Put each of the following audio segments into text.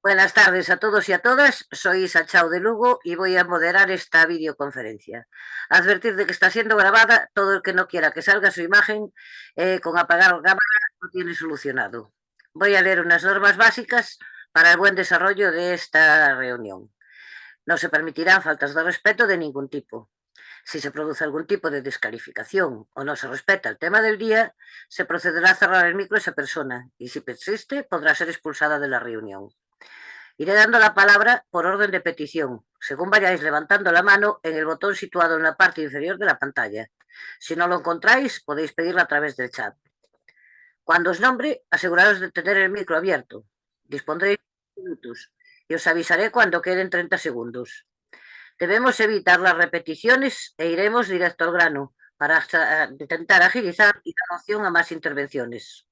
Buenas tardes a todos y a todas. Soy Isa Chao de Lugo y voy a moderar esta videoconferencia. Advertir de que está siendo grabada. Todo el que no quiera que salga su imagen con apagar cámara lo tiene solucionado. Voy a leer unas normas básicas para el buen desarrollo de esta reunión. No se permitirán faltas de respeto de ningún tipo. Si se produce algún tipo de descalificación o no se respeta el tema del día, se procederá a cerrar el micro a esa persona y si persiste podrá ser expulsada de la reunión. Iré dando la palabra por orden de petición, según vayáis levantando la mano en el botón situado en la parte inferior de la pantalla. Si no lo encontráis, podéis pedirlo a través del chat. Cuando os nombre, aseguraos de tener el micro abierto. Dispondréis de minutos y os avisaré cuando queden 30 segundos. Debemos evitar las repeticiones e iremos directo al grano para intentar agilizar y dar opción a más intervenciones.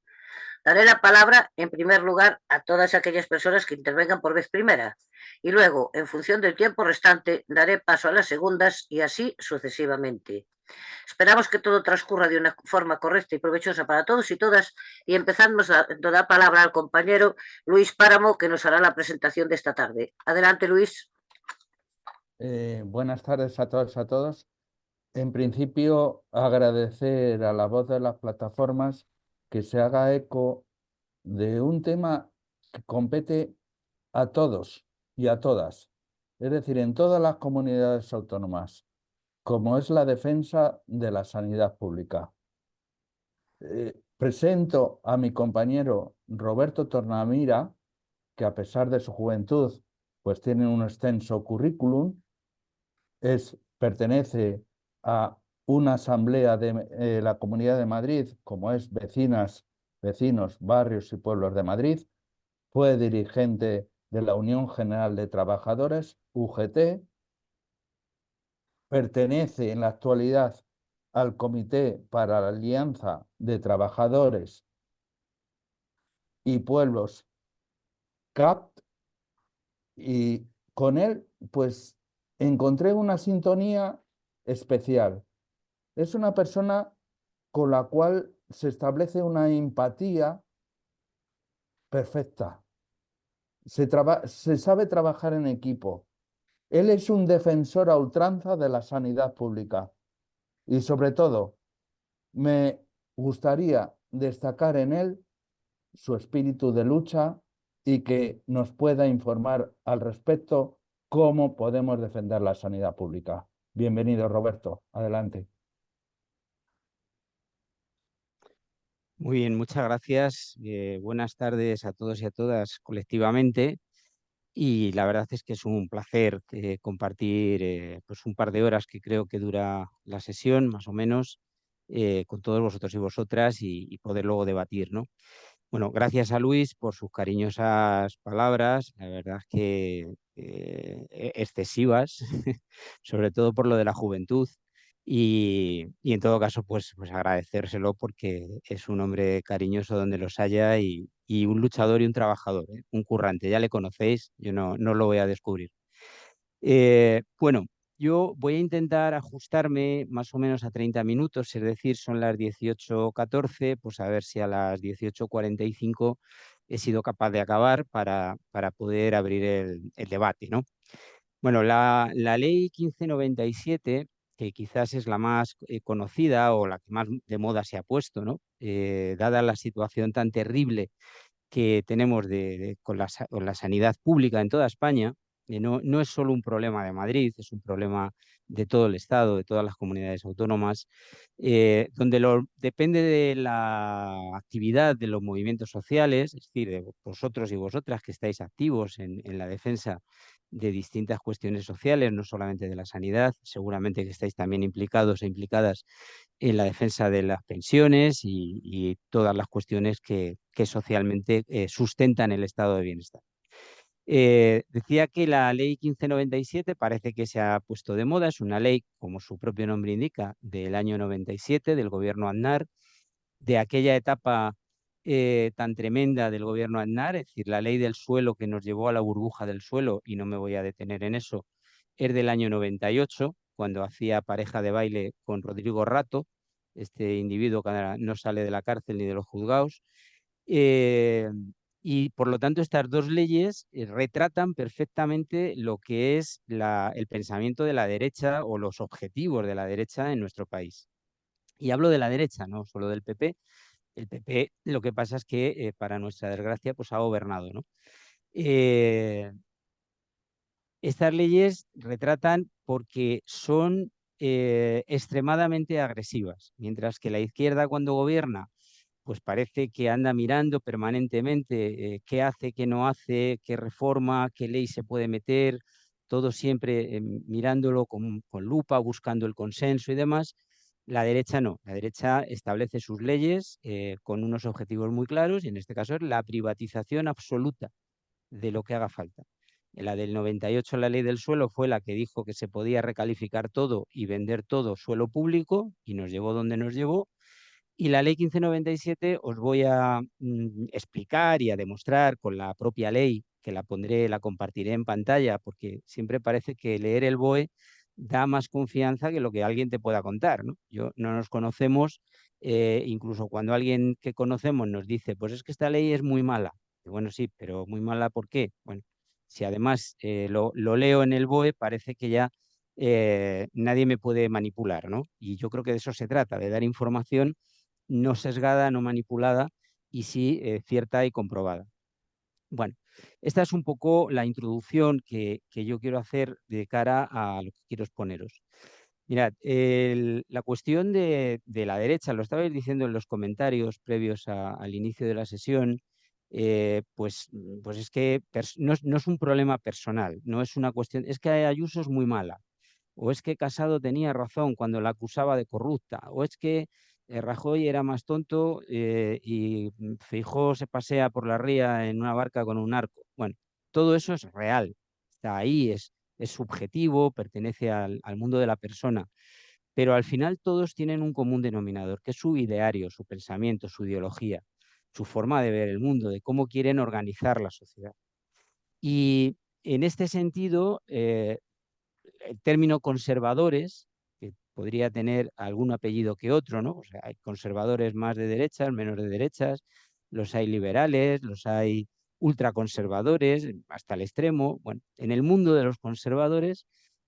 Daré la palabra, en primer lugar, a todas aquellas personas que intervengan por vez primera y luego, en función del tiempo restante, daré paso a las segundas y así sucesivamente. Esperamos que todo transcurra de una forma correcta y provechosa para todos y todas y empezamos dando la palabra al compañero Luis Páramo, que nos hará la presentación de esta tarde. Adelante, Luis. Buenas tardes a todos, a todos. En principio, agradecer a la voz de las plataformas que se haga eco de un tema que compete a todos y a todas, es decir, en todas las comunidades autónomas, como es la defensa de la sanidad pública. Presento a mi compañero Roberto Tornamira, que a pesar de su juventud, pues tiene un extenso currículum. Pertenece a una asamblea de la Comunidad de Madrid, como es Vecinas, Vecinos, Barrios y Pueblos de Madrid. Fue dirigente de la Unión General de Trabajadores, UGT. Pertenece en la actualidad al Comité para la Alianza de Trabajadores y Pueblos, CAPT, y con él pues encontré una sintonía especial. Es una persona con la cual se establece una empatía perfecta. Se sabe trabajar en equipo. Él es un defensor a ultranza de la sanidad pública. Y sobre todo, me gustaría destacar en él su espíritu de lucha y que nos pueda informar al respecto cómo podemos defender la sanidad pública. Bienvenido, Roberto. Adelante. Muy bien, muchas gracias. Buenas tardes a todos y a todas colectivamente. Y la verdad es que es un placer compartir pues un par de horas que creo que dura la sesión, más o menos, con todos vosotros y vosotras y poder luego debatir, ¿no? Bueno, gracias a Luis por sus cariñosas palabras, la verdad es que excesivas, sobre todo por lo de la juventud. Y en todo caso, pues agradecérselo porque es un hombre cariñoso donde los haya y un luchador y un trabajador, ¿eh? Un currante, ya le conocéis, yo no lo voy a descubrir. Bueno, yo voy a intentar ajustarme más o menos a 30 minutos, es decir, son las 18:14, pues a ver si a las 18:45 he sido capaz de acabar para poder abrir el debate, ¿no? Bueno, la ley 1597, que quizás es la más conocida o la que más de moda se ha puesto, ¿no? Dada la situación tan terrible que tenemos con la sanidad pública en toda España, no es solo un problema de Madrid, es un problema de todo el Estado, de todas las comunidades autónomas, donde depende de la actividad de los movimientos sociales, es decir, de vosotros y vosotras que estáis activos en la defensa de distintas cuestiones sociales, no solamente de la sanidad, seguramente que estáis también implicados e implicadas en la defensa de las pensiones y todas las cuestiones que socialmente sustentan el estado de bienestar. Decía que la ley 1597 parece que se ha puesto de moda, es una ley, como su propio nombre indica, del año 97, del gobierno Aznar, de aquella etapa tan tremenda del gobierno Aznar, es decir, la ley del suelo que nos llevó a la burbuja del suelo, y no me voy a detener en eso, es del año 98, cuando hacía pareja de baile con Rodrigo Rato, este individuo que no sale de la cárcel ni de los juzgados. Y por lo tanto estas dos leyes retratan perfectamente lo que es el pensamiento de la derecha o los objetivos de la derecha en nuestro país. Y hablo de la derecha, no solo del PP. El PP lo que pasa es que, para nuestra desgracia, pues ha gobernado, ¿no? Estas leyes retratan porque son extremadamente agresivas, mientras que la izquierda cuando gobierna pues parece que anda mirando permanentemente qué hace, qué no hace, qué reforma, qué ley se puede meter, todo siempre mirándolo con lupa, buscando el consenso y demás. La derecha no, la derecha establece sus leyes con unos objetivos muy claros y en este caso es la privatización absoluta de lo que haga falta. En la del 98, la ley del suelo fue la que dijo que se podía recalificar todo y vender todo suelo público y nos llevó donde nos llevó. Y la ley 1597 os voy a explicar y a demostrar con la propia ley, que la pondré, la compartiré en pantalla, porque siempre parece que leer el BOE da más confianza que lo que alguien te pueda contar, ¿no? No nos conocemos, incluso cuando alguien que conocemos nos dice, pues es que esta ley es muy mala. Y bueno, sí, pero muy mala, ¿por qué? Bueno, si además lo leo en el BOE, parece que ya nadie me puede manipular, ¿no? Y yo creo que de eso se trata, de dar información no sesgada, no manipulada y sí cierta y comprobada. Bueno, esta es un poco la introducción que yo quiero hacer de cara a lo que quiero exponeros. Mirad, la cuestión de la derecha, lo estabais diciendo en los comentarios previos al inicio de la sesión, pues es que no es un problema personal, no es una cuestión, es que Ayuso es muy mala, o es que Casado tenía razón cuando la acusaba de corrupta, o es que Rajoy era más tonto y Feijóo se pasea por la ría en una barca con un arco. Bueno, todo eso es real, está ahí, es subjetivo, pertenece al mundo de la persona, pero al final todos tienen un común denominador, que es su ideario, su pensamiento, su ideología, su forma de ver el mundo, de cómo quieren organizar la sociedad. Y en este sentido, el término conservadores, que podría tener algún apellido que otro, ¿no? O sea, hay conservadores más de derechas, menos de derechas, los hay liberales, los hay ultraconservadores, hasta el extremo. Bueno, en el mundo de los conservadores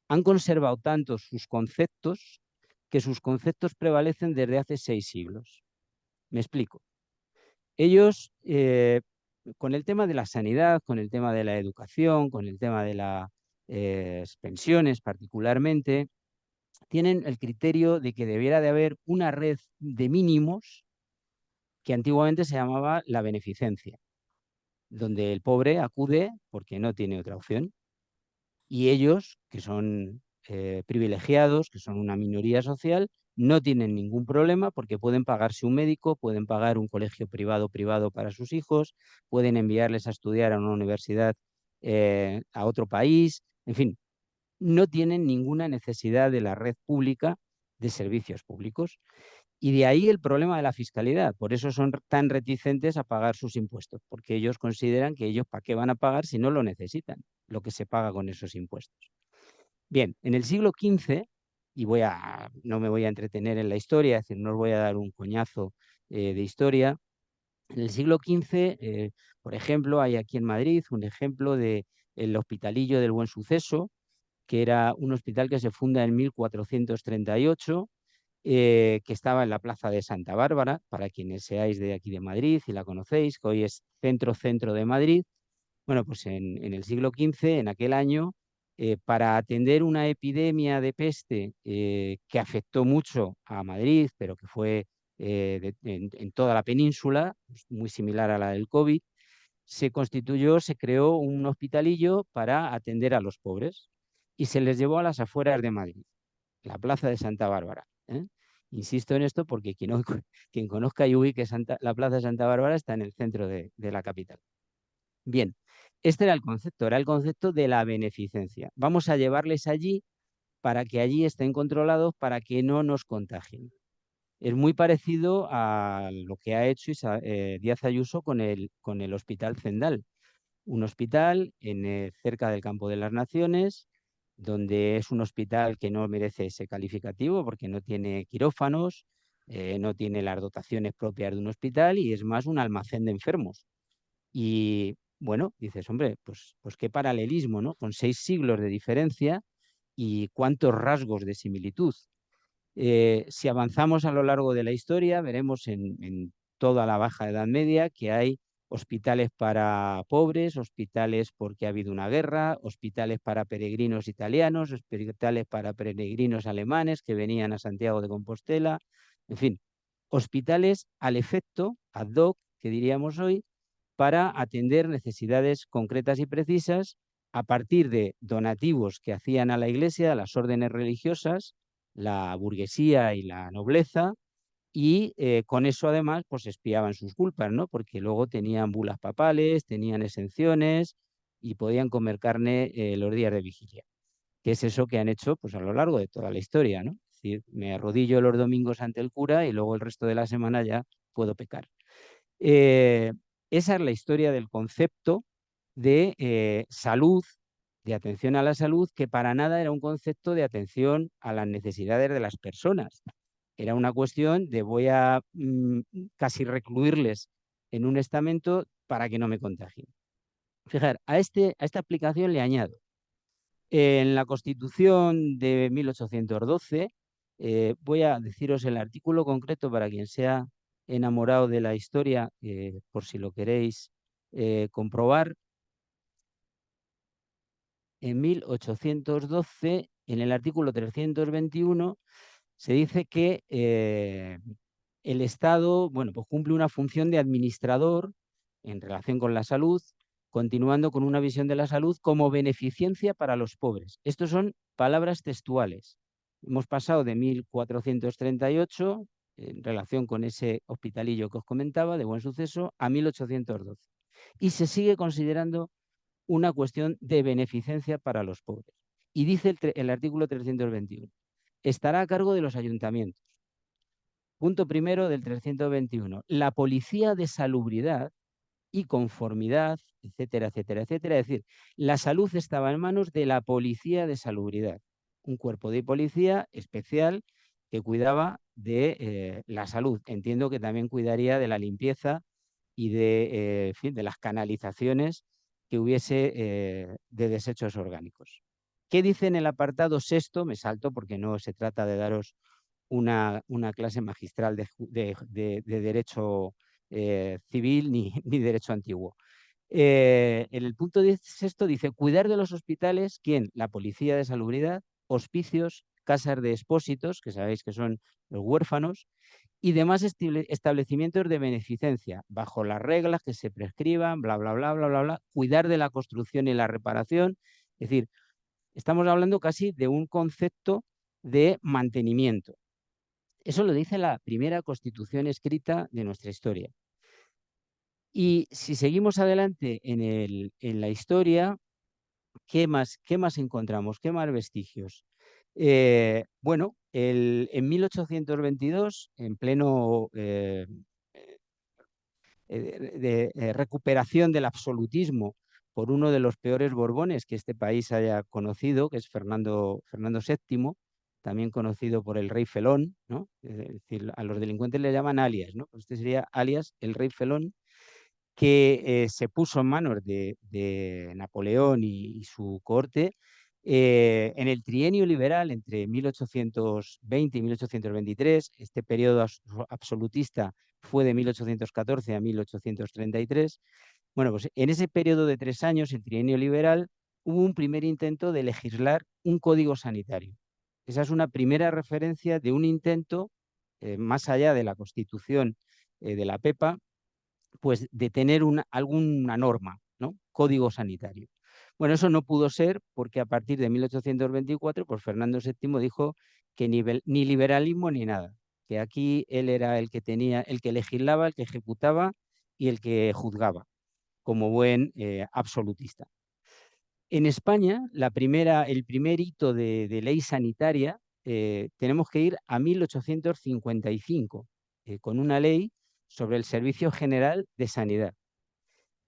han conservado tanto sus conceptos que sus conceptos prevalecen desde hace 6 siglos. Me explico. Ellos, con el tema de la sanidad, con el tema de la educación, con el tema de las pensiones particularmente, tienen el criterio de que debiera de haber una red de mínimos que antiguamente se llamaba la beneficencia, donde el pobre acude porque no tiene otra opción. Y ellos, que son privilegiados, que son una minoría social, no tienen ningún problema porque pueden pagarse un médico, pueden pagar un colegio privado para sus hijos, pueden enviarles a estudiar a una universidad a otro país, en fin, no tienen ninguna necesidad de la red pública de servicios públicos. Y de ahí el problema de la fiscalidad. Por eso son tan reticentes a pagar sus impuestos, porque ellos consideran que ellos para qué van a pagar si no lo necesitan, lo que se paga con esos impuestos. Bien, en el siglo XV, y no me voy a entretener en la historia, es decir, no os voy a dar un coñazo de historia. En el siglo XV, por ejemplo, hay aquí en Madrid un ejemplo de el Hospitalillo del Buen Suceso, que era un hospital que se funda en 1438, que estaba en la plaza de Santa Bárbara, para quienes seáis de aquí de Madrid y la conocéis, que hoy es centro de Madrid. Bueno, pues en el siglo XV, en aquel año, para atender una epidemia de peste que afectó mucho a Madrid, pero que fue en toda la península, pues muy similar a la del COVID, se creó un hospitalillo para atender a los pobres y se les llevó a las afueras de Madrid, la plaza de Santa Bárbara. Insisto en esto porque quien conozca y ubique la plaza de Santa Bárbara está en el centro de la capital. Bien, este era el concepto de la beneficencia. Vamos a llevarles allí para que allí estén controlados para que no nos contagien. Es muy parecido a lo que ha hecho Díaz Ayuso con el Hospital Zendal, un hospital cerca del Campo de las Naciones, donde es un hospital que no merece ese calificativo porque no tiene quirófanos, no tiene las dotaciones propias de un hospital y es más un almacén de enfermos. Y bueno, dices, hombre, pues qué paralelismo, ¿no? Con 6 siglos de diferencia y cuántos rasgos de similitud. Si avanzamos a lo largo de la historia, veremos en toda la Baja Edad Media que hay hospitales para pobres, hospitales porque ha habido una guerra, hospitales para peregrinos italianos, hospitales para peregrinos alemanes que venían a Santiago de Compostela, en fin, hospitales al efecto, ad hoc, que diríamos hoy, para atender necesidades concretas y precisas a partir de donativos que hacían a la Iglesia, a las órdenes religiosas, la burguesía y la nobleza, y con eso además pues expiaban sus culpas, ¿no? Porque luego tenían bulas papales, tenían exenciones y podían comer carne los días de vigilia, que es eso que han hecho pues a lo largo de toda la historia, ¿no? Es decir, me arrodillo los domingos ante el cura y luego el resto de la semana ya puedo pecar. Esa es la historia del concepto de salud, de atención a la salud, que para nada era un concepto de atención a las necesidades de las personas. Era una cuestión de voy a casi recluirles en un estamento para que no me contagien. Fijar, a esta aplicación le añado, en la Constitución de 1812, voy a deciros el artículo concreto para quien sea enamorado de la historia, por si lo queréis comprobar. En 1812, en el artículo 321, se dice que el Estado, bueno, pues cumple una función de administrador en relación con la salud, continuando con una visión de la salud como beneficencia para los pobres. Estos son palabras textuales. Hemos pasado de 1438, en relación con ese hospitalillo que os comentaba, de Buen Suceso, a 1812. Y se sigue considerando una cuestión de beneficencia para los pobres. Y dice el artículo 321, estará a cargo de los ayuntamientos. Punto primero del 321, la policía de salubridad y conformidad, etcétera, etcétera, etcétera. Es decir, la salud estaba en manos de la policía de salubridad, un cuerpo de policía especial que cuidaba de la salud. Entiendo que también cuidaría de la limpieza y de, en fin, de las canalizaciones que hubiese de desechos orgánicos. ¿Qué dice en el apartado sexto? Me salto porque no se trata de daros una clase magistral de derecho civil ni derecho antiguo. En el punto sexto dice, cuidar de los hospitales, ¿quién? La policía de salubridad, hospicios, casas de expósitos, que sabéis que son los huérfanos, y demás establecimientos de beneficencia, bajo las reglas que se prescriban, bla, bla, bla, bla, bla, bla, cuidar de la construcción y la reparación. Es decir, estamos hablando casi de un concepto de mantenimiento. Eso lo dice la primera constitución escrita de nuestra historia. Y si seguimos adelante en la historia, ¿qué más encontramos? ¿Qué más vestigios? Bueno, en 1822, en pleno recuperación del absolutismo por uno de los peores Borbones que este país haya conocido, que es Fernando VII, también conocido por el rey felón, ¿no? Es decir, a los delincuentes le llaman alias, ¿no? Este sería alias el rey felón, que se puso en manos de Napoleón y su corte en el trienio liberal entre 1820 y 1823. Este periodo absolutista fue de 1814 a 1833. Bueno, pues en ese periodo de 3 años, el trienio liberal, hubo un primer intento de legislar un código sanitario. Esa es una primera referencia de un intento, más allá de la Constitución de la PEPA, pues de tener alguna norma, ¿no? Código sanitario. Bueno, eso no pudo ser porque a partir de 1824, pues Fernando VII dijo que ni liberalismo ni nada, que aquí él era el que legislaba, el que ejecutaba y el que juzgaba, como buen absolutista. En España, el primer hito de ley sanitaria, tenemos que ir a 1855, con una ley sobre el Servicio General de Sanidad.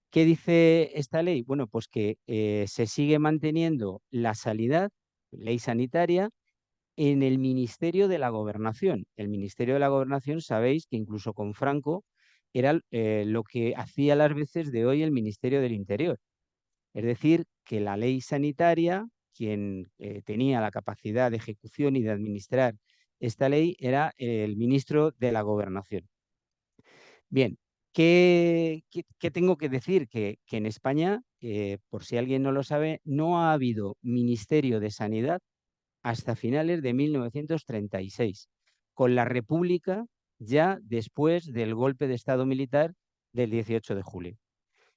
¿Qué dice esta ley? Bueno, pues que se sigue manteniendo la sanidad, ley sanitaria, en el Ministerio de la Gobernación. El Ministerio de la Gobernación, sabéis que incluso con Franco era lo que hacía las veces de hoy el Ministerio del Interior. Es decir, que la ley sanitaria, quien tenía la capacidad de ejecución y de administrar esta ley, era el ministro de la Gobernación. Bien, ¿qué tengo que decir? Que en España, por si alguien no lo sabe, no ha habido Ministerio de Sanidad hasta finales de 1936, con la República ya después del golpe de Estado militar del 18 de julio.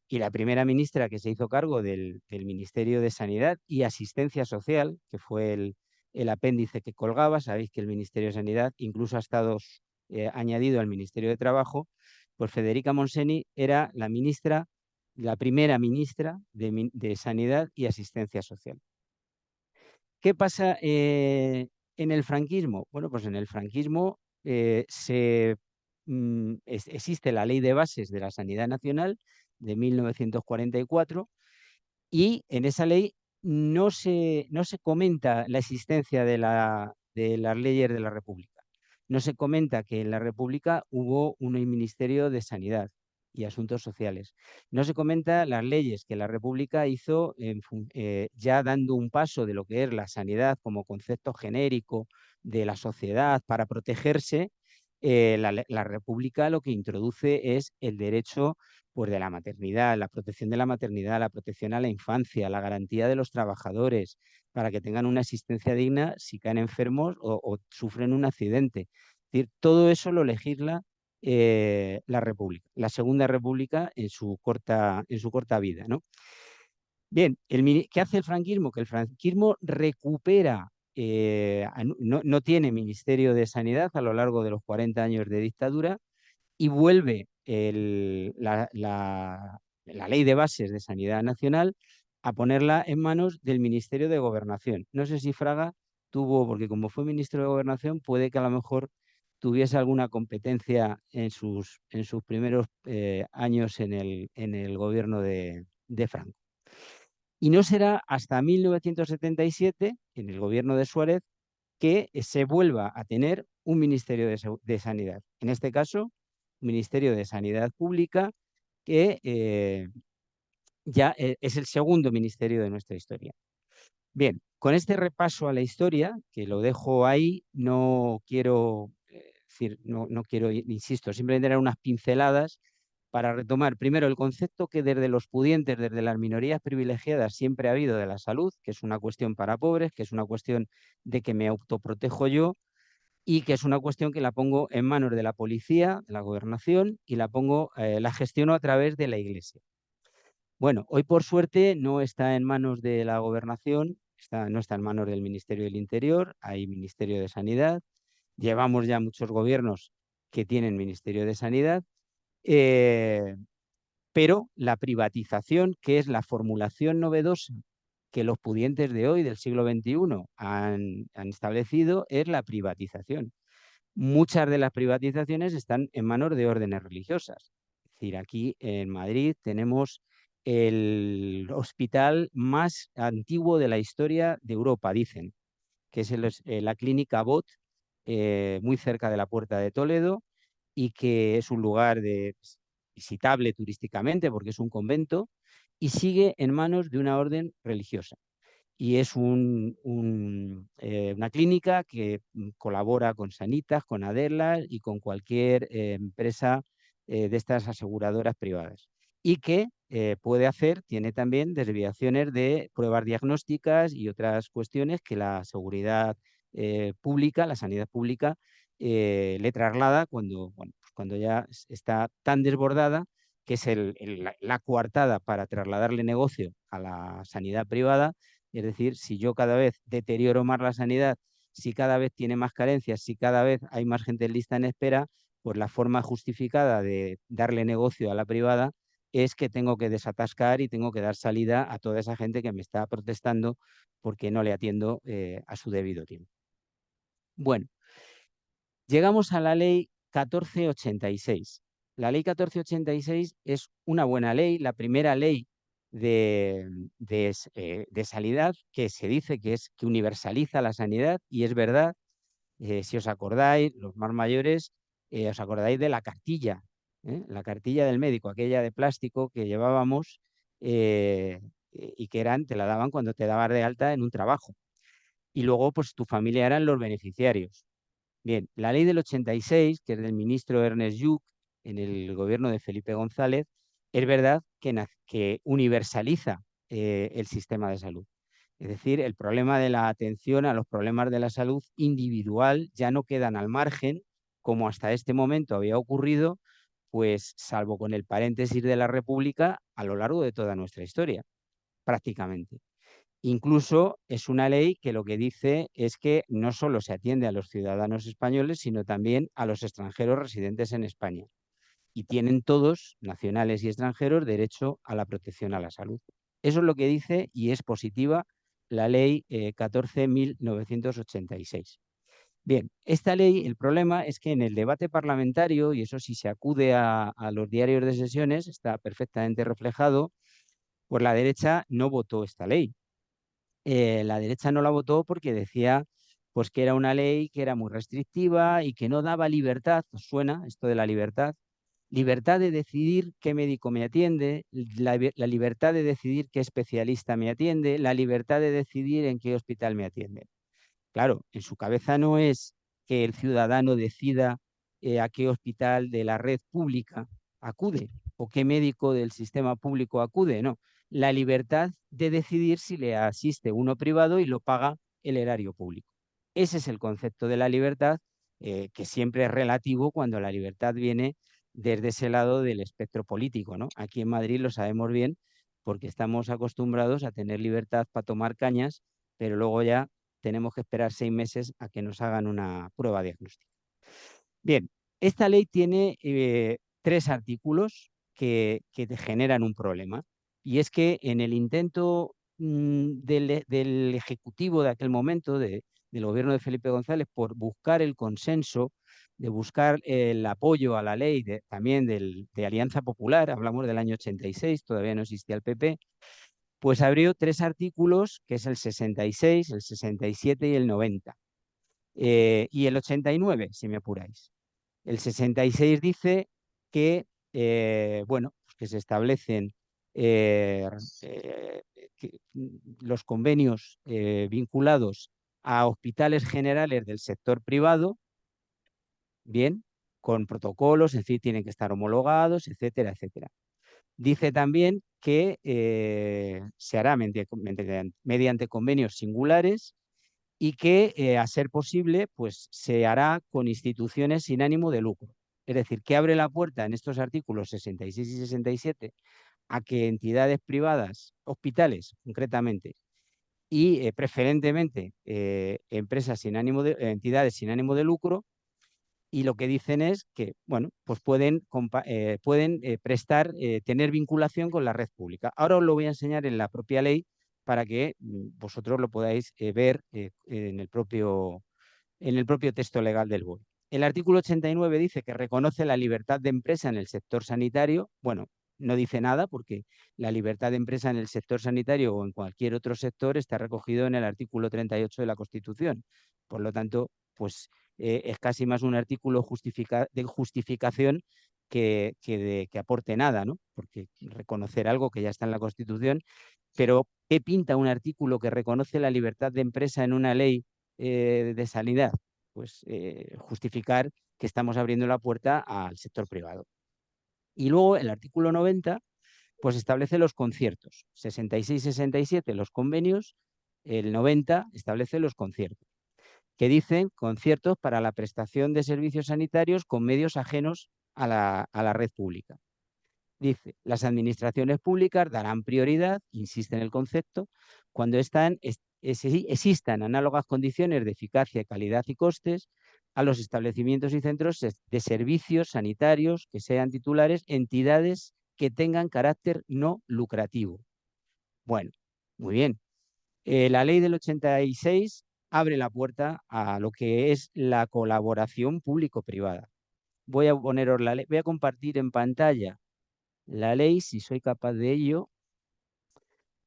Y la primera ministra que se hizo cargo del Ministerio de Sanidad y Asistencia Social, que fue el apéndice que colgaba, sabéis que el Ministerio de Sanidad incluso ha estado añadido al Ministerio de Trabajo, pues Federica Montseny era la primera ministra de Sanidad y Asistencia Social. ¿Qué pasa en el franquismo? Bueno, pues en el franquismo existe la Ley de Bases de la Sanidad Nacional de 1944 y en esa ley no se comenta la existencia de las leyes de la República. No se comenta que en la República hubo un Ministerio de Sanidad y Asuntos Sociales. No se comenta las leyes que la República hizo ya dando un paso de lo que es la sanidad como concepto genérico de la sociedad para protegerse. La República lo que introduce es el derecho pues, de la maternidad, la protección de la maternidad, la protección a la infancia, la garantía de los trabajadores para que tengan una existencia digna si caen enfermos o sufren un accidente. Es decir, todo eso lo legisla la República, la Segunda República en su corta vida, ¿no? Bien, ¿qué hace el franquismo? Que el franquismo recupera, no tiene Ministerio de Sanidad a lo largo de los 40 años de dictadura y vuelve la Ley de Bases de Sanidad Nacional a ponerla en manos del Ministerio de Gobernación. No sé si Fraga tuvo, porque como fue ministro de Gobernación, puede que a lo mejor tuviese alguna competencia en sus primeros años en el gobierno de Franco. Y no será hasta 1977, en el gobierno de Suárez, que se vuelva a tener un Ministerio de Sanidad. En este caso, un Ministerio de Sanidad Pública, que ya es el segundo ministerio de nuestra historia. Bien, con este repaso a la historia, que lo dejo ahí, no quiero insisto, simplemente dar unas pinceladas para retomar primero el concepto que desde los pudientes, desde las minorías privilegiadas siempre ha habido de la salud, que es una cuestión para pobres, que es una cuestión de que me autoprotejo yo y que es una cuestión que la pongo en manos de la policía, de la gobernación y la gestiono a través de la Iglesia. Bueno, hoy por suerte no está en manos de la gobernación, no está en manos del Ministerio del Interior, hay Ministerio de Sanidad, llevamos ya muchos gobiernos que tienen Ministerio de Sanidad, pero la privatización, que es la formulación novedosa que los pudientes de hoy, del siglo XXI, han establecido, es la privatización. Muchas de las privatizaciones están en manos de órdenes religiosas. Es decir, aquí en Madrid tenemos el hospital más antiguo de la historia de Europa, dicen, que es la Clínica Bot, muy cerca de la Puerta de Toledo, y que es un lugar visitable turísticamente porque es un convento, y sigue en manos de una orden religiosa. Y es una clínica que colabora con Sanitas, con Adela y con cualquier empresa de estas aseguradoras privadas. Y que tiene también desviaciones de pruebas diagnósticas y otras cuestiones que la seguridad pública, la sanidad pública, le traslada cuando ya está tan desbordada, que es la coartada para trasladarle negocio a la sanidad privada. Es decir, si yo cada vez deterioro más la sanidad, si cada vez tiene más carencias, si cada vez hay más gente en lista en espera, pues la forma justificada de darle negocio a la privada es que tengo que desatascar y tengo que dar salida a toda esa gente que me está protestando porque no le atiendo a su debido tiempo. Bueno, llegamos a la ley 1486. La ley 1486 es una buena ley, la primera ley de sanidad que se dice que universaliza la sanidad, y es verdad. Si os acordáis, los más mayores, os acordáis de la cartilla La cartilla del médico, aquella de plástico que llevábamos y que te la daban cuando te dabas de alta en un trabajo. Y luego, pues tu familia eran los beneficiarios. Bien, la ley del 86, que es del ministro Ernest Lluch, en el gobierno de Felipe González, es verdad que universaliza el sistema de salud. Es decir, el problema de la atención a los problemas de la salud individual ya no quedan al margen, como hasta este momento había ocurrido, pues salvo con el paréntesis de la República, a lo largo de toda nuestra historia, prácticamente. Incluso es una ley que lo que dice es que no solo se atiende a los ciudadanos españoles, sino también a los extranjeros residentes en España. Y tienen todos, nacionales y extranjeros, derecho a la protección a la salud. Eso es lo que dice y es positiva la ley 14.986. Bien, esta ley, el problema es que en el debate parlamentario, y eso si se acude a los diarios de sesiones, está perfectamente reflejado, pues la derecha no votó esta ley. La derecha no la votó porque decía pues que era una ley que era muy restrictiva y que no daba libertad. ¿Os suena esto de la libertad? Libertad de decidir qué médico me atiende, la libertad de decidir qué especialista me atiende, la libertad de decidir en qué hospital me atiende. Claro, en su cabeza no es que el ciudadano decida a qué hospital de la red pública acude o qué médico del sistema público acude, no. La libertad de decidir si le asiste uno privado y lo paga el erario público. Ese es el concepto de la libertad, que siempre es relativo cuando la libertad viene desde ese lado del espectro político, ¿no? Aquí en Madrid lo sabemos bien porque estamos acostumbrados a tener libertad para tomar cañas, pero luego ya tenemos que esperar 6 meses a que nos hagan una prueba diagnóstica. Bien, esta ley tiene 3 artículos que te generan un problema. Y es que en el intento del Ejecutivo de aquel momento, del gobierno de Felipe González, por buscar el consenso, de buscar el apoyo a la ley también de Alianza Popular, hablamos del año 86, todavía no existía el PP, pues abrió 3 artículos, que es el 66, el 67 y el 90. Y el 89, si me apuráis. El 66 dice que, bueno, pues que se establecen eh, eh, los convenios vinculados a hospitales generales del sector privado, bien, con protocolos, es decir, tienen que estar homologados, etcétera, etcétera. Dice también que se hará mediante convenios singulares y que, a ser posible, pues se hará con instituciones sin ánimo de lucro. Es decir, que abre la puerta en estos artículos 66 y 67 a que entidades privadas, hospitales concretamente, y preferentemente entidades sin ánimo de lucro, y lo que dicen es que, bueno, pues pueden prestar, tener vinculación con la red pública. Ahora os lo voy a enseñar en la propia ley para que vosotros lo podáis ver en el propio texto legal del BOE. El artículo 89 dice que reconoce la libertad de empresa en el sector sanitario. Bueno, no dice nada porque la libertad de empresa en el sector sanitario o en cualquier otro sector está recogido en el artículo 38 de la Constitución. Por lo tanto, pues es casi más un artículo de justificación que aporte nada, ¿no? Porque reconocer algo que ya está en la Constitución, pero ¿qué pinta un artículo que reconoce la libertad de empresa en una ley de sanidad? Pues justificar que estamos abriendo la puerta al sector privado. Y luego el artículo 90 pues establece los conciertos. 66-67 los convenios, el 90 establece los conciertos, que dicen conciertos para la prestación de servicios sanitarios con medios ajenos a la red pública. Dice, las administraciones públicas darán prioridad, insiste en el concepto, cuando existan análogas condiciones de eficacia, calidad y costes a los establecimientos y centros de servicios sanitarios que sean titulares entidades que tengan carácter no lucrativo. Bueno, muy bien. La ley del 86 abre la puerta a lo que es la colaboración público-privada. Voy a poneros la ley, voy a compartir en pantalla la ley, si soy capaz de ello.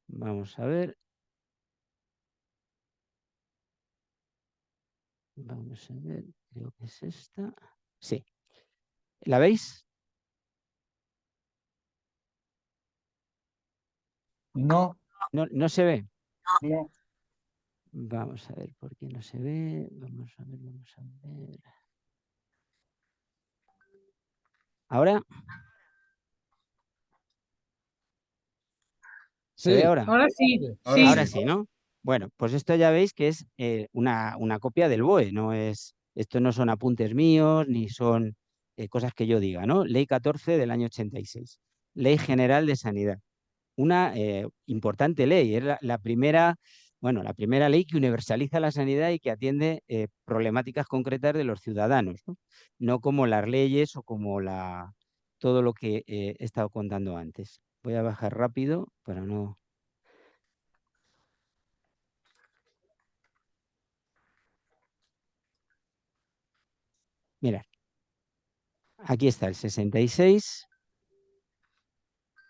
Vamos a ver. Vamos a ver, creo que es esta. Sí. ¿La veis? No, No se ve. no. Vamos a ver por qué no se ve. Vamos a ver, vamos a ver. ¿Ahora? ¿Se ve Sí, ahora? Ahora sí, sí, Ahora sí. sí, ¿no? Bueno, pues esto ya veis que es una copia del BOE, no es, esto no son apuntes míos ni son cosas que yo diga, ¿no? Ley 14 del año 86, Ley General de Sanidad. Una importante ley, es la primera, bueno, la primera ley que universaliza la sanidad y que atiende problemáticas concretas de los ciudadanos, ¿no? No como las leyes o como todo lo que he estado contando antes. Voy a bajar rápido para no... Mirad, aquí está el 66,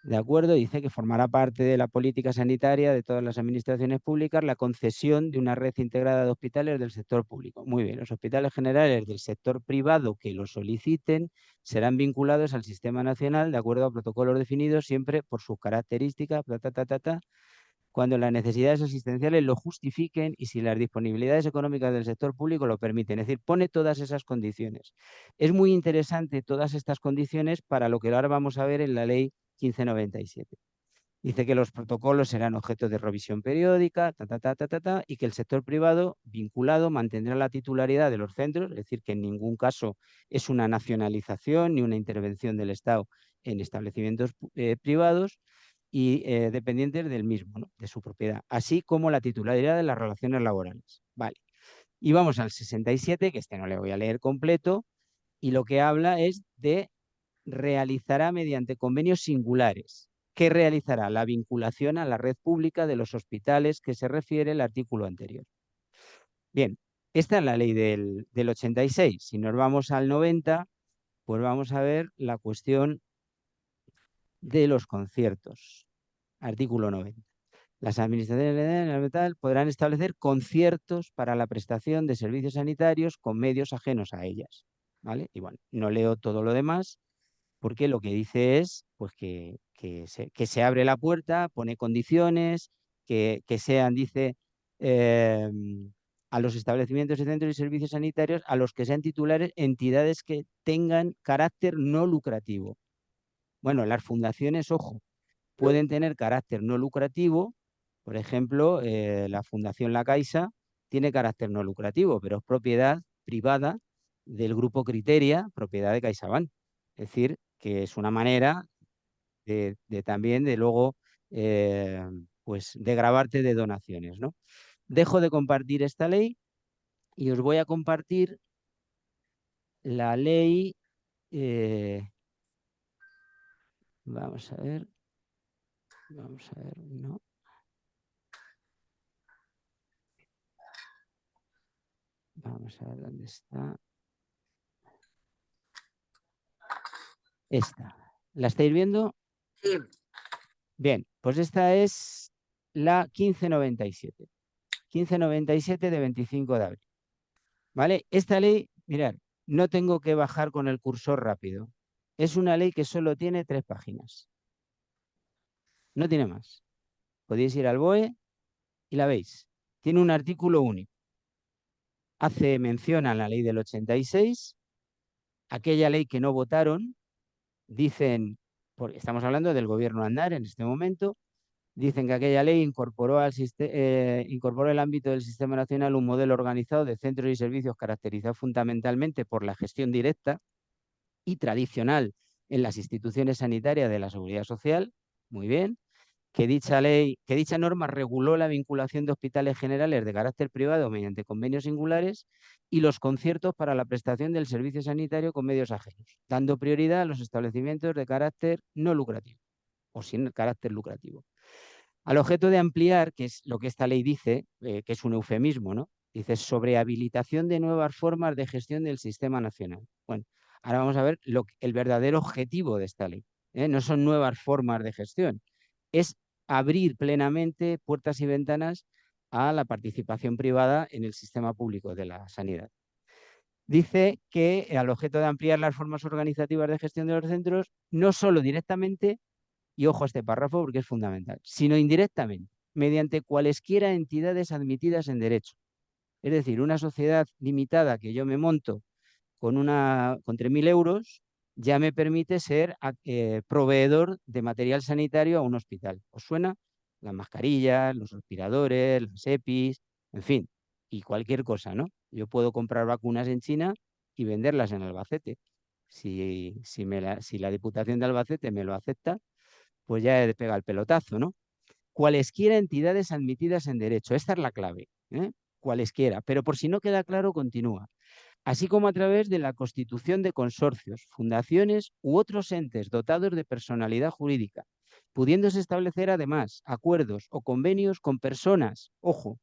¿de acuerdo? Dice que formará parte de la política sanitaria de todas las administraciones públicas la concesión de una red integrada de hospitales del sector público. Muy bien, los hospitales generales del sector privado que lo soliciten serán vinculados al sistema nacional de acuerdo a protocolos definidos siempre por sus características, cuando las necesidades asistenciales lo justifiquen y si las disponibilidades económicas del sector público lo permiten. Es decir, pone todas esas condiciones. Es muy interesante todas estas condiciones para lo que ahora vamos a ver en la ley 1597. Dice que los protocolos serán objeto de revisión periódica, y que el sector privado vinculado mantendrá la titularidad de los centros, es decir, que en ningún caso es una nacionalización ni una intervención del Estado en establecimientos privados y dependientes del mismo, ¿no? De su propiedad, así como la titularidad de las relaciones laborales. Vale. Y vamos al 67, que este no le voy a leer completo, y lo que habla es de realizará mediante convenios singulares. ¿Qué realizará? La vinculación a la red pública de los hospitales que se refiere el artículo anterior. Bien, esta es la ley del 86. Si nos vamos al 90, pues vamos a ver la cuestión de los conciertos. Artículo 90. Las administraciones podrán establecer conciertos para la prestación de servicios sanitarios con medios ajenos a ellas. ¿Vale? Y bueno, no leo todo lo demás, porque lo que dice es pues, que se abre la puerta, pone condiciones, que sean, dice, eh, a los establecimientos y centros y servicios sanitarios a los que sean titulares entidades que tengan carácter no lucrativo. Bueno, las fundaciones, ojo, pueden tener carácter no lucrativo. Por ejemplo, la Fundación La Caixa tiene carácter no lucrativo, pero es propiedad privada del grupo Criteria, propiedad de CaixaBank. Es decir, que es una manera de también de luego pues de gravarte de donaciones, ¿no? Dejo de compartir esta ley y os voy a compartir la ley. Vamos a ver. Vamos a ver, no. Vamos a ver dónde está. Esta. ¿La estáis viendo? Sí. Bien, pues esta es la 1597. 1597 de 25 de abril. ¿Vale? Esta ley, mirad, no tengo que bajar con el cursor rápido. Es una ley que solo tiene 3 páginas. No tiene más. Podéis ir al BOE y la veis. Tiene un artículo único. Hace mención a la ley del 86, aquella ley que no votaron, dicen, porque estamos hablando del gobierno Aznar en este momento, dicen que aquella ley incorporó el ámbito del Sistema Nacional un modelo organizado de centros y servicios caracterizado fundamentalmente por la gestión directa y tradicional en las instituciones sanitarias de la Seguridad Social. Muy bien. Que dicha norma reguló la vinculación de hospitales generales de carácter privado mediante convenios singulares y los conciertos para la prestación del servicio sanitario con medios ajenos, dando prioridad a los establecimientos de carácter no lucrativo o sin carácter lucrativo. Al objeto de ampliar, que es lo que esta ley dice, que es un eufemismo, ¿no? Dice sobre habilitación de nuevas formas de gestión del sistema nacional. Bueno, ahora vamos a ver el verdadero objetivo de esta ley. No son nuevas formas de gestión, es abrir plenamente puertas y ventanas a la participación privada en el sistema público de la sanidad. Dice que al objeto de ampliar las formas organizativas de gestión de los centros, no solo directamente, y ojo a este párrafo porque es fundamental, sino indirectamente, mediante cualesquiera entidades admitidas en derecho. Es decir, una sociedad limitada que yo me monto con 3.000 euros ya me permite ser proveedor de material sanitario a un hospital. ¿Os suena? Las mascarillas, los respiradores, los EPIs, en fin, y cualquier cosa, ¿no? Yo puedo comprar vacunas en China y venderlas en Albacete. Si la Diputación de Albacete me lo acepta, pues ya he pegado el pelotazo, ¿no? Cualesquiera entidades admitidas en derecho. Esta es la clave, ¿eh? Cualesquiera. Pero por si no queda claro, continúa. Así como a través de la constitución de consorcios, fundaciones u otros entes dotados de personalidad jurídica, pudiéndose establecer además acuerdos o convenios con personas, ojo,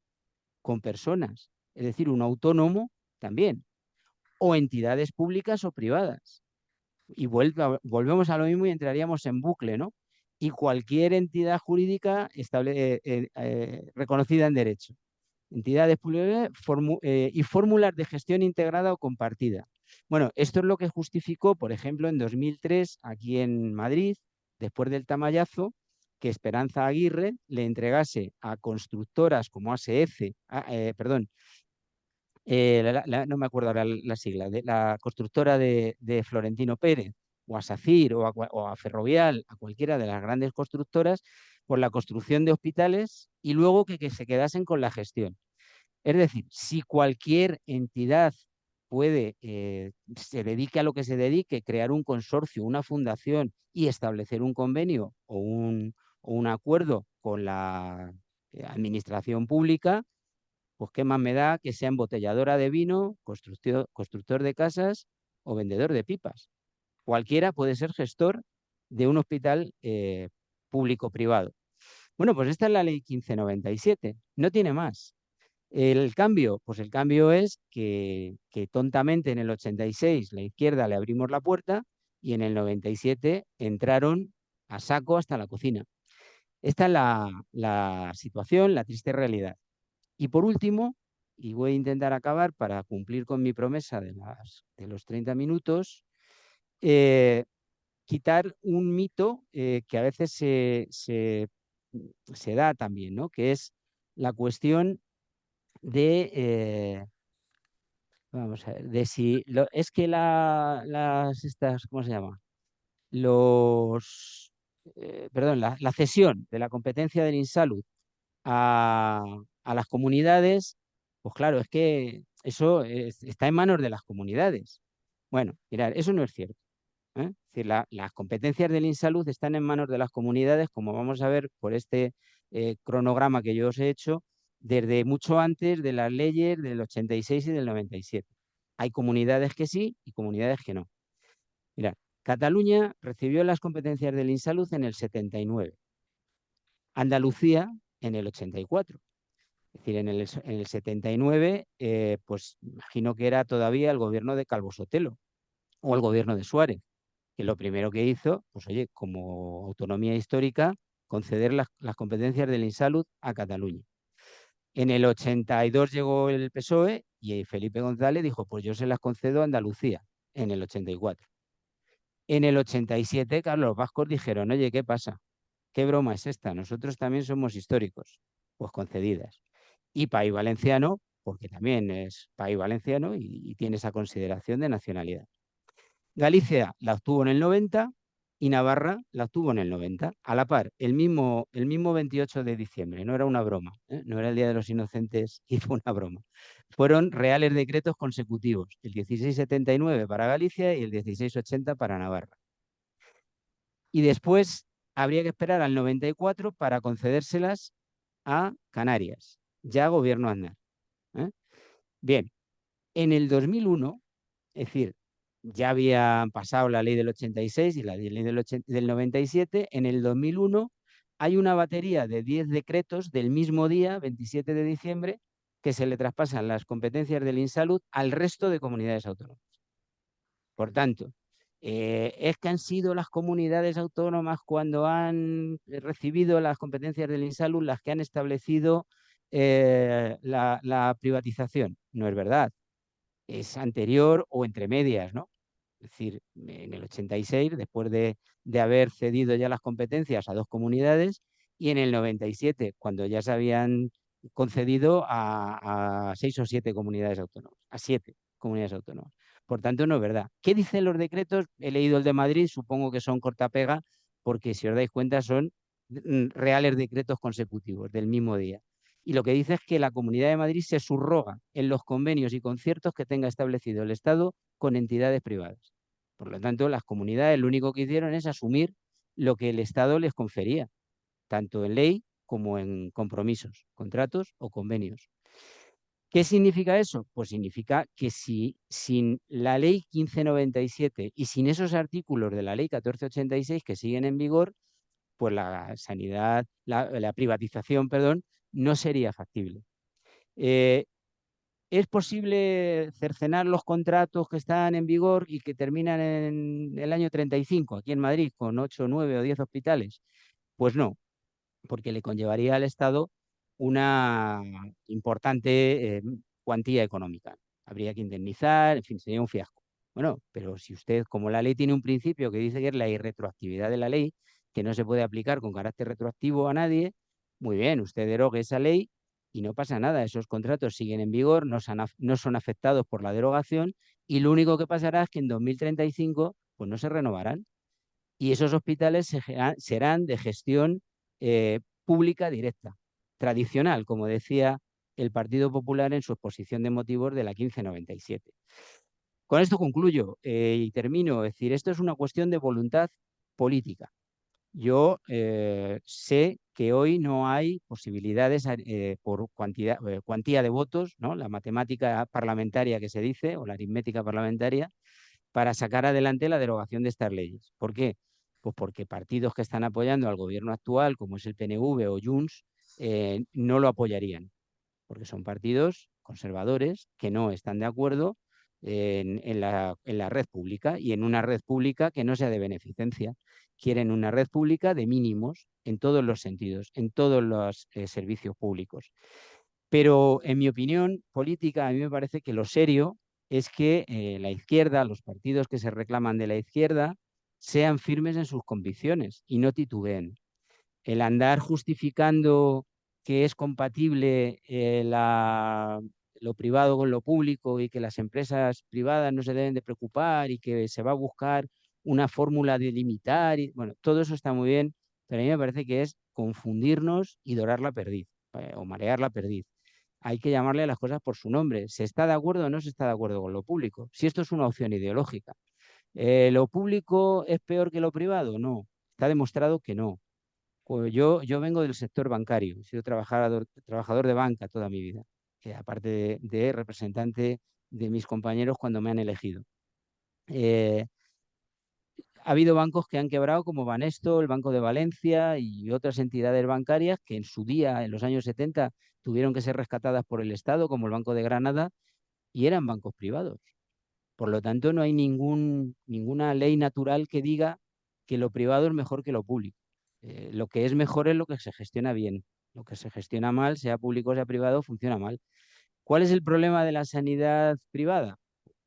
con personas, es decir, un autónomo también, o entidades públicas o privadas. Y volvemos a lo mismo y entraríamos en bucle, ¿no? Y cualquier entidad jurídica reconocida en derecho. Entidades públicas y fórmulas de gestión integrada o compartida. Bueno, esto es lo que justificó, por ejemplo, en 2003, aquí en Madrid, después del Tamayazo, que Esperanza Aguirre le entregase a constructoras como ASF, no me acuerdo ahora la sigla, de la constructora de Florentino Pérez, o a SACIR o a Ferrovial, a cualquiera de las grandes constructoras, por la construcción de hospitales y luego que se quedasen con la gestión. Es decir, si cualquier entidad puede, se dedique a lo que se dedique, crear un consorcio, una fundación y establecer un convenio o un acuerdo con la administración pública, pues qué más me da que sea embotelladora de vino, constructor de casas o vendedor de pipas. Cualquiera puede ser gestor de un hospital público-privado. Bueno, pues esta es la ley 1597, no tiene más. El cambio, pues el cambio es que tontamente en el 86 la izquierda le abrimos la puerta y en el 97 entraron a saco hasta la cocina. Esta es la situación, la triste realidad. Y por último, y voy a intentar acabar para cumplir con mi promesa de los 30 minutos, quitar un mito que a veces se da también, ¿no? Que es la cuestión de, vamos a ver, de si, es que estas, ¿cómo se llama? Perdón, la cesión de la competencia del INSALUD a, a las comunidades, pues claro, es que eso está en manos de las comunidades. Bueno, mirad, eso no es cierto, ¿eh? Es decir, las competencias del INSALUD están en manos de las comunidades, como vamos a ver por este cronograma que yo os he hecho, desde mucho antes de las leyes del 86 y del 97. Hay comunidades que sí y comunidades que no. Mirad, Cataluña recibió las competencias del INSALUD en el 79, Andalucía en el 84. Es decir, en el 79, pues imagino que era todavía el gobierno de Calvo Sotelo o el gobierno de Suárez, que lo primero que hizo, pues oye, como autonomía histórica, conceder las competencias del INSALUD a Cataluña. En el 82 llegó el PSOE y Felipe González dijo, pues yo se las concedo a Andalucía, en el 84. En el 87, Carlos Vascos dijeron, oye, ¿qué pasa? ¿Qué broma es esta? Nosotros también somos históricos. Pues concedidas. Y País Valenciano, porque también es País Valenciano y tiene esa consideración de nacionalidad. Galicia la obtuvo en el 90 y Navarra la obtuvo en el 90, a la par, el mismo 28 de diciembre, no era una broma, no era el Día de los Inocentes y fue una broma. Fueron reales decretos consecutivos, el 1679 para Galicia y el 1680 para Navarra. Y después habría que esperar al 94 para concedérselas a Canarias, ya gobierno Aznar. Bien, en el 2001, es decir, ya habían pasado la ley del 86 y la ley del 97, en el 2001 hay una batería de 10 decretos del mismo día, 27 de diciembre, que se le traspasan las competencias del INSALUD al resto de comunidades autónomas. Por tanto, es que han sido las comunidades autónomas cuando han recibido las competencias del INSALUD las que han establecido la privatización. No es verdad. Es anterior o entre medias, ¿no? Es decir, en el 86, después de haber cedido ya las competencias a 2 comunidades, y en el 97, cuando ya se habían concedido a 6 o 7 comunidades autónomas, a 7 comunidades autónomas. Por tanto, no es verdad. ¿Qué dicen los decretos? He leído el de Madrid, supongo que son cortapega, porque si os dais cuenta son reales decretos consecutivos del mismo día. Y lo que dice es que la Comunidad de Madrid se subroga en los convenios y conciertos que tenga establecido el Estado con entidades privadas. Por lo tanto, las comunidades lo único que hicieron es asumir lo que el Estado les confería, tanto en ley como en compromisos, contratos o convenios. ¿Qué significa eso? Pues significa que si sin la ley 1597 y sin esos artículos de la ley 1486 que siguen en vigor, pues la sanidad, la privatización, perdón, no sería factible. ¿Es posible cercenar los contratos que están en vigor y que terminan en el año 35 aquí en Madrid con 8, 9 o 10 hospitales? Pues no, porque le conllevaría al Estado una importante cuantía económica. Habría que indemnizar, en fin, sería un fiasco. Bueno, pero si usted, como la ley tiene un principio que dice que es la irretroactividad de la ley, que no se puede aplicar con carácter retroactivo a nadie, muy bien, usted derogue esa ley y no pasa nada. Esos contratos siguen en vigor, no son afectados por la derogación y lo único que pasará es que en 2035 pues no se renovarán y esos hospitales serán de gestión pública directa, tradicional, como decía el Partido Popular en su exposición de motivos de la 1597. Con esto concluyo y termino. Es decir, esto es una cuestión de voluntad política. Yo sé que hoy no hay posibilidades por cuantía de votos, ¿no? La matemática parlamentaria que se dice, o la aritmética parlamentaria, para sacar adelante la derogación de estas leyes. ¿Por qué? Pues porque partidos que están apoyando al gobierno actual, como es el PNV o Junts, no lo apoyarían, porque son partidos conservadores que no están de acuerdo en la red pública y en una red pública que no sea de beneficencia. Quieren una red pública de mínimos en todos los sentidos, en todos los servicios públicos. Pero en mi opinión política, a mí me parece que lo serio es que la izquierda, los partidos que se reclaman de la izquierda, sean firmes en sus convicciones y no titubeen. El andar justificando que es compatible lo privado con lo público y que las empresas privadas no se deben de preocupar y que se va a buscar una fórmula de limitar, bueno, todo eso está muy bien, pero a mí me parece que es confundirnos y dorar la perdiz o marear la perdiz. Hay que llamarle a las cosas por su nombre. ¿Se está de acuerdo o no se está de acuerdo con lo público? Si esto es una opción ideológica. ¿Lo público es peor que lo privado? No. Está demostrado que no. Pues yo vengo del sector bancario. He sido trabajador de banca toda mi vida, aparte de representante de mis compañeros cuando me han elegido. Ha habido bancos que han quebrado como Banesto, el Banco de Valencia y otras entidades bancarias que en su día, en los años 70, tuvieron que ser rescatadas por el Estado, como el Banco de Granada, y eran bancos privados. Por lo tanto, no hay ninguna ley natural que diga que lo privado es mejor que lo público. Lo que es mejor es lo que se gestiona bien. Lo que se gestiona mal, sea público o sea privado, funciona mal. ¿Cuál es el problema de la sanidad privada?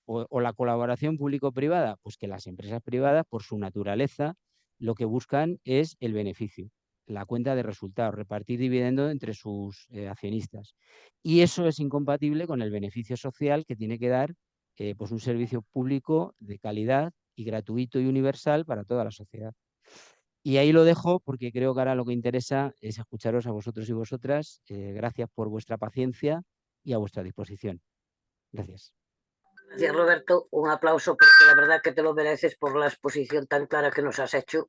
O la colaboración público-privada, pues que las empresas privadas, por su naturaleza, lo que buscan es el beneficio, la cuenta de resultados, repartir dividendos entre sus accionistas. Y eso es incompatible con el beneficio social que tiene que dar pues un servicio público de calidad y gratuito y universal para toda la sociedad. Y ahí lo dejo porque creo que ahora lo que interesa es escucharos a vosotros y vosotras. Gracias por vuestra paciencia y a vuestra disposición. Gracias. Gracias, Roberto. Un aplauso porque la verdad que te lo mereces por la exposición tan clara que nos has hecho.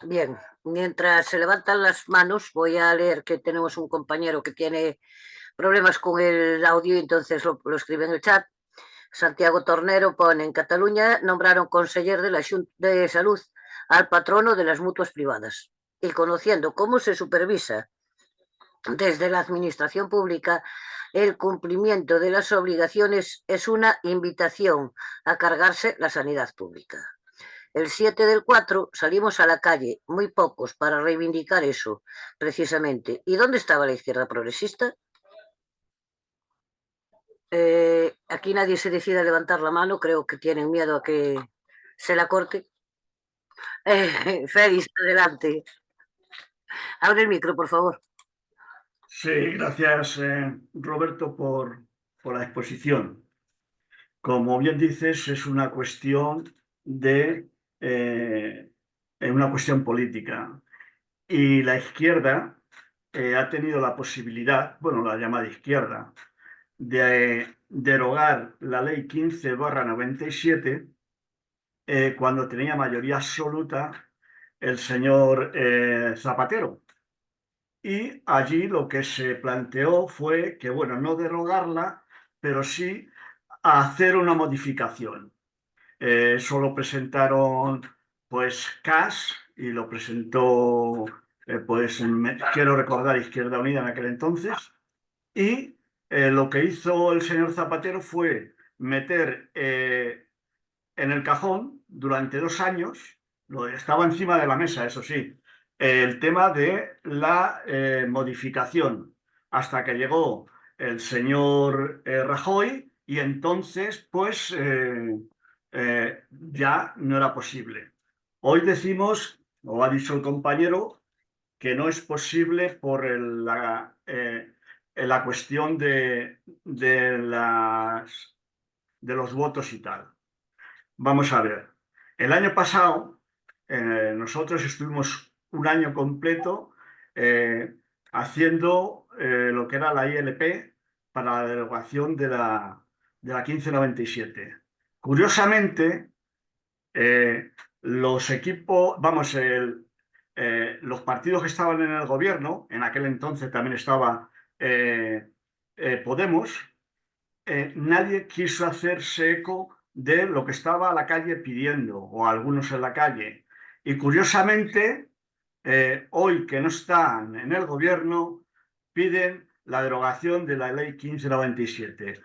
Bien, mientras se levantan las manos, voy a leer que tenemos un compañero que tiene problemas con el audio y entonces lo escribe en el chat. Santiago Tornero pone: en Cataluña nombraron conseller de la Xunta de Salud al patrono de las mutuas privadas y conociendo cómo se supervisa desde la administración pública el cumplimiento de las obligaciones, es una invitación a cargarse la sanidad pública. El 7/4 salimos a la calle, muy pocos, para reivindicar eso, precisamente. ¿Y dónde estaba la izquierda progresista? Aquí nadie se decide a levantar la mano, creo que tienen miedo a que se la corte. Félix, adelante. Abre el micro, por favor. Sí, gracias, Roberto, por la exposición. Como bien dices, es una cuestión una cuestión política. Y la izquierda ha tenido la posibilidad, bueno, la llamada izquierda, de derogar la ley 15/97 cuando tenía mayoría absoluta el señor Zapatero. Y allí lo que se planteó fue que, bueno, no derogarla, pero sí hacer una modificación. Solo presentaron, pues, CAS y lo presentó, pues, quiero recordar, Izquierda Unida en aquel entonces. Y lo que hizo el señor Zapatero fue meter en el cajón durante 2 años, estaba encima de la mesa, eso sí, el tema de la modificación, hasta que llegó el señor Rajoy y entonces, pues, ya no era posible. Hoy decimos, o ha dicho el compañero, que no es posible por la cuestión de los votos y tal. Vamos a ver. El año pasado, nosotros estuvimos un año completo eh, haciendo lo que era la ILP para la derogación de la 1597. Curiosamente, los equipos, vamos, los partidos que estaban en el gobierno, en aquel entonces también estaba Podemos, nadie quiso hacerse eco de lo que estaba la calle pidiendo, o algunos en la calle. Y curiosamente, hoy que no están en el gobierno, piden la derogación de la ley 1597.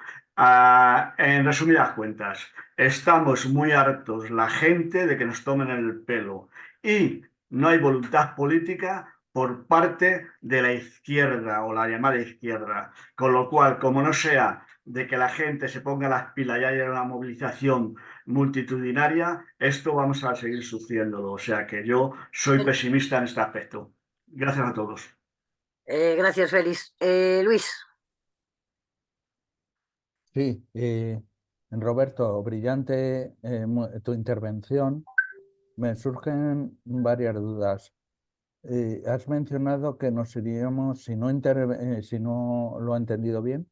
En resumidas cuentas, estamos muy hartos la gente de que nos tomen el pelo y no hay voluntad política por parte de la izquierda o la llamada izquierda. Con lo cual, como no sea de que la gente se ponga las pilas y haya una movilización multitudinaria, esto vamos a seguir sufriéndolo. O sea que yo soy pesimista en este aspecto. Gracias a todos. Gracias, Félix. Luis. Sí, Roberto, brillante tu intervención. Me surgen varias dudas. Has mencionado que nos iríamos, si no lo he entendido bien,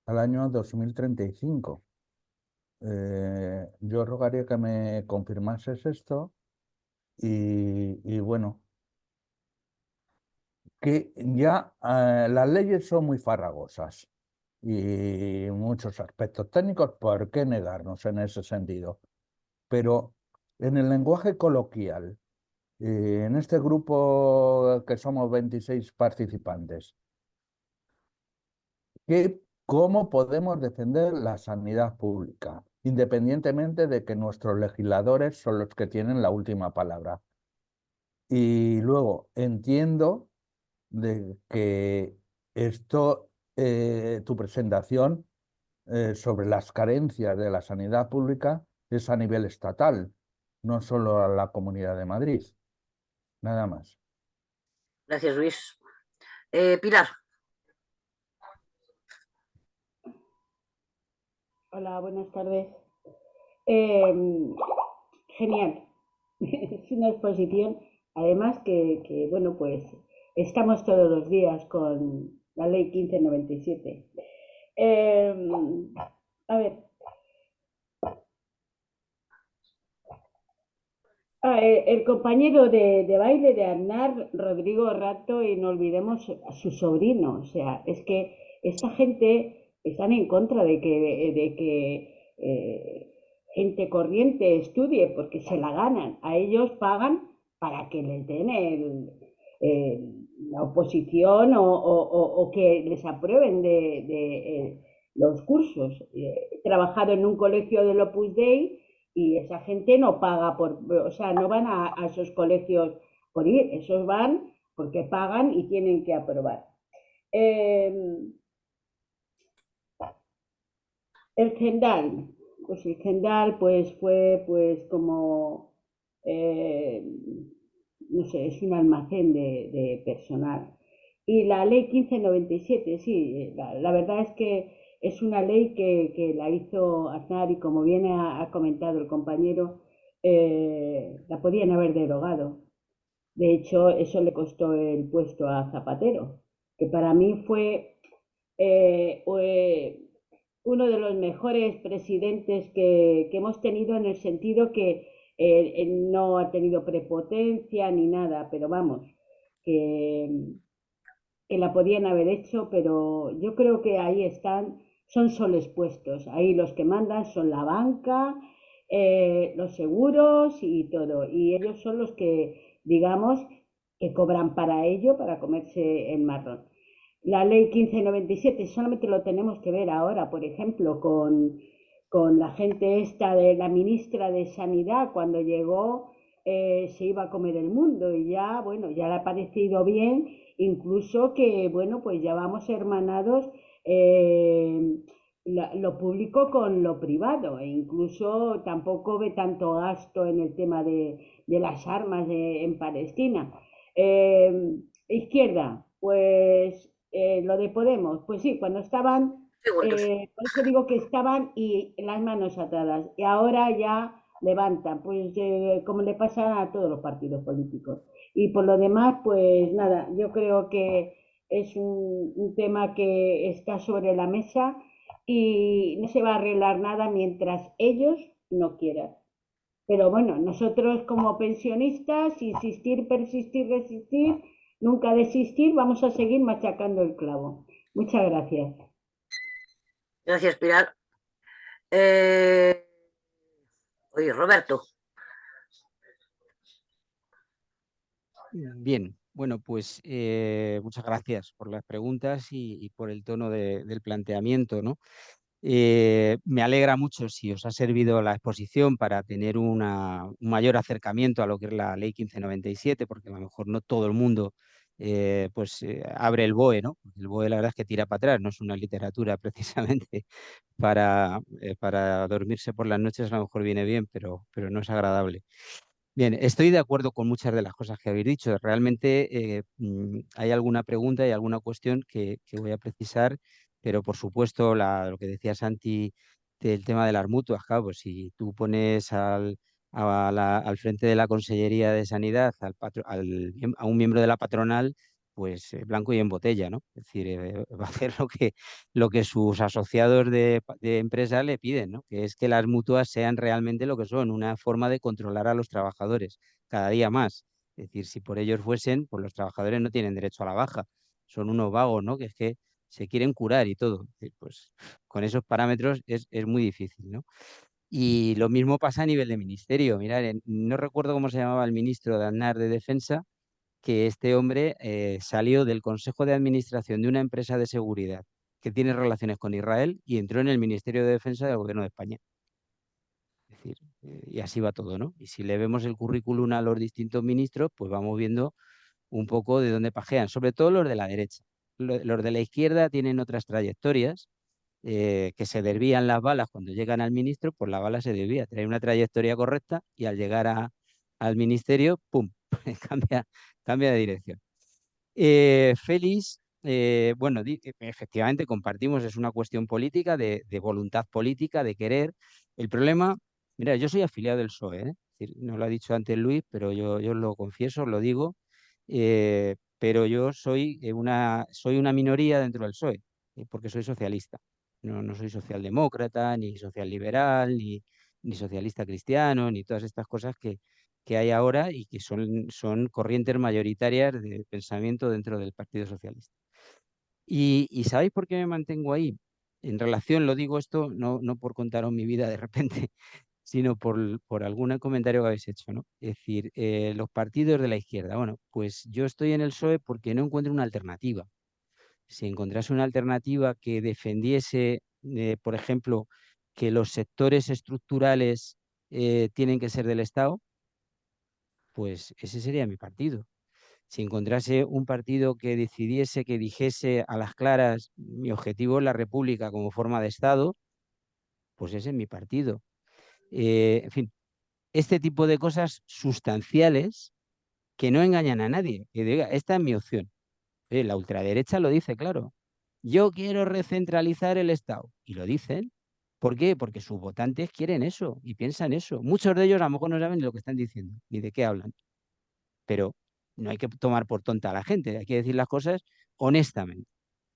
al año 2035. Yo rogaría que me confirmases esto y bueno, que ya las leyes son muy farragosas y muchos aspectos técnicos, ¿por qué negarnos en ese sentido? Pero en el lenguaje coloquial, en este grupo que somos 26 participantes, ¿cómo podemos defender la sanidad pública, independientemente de que nuestros legisladores son los que tienen la última palabra? Y luego entiendo de que tu presentación sobre las carencias de la sanidad pública es a nivel estatal, no solo a la Comunidad de Madrid. Nada más. Gracias, Luis. Pilar. Hola, buenas tardes. Genial. Es una exposición, además bueno, pues estamos todos los días con la ley 1597. A ver. El compañero de baile de Aznar, Rodrigo Rato, y no olvidemos a su sobrino. O sea, es que esta gente están en contra de que gente corriente estudie porque se la ganan. A ellos pagan para que les den la oposición o que les aprueben de los cursos. He trabajado en un colegio del Opus Dei y esa gente no paga o sea, no van a esos colegios por ir, esos van porque pagan y tienen que aprobar. El Gendal, pues el Gendal pues fue pues como, eh, no sé, es un almacén de personal. Y la ley 1597, sí, la verdad es que es una ley que la hizo Aznar y como bien ha comentado el compañero, la podían haber derogado. De hecho, eso le costó el puesto a Zapatero, que para mí fue uno de los mejores presidentes que hemos tenido en el sentido que él no ha tenido prepotencia ni nada, pero vamos, que, que la podían haber hecho, pero yo creo que ahí están, son solo expuestos, ahí los que mandan son la banca, los seguros y todo, y ellos son los que, digamos, que cobran para ello, para comerse el marrón. La ley 1597 solamente lo tenemos que ver ahora, por ejemplo, con la gente esta de la ministra de Sanidad, cuando llegó se iba a comer el mundo y ya, bueno, ya le ha parecido bien, incluso que, bueno, pues ya vamos hermanados eh, lo público con lo privado e incluso tampoco ve tanto gasto en el tema de las armas en Palestina. Izquierda, pues lo de Podemos, pues sí, cuando estaban, Segundos. por eso digo que estaban y las manos atadas, y ahora ya levantan, pues como le pasa a todos los partidos políticos. Y por lo demás, pues nada, yo creo que es un tema que está sobre la mesa y no se va a arreglar nada mientras ellos no quieran. Pero bueno, nosotros como pensionistas, insistir, persistir, resistir, nunca desistir, vamos a seguir machacando el clavo. Muchas gracias. Gracias, Pilar. Oye, Roberto. Bien, bueno, pues muchas gracias por las preguntas y por el tono del planteamiento, ¿no? Me alegra mucho si os ha servido la exposición para tener un mayor acercamiento a lo que es la Ley 1597, porque a lo mejor no todo el mundo abre el BOE, ¿no? Porque el BOE la verdad es que tira para atrás, no es una literatura precisamente para dormirse por las noches, a lo mejor viene bien, pero no es agradable. Bien, estoy de acuerdo con muchas de las cosas que habéis dicho. Realmente hay alguna pregunta y alguna cuestión que voy a precisar, pero por supuesto lo que decía Santi del tema de las mutuas, claro, pues si tú pones al frente de la Consellería de Sanidad a un miembro de la patronal, pues blanco y en botella, ¿no? Es decir, va a hacer lo que sus asociados de empresa le piden, ¿no? Que es que las mutuas sean realmente lo que son, una forma de controlar a los trabajadores cada día más. Es decir, si por ellos fuesen, pues los trabajadores no tienen derecho a la baja. Son unos vagos, ¿no? Que es que se quieren curar y todo. Es decir, pues con esos parámetros es muy difícil, ¿no? Y lo mismo pasa a nivel de ministerio. Mirad, no recuerdo cómo se llamaba el ministro de Aznar de Defensa, que este hombre salió del Consejo de Administración de una empresa de seguridad que tiene relaciones con Israel y entró en el Ministerio de Defensa del Gobierno de España. Es decir, y así va todo, ¿no? Y si le vemos el currículum a los distintos ministros, pues vamos viendo un poco de dónde pajean, sobre todo los de la derecha. Los de la izquierda tienen otras trayectorias, que se desvían las balas cuando llegan al ministro, pues la bala se desvía, trae una trayectoria correcta y al llegar al ministerio, ¡pum!, cambia de dirección. Félix, bueno, efectivamente compartimos, es una cuestión política, de voluntad política, de querer. El problema, mira, yo soy afiliado del PSOE, ¿eh? Es decir, no lo ha dicho antes Luis, pero yo lo confieso, lo digo, pero yo soy una minoría dentro del PSOE, porque soy socialista. No soy socialdemócrata, ni social liberal, ni socialista cristiano, ni todas estas cosas que hay ahora y que son corrientes mayoritarias de pensamiento dentro del Partido Socialista. ¿Y sabéis por qué me mantengo ahí? En relación, lo digo esto no por contaros mi vida de repente, sino por algún comentario que habéis hecho, ¿no? Es decir, los partidos de la izquierda. Bueno, pues yo estoy en el PSOE porque no encuentro una alternativa. Si encontrase una alternativa que defendiese, por ejemplo, que los sectores estructurales tienen que ser del Estado, pues ese sería mi partido. Si encontrase un partido que decidiese, que dijese a las claras, mi objetivo es la República como forma de Estado, Pues ese es mi partido. En fin, este tipo de cosas sustanciales que no engañan a nadie. Que diga, esta es mi opción. La ultraderecha lo dice, claro. Yo quiero recentralizar el Estado. Y lo dicen. ¿Por qué? Porque sus votantes quieren eso y piensan eso. Muchos de ellos a lo mejor no saben ni lo que están diciendo, ni de qué hablan. Pero no hay que tomar por tonta a la gente, hay que decir las cosas honestamente.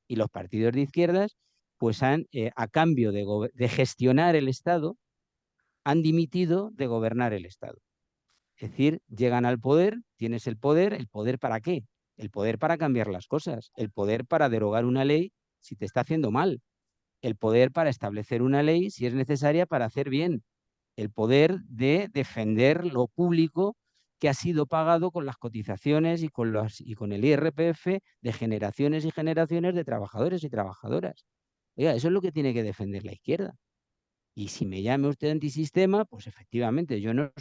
Y los partidos de izquierdas, pues a cambio de gestionar el Estado, han dimitido de gobernar el Estado. Es decir, llegan al poder, tienes ¿el poder para qué? El poder para cambiar las cosas, el poder para derogar una ley si te está haciendo mal, el poder para establecer una ley si es necesaria para hacer bien, el poder de defender lo público que ha sido pagado con las cotizaciones y con el IRPF de generaciones y generaciones de trabajadores y trabajadoras. Oiga, eso es lo que tiene que defender la izquierda. Y si me llame usted antisistema, pues efectivamente, yo no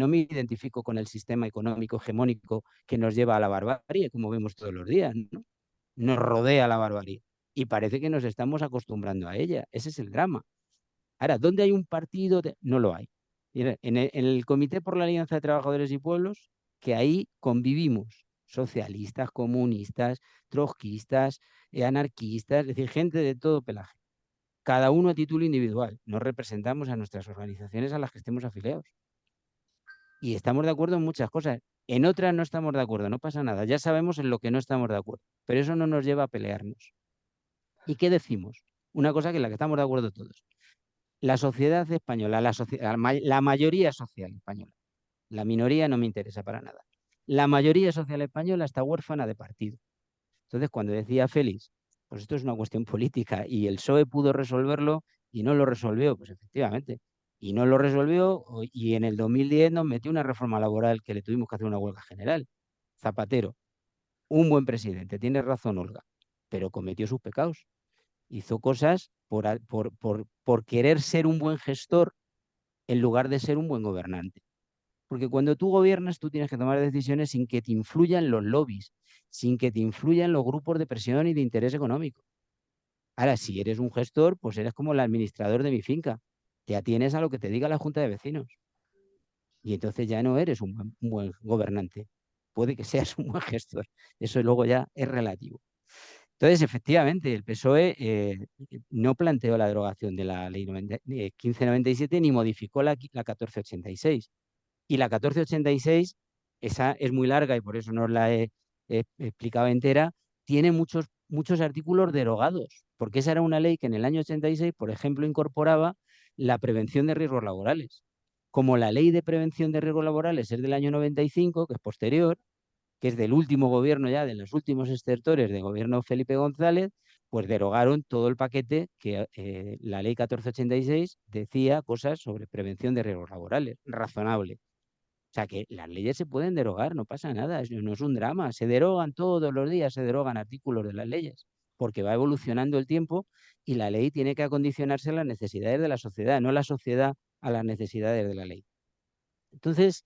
me identifico con el sistema económico hegemónico que nos lleva a la barbarie, como vemos todos los días, ¿no? Nos rodea la barbarie. Y parece que nos estamos acostumbrando a ella. Ese es el drama. Ahora, ¿dónde hay un partido? No lo hay. En el Comité por la Alianza de Trabajadores y Pueblos, que ahí convivimos socialistas, comunistas, trotskistas, anarquistas, es decir, gente de todo pelaje. Cada uno a título individual. No representamos a nuestras organizaciones a las que estemos afiliados. Y estamos de acuerdo en muchas cosas. En otras no estamos de acuerdo, no pasa nada. Ya sabemos en lo que no estamos de acuerdo. Pero eso no nos lleva a pelearnos. ¿Y qué decimos? Una cosa que en la que estamos de acuerdo todos. La sociedad española, la mayoría social española, la minoría no me interesa para nada. La mayoría social española está huérfana de partido. Entonces, cuando decía Félix, pues esto es una cuestión política y el PSOE pudo resolverlo y no lo resolvió, pues efectivamente. Y no lo resolvió y en el 2010 nos metió una reforma laboral que le tuvimos que hacer una huelga general. Zapatero, un buen presidente, tiene razón Olga, pero cometió sus pecados. Hizo cosas por querer ser un buen gestor en lugar de ser un buen gobernante. Porque cuando tú gobiernas, tú tienes que tomar decisiones sin que te influyan los lobbies, sin que te influyan los grupos de presión y de interés económico. Ahora, si eres un gestor, pues eres como el administrador de mi finca. Te atienes a lo que te diga la Junta de Vecinos. Y entonces ya no eres un buen gobernante. Puede que seas un buen gestor. Eso luego ya es relativo. Entonces, efectivamente, el PSOE no planteó la derogación de la ley 1597 ni modificó la 1486. Y la 1486, esa es muy larga y por eso no la he explicado entera, tiene muchos artículos derogados, porque esa era una ley que en el año 86, por ejemplo, incorporaba la prevención de riesgos laborales. Como la ley de prevención de riesgos laborales es del año 95, que es posterior, que es del último gobierno ya, de los últimos estertores del gobierno Felipe González, pues derogaron todo el paquete que la ley 1486 decía cosas sobre prevención de riesgos laborales, razonable. O sea que las leyes se pueden derogar, no pasa nada, no es un drama, se derogan todos los días, se derogan artículos de las leyes, porque va evolucionando el tiempo y la ley tiene que acondicionarse a las necesidades de la sociedad, no la sociedad a las necesidades de la ley. Entonces,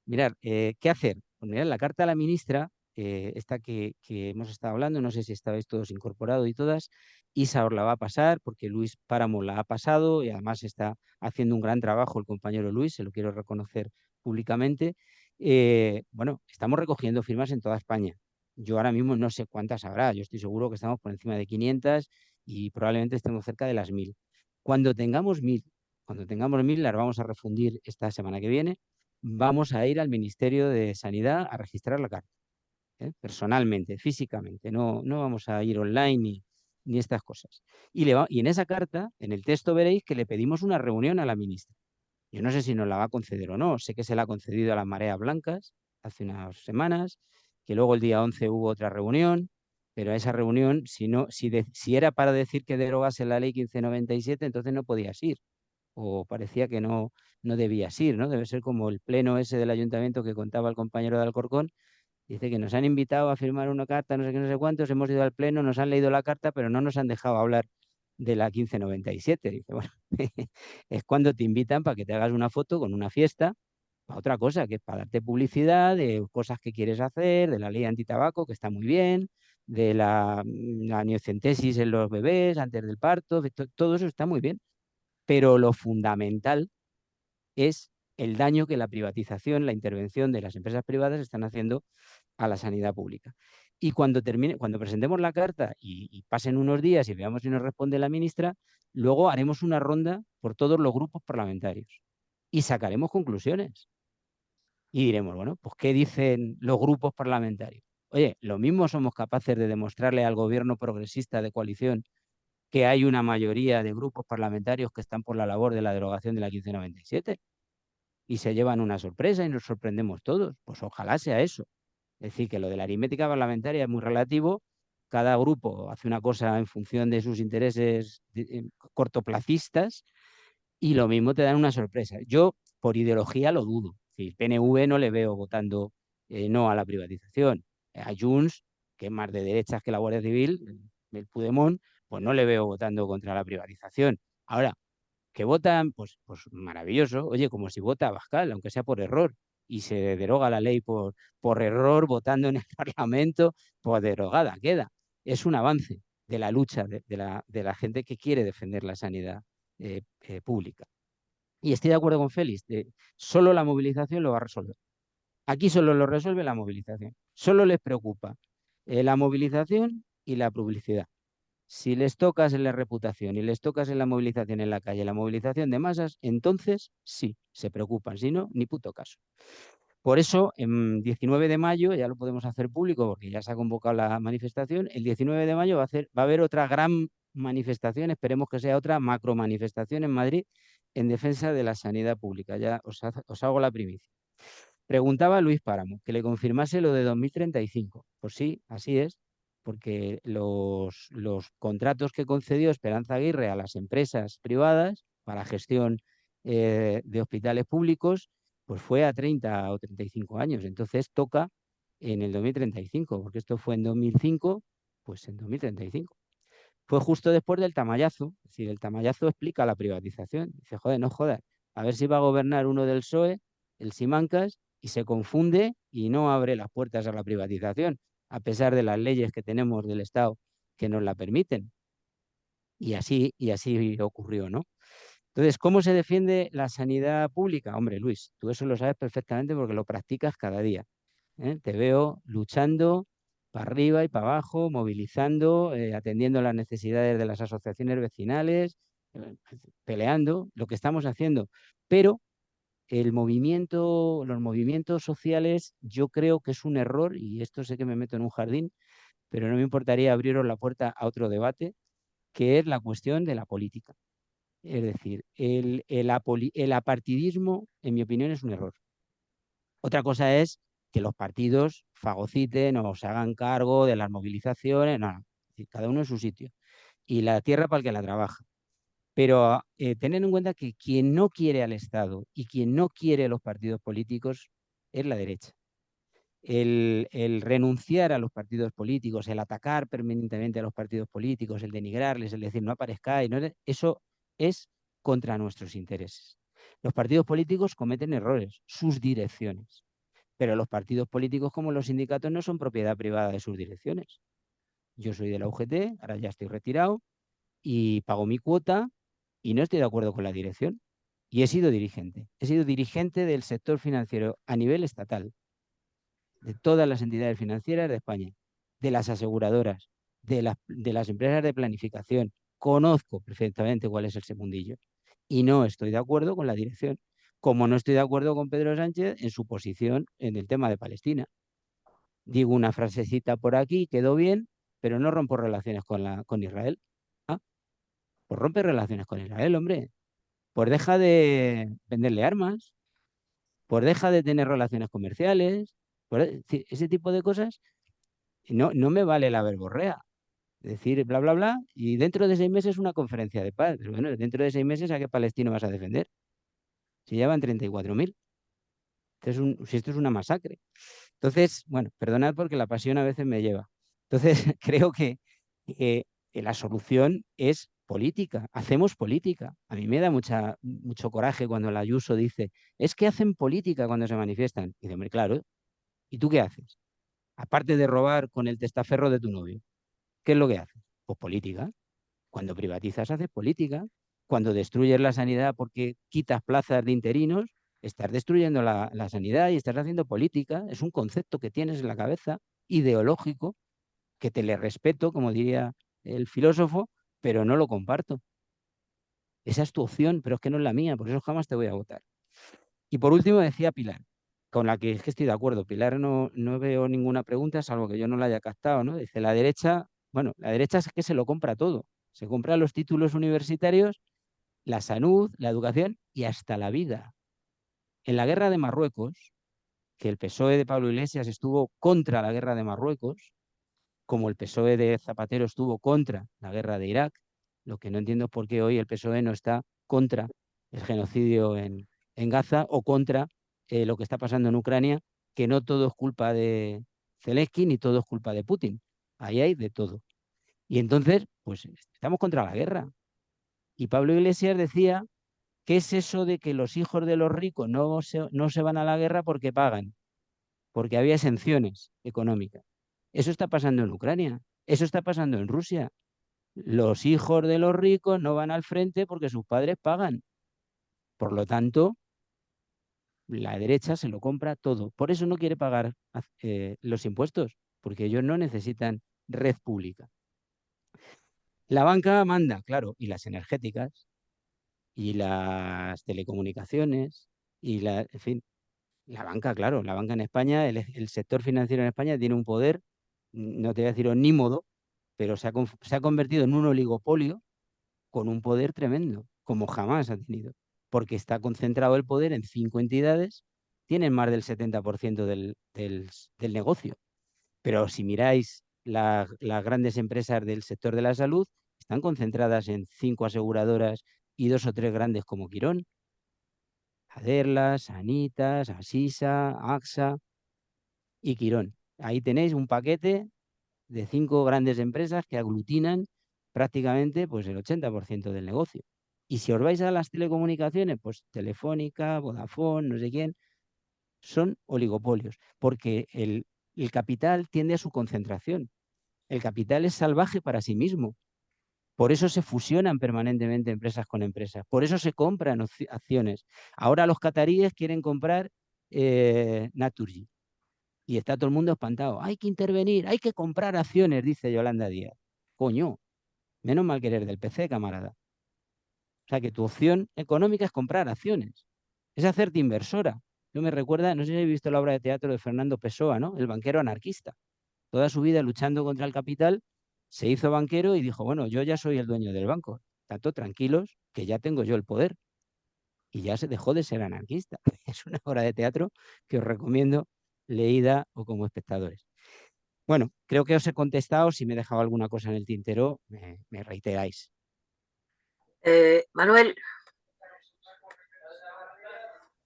mirad, ¿qué hacer? Pues mirad, la carta a la ministra, esta que hemos estado hablando, no sé si estabais todos incorporados y todas, Isa os la va a pasar porque Luis Páramo la ha pasado y además está haciendo un gran trabajo el compañero Luis, se lo quiero reconocer públicamente. Bueno, estamos recogiendo firmas en toda España. Yo ahora mismo no sé cuántas habrá, yo estoy seguro que estamos por encima de 500 y probablemente estemos cerca de las 1000. Cuando tengamos 1000 las vamos a refundir esta semana que viene, vamos a ir al Ministerio de Sanidad a registrar la carta, personalmente, físicamente, no vamos a ir online ni estas cosas. Y en esa carta, en el texto veréis que le pedimos una reunión a la ministra. Yo no sé si nos la va a conceder o no, sé que se la ha concedido a las Mareas Blancas hace unas semanas, que luego el día 11 hubo otra reunión, pero a esa reunión, si era para decir que derogase la ley 1597, entonces no podías ir, o parecía que no debías ir, ¿no? Debe ser como el pleno ese del ayuntamiento que contaba el compañero de Alcorcón. Dice que nos han invitado a firmar una carta, no sé qué, no sé cuántos, hemos ido al pleno, nos han leído la carta, pero no nos han dejado hablar de la 1597. Dice, bueno, es cuando te invitan para que te hagas una foto con una fiesta, para otra cosa, que es para darte publicidad de cosas que quieres hacer, de la ley antitabaco, que está muy bien, de la amniocentesis en los bebés antes del parto, todo eso está muy bien. pero lo fundamental es el daño que la privatización, la intervención de las empresas privadas están haciendo a la sanidad pública. Y cuando presentemos la carta y pasen unos días y veamos si nos responde la ministra, luego haremos una ronda por todos los grupos parlamentarios y sacaremos conclusiones. Y diremos, bueno, pues ¿qué dicen los grupos parlamentarios? Oye, lo mismo somos capaces de demostrarle al gobierno progresista de coalición que hay una mayoría de grupos parlamentarios que están por la labor de la derogación de la 1597 y se llevan una sorpresa y nos sorprendemos todos. Pues ojalá sea eso. Es decir, que lo de la aritmética parlamentaria es muy relativo. Cada grupo hace una cosa en función de sus intereses cortoplacistas y lo mismo te dan una sorpresa. Yo, por ideología, lo dudo. Es decir, PNV no le veo votando no a la privatización. A Junts, que es más de derechas que la Guardia Civil, el Puigdemont, pues no le veo votando contra la privatización. Ahora, que votan, pues maravilloso. Oye, como si vota Abascal, aunque sea por error, y se deroga la ley por error votando en el Parlamento, pues derogada queda. Es un avance de la lucha de la gente que quiere defender la sanidad pública. Y estoy de acuerdo con Félix, solo la movilización lo va a resolver. Aquí solo lo resuelve la movilización. Solo les preocupa la movilización y la publicidad. Si les tocas en la reputación y les tocas en la movilización en la calle, la movilización de masas, entonces sí, se preocupan. Si no, ni puto caso. Por eso, el 19 de mayo, ya lo podemos hacer público porque ya se ha convocado la manifestación, el 19 de mayo va a haber otra gran manifestación, esperemos que sea otra macro manifestación en Madrid en defensa de la sanidad pública. Ya os hago la primicia. Preguntaba Luis Páramo que le confirmase lo de 2035. Pues sí, así es, porque los contratos que concedió Esperanza Aguirre a las empresas privadas para gestión de hospitales públicos, pues fue a 30 o 35 años. Entonces toca en el 2035, porque esto fue en 2005, pues en 2035. Fue justo después del Tamayazo, es decir, el Tamayazo explica la privatización. Dice, joder, no jodas, a ver si va a gobernar uno del PSOE, el Simancas, y se confunde y no abre las puertas a la privatización, a pesar de las leyes que tenemos del Estado que nos la permiten. Y así ocurrió, ¿no? Entonces, ¿cómo se defiende la sanidad pública? Hombre, Luis, tú eso lo sabes perfectamente porque lo practicas cada día. Te veo luchando para arriba y para abajo, movilizando, atendiendo las necesidades de las asociaciones vecinales, peleando, lo que estamos haciendo. Pero los movimientos sociales, yo creo que es un error, y esto sé que me meto en un jardín, pero no me importaría abriros la puerta a otro debate, que es la cuestión de la política. Es decir, el apartidismo, en mi opinión, es un error. Otra cosa es que los partidos fagociten o se hagan cargo de las movilizaciones, no, cada uno en su sitio. Y la tierra para el que la trabaja. Pero tener en cuenta que quien no quiere al Estado y quien no quiere a los partidos políticos es la derecha. El renunciar a los partidos políticos, el atacar permanentemente a los partidos políticos, el denigrarles, el decir no aparezcáis, eso es contra nuestros intereses. Los partidos políticos cometen errores, sus direcciones, pero los partidos políticos como los sindicatos no son propiedad privada de sus direcciones. Yo soy de la UGT, ahora ya estoy retirado y pago mi cuota y no estoy de acuerdo con la dirección. Y he sido dirigente del sector financiero a nivel estatal, de todas las entidades financieras de España, de las aseguradoras, de las empresas de planificación. Conozco perfectamente cuál es el segundillo y no estoy de acuerdo con la dirección, como no estoy de acuerdo con Pedro Sánchez en su posición en el tema de Palestina. Digo una frasecita por aquí, quedó bien, pero no rompo relaciones con Israel. Ah, pues rompe relaciones con Israel, hombre. Pues deja de venderle armas, pues deja de tener relaciones comerciales, ese tipo de cosas. No me vale la verborrea. Decir bla, bla, bla, y dentro de 6 meses una conferencia de paz. Pero bueno, dentro de 6 meses, ¿a qué palestino vas a defender? Si llevan 34.000. Si esto es una masacre. Entonces, bueno, perdonad porque la pasión a veces me lleva. Entonces, creo que la solución es política. Hacemos política. A mí me da mucho coraje cuando la Ayuso dice, es que hacen política cuando se manifiestan. Y dice, hombre, claro, ¿y tú qué haces? Aparte de robar con el testaferro de tu novio, ¿qué es lo que haces? Pues política. Cuando privatizas, haces política. cuando destruyes la sanidad porque quitas plazas de interinos, estás destruyendo la sanidad y estás haciendo política. Es un concepto que tienes en la cabeza, ideológico, que te le respeto, como diría el filósofo, pero no lo comparto. Esa es tu opción, pero es que no es la mía, por eso jamás te voy a votar. Y por último decía Pilar, con la que es que estoy de acuerdo. Pilar no veo ninguna pregunta, salvo que yo no la haya captado, ¿no? Dice, la derecha, bueno, la derecha es que se lo compra todo. Se compra los títulos universitarios, la salud, la educación y hasta la vida. En la guerra de Marruecos, que el PSOE de Pablo Iglesias estuvo contra la guerra de Marruecos, como el PSOE de Zapatero estuvo contra la guerra de Irak, lo que no entiendo es por qué hoy el PSOE no está contra el genocidio en Gaza o contra lo que está pasando en Ucrania, que no todo es culpa de Zelensky ni todo es culpa de Putin. Ahí hay de todo. Y entonces, pues estamos contra la guerra. Y Pablo Iglesias decía, ¿qué es eso de que los hijos de los ricos no se van a la guerra porque pagan? Porque había exenciones económicas. Eso está pasando en Ucrania, eso está pasando en Rusia. Los hijos de los ricos no van al frente porque sus padres pagan. Por lo tanto, la derecha se lo compra todo. Por eso no quiere pagar los impuestos, porque ellos no necesitan red pública. La banca manda, claro, y las energéticas, y las telecomunicaciones, en fin, la banca, claro, la banca en España, el sector financiero en España tiene un poder, no te voy a decir omnímodo, pero se ha convertido en un oligopolio con un poder tremendo, como jamás ha tenido, porque está concentrado el poder en 5 entidades, tienen más del 70% del negocio. Pero si miráis las grandes empresas del sector de la salud, están concentradas en 5 aseguradoras y 2 o 3 grandes como Quirón, Aderlas, Sanitas, Asisa, AXA y Quirón. Ahí tenéis un paquete de 5 grandes empresas que aglutinan prácticamente pues, el 80% del negocio. Y si os vais a las telecomunicaciones, pues Telefónica, Vodafone, no sé quién, son oligopolios, porque el capital tiende a su concentración. El capital es salvaje para sí mismo. Por eso se fusionan permanentemente empresas con empresas. Por eso se compran acciones. Ahora los cataríes quieren comprar Naturgy. Y está todo el mundo espantado. Hay que intervenir, hay que comprar acciones, dice Yolanda Díaz. Coño, menos mal que eres del PC, camarada. O sea que tu opción económica es comprar acciones. Es hacerte inversora. Yo me recuerda, no sé si habéis visto la obra de teatro de Fernando Pessoa, ¿no? El banquero anarquista. Toda su vida luchando contra el capital, se hizo banquero y dijo, bueno, yo ya soy el dueño del banco. Tanto tranquilos que ya tengo yo el poder. Y ya se dejó de ser anarquista. Es una obra de teatro que os recomiendo leída o como espectadores. Bueno, creo que os he contestado. Si me he dejado alguna cosa en el tintero, me reiteráis. Manuel.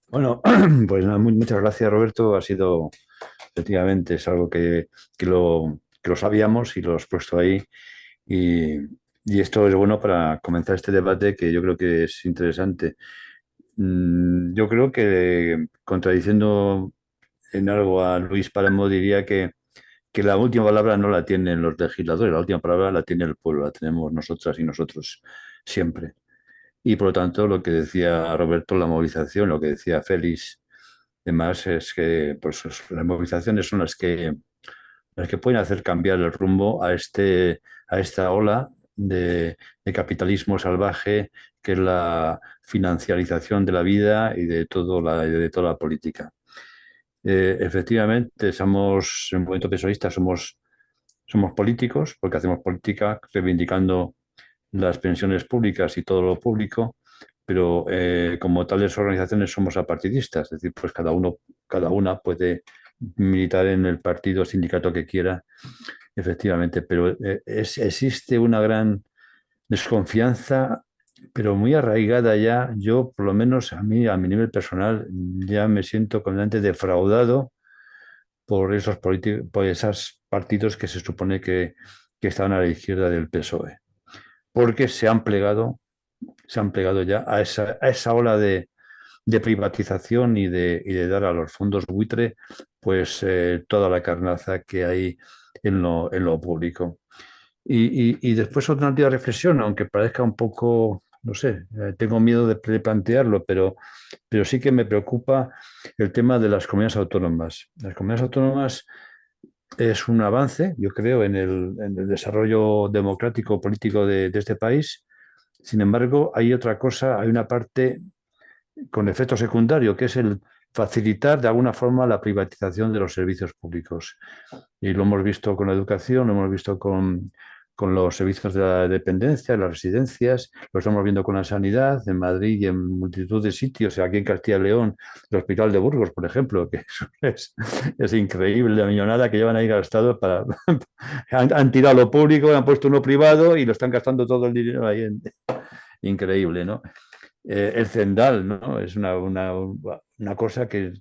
Bueno, pues nada, muchas gracias, Roberto. Ha sido, efectivamente, es algo que lo sabíamos y lo has puesto ahí. Y esto es bueno para comenzar este debate que yo creo que es interesante. Yo creo que, contradiciendo en algo a Luis Páramo, diría que la última palabra no la tienen los legisladores, la última palabra la tiene el pueblo, la tenemos nosotras y nosotros siempre. Y por lo tanto, lo que decía Roberto, la movilización, lo que decía Félix, además es que pues, las movilizaciones son las que pueden hacer cambiar el rumbo a esta ola de capitalismo salvaje que es la financiarización de la vida y de toda la política. Efectivamente, somos, en el movimiento pesoísta somos políticos, porque hacemos política reivindicando las pensiones públicas y todo lo público, pero como tales organizaciones somos apartidistas, es decir, pues cada una puede militar en el partido o sindicato que quiera, efectivamente, pero existe una gran desconfianza, pero muy arraigada ya. Yo, por lo menos a mí, a mi nivel personal, ya me siento completamente defraudado por por esos partidos que se supone que están a la izquierda del PSOE, porque se han plegado ya a esa ola de privatización y de dar a los fondos buitre pues toda la carnaza que hay en lo público. Y después otra última reflexión, aunque parezca un poco no sé, tengo miedo de plantearlo, pero sí que me preocupa el tema de las comunidades autónomas. Las comunidades autónomas es un avance, yo creo, en el desarrollo democrático político de este país. Sin embargo, hay otra cosa, hay una parte con efecto secundario, que es el facilitar de alguna forma la privatización de los servicios públicos. Y lo hemos visto con la educación, lo hemos visto con los servicios de la dependencia, las residencias, lo estamos viendo con la sanidad en Madrid y en multitud de sitios, aquí en Castilla y León, el Hospital de Burgos, por ejemplo, que es increíble la millonada que llevan ahí gastado para... han tirado lo público, han puesto uno privado y lo están gastando todo el dinero ahí. Increíble, ¿no? El Zendal, ¿no? Es una cosa que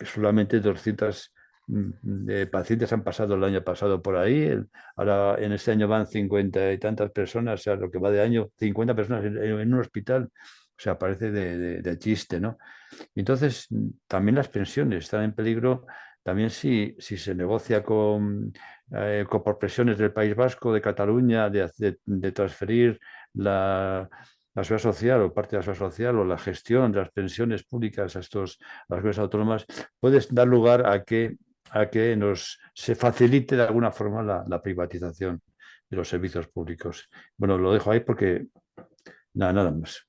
solamente 200 pacientes han pasado el año pasado por ahí. Ahora en este año van 50 y tantas personas, o sea, lo que va de año, 50 personas en un hospital. O sea, parece de chiste, ¿no? Entonces, también las pensiones están en peligro. También si se negocia por presiones del País Vasco, de Cataluña, de transferir la seguridad social o parte de la seguridad social o la gestión de las pensiones públicas a las comunidades autónomas, puede dar lugar a que se facilite de alguna forma la privatización de los servicios públicos. Bueno, lo dejo ahí porque nada más.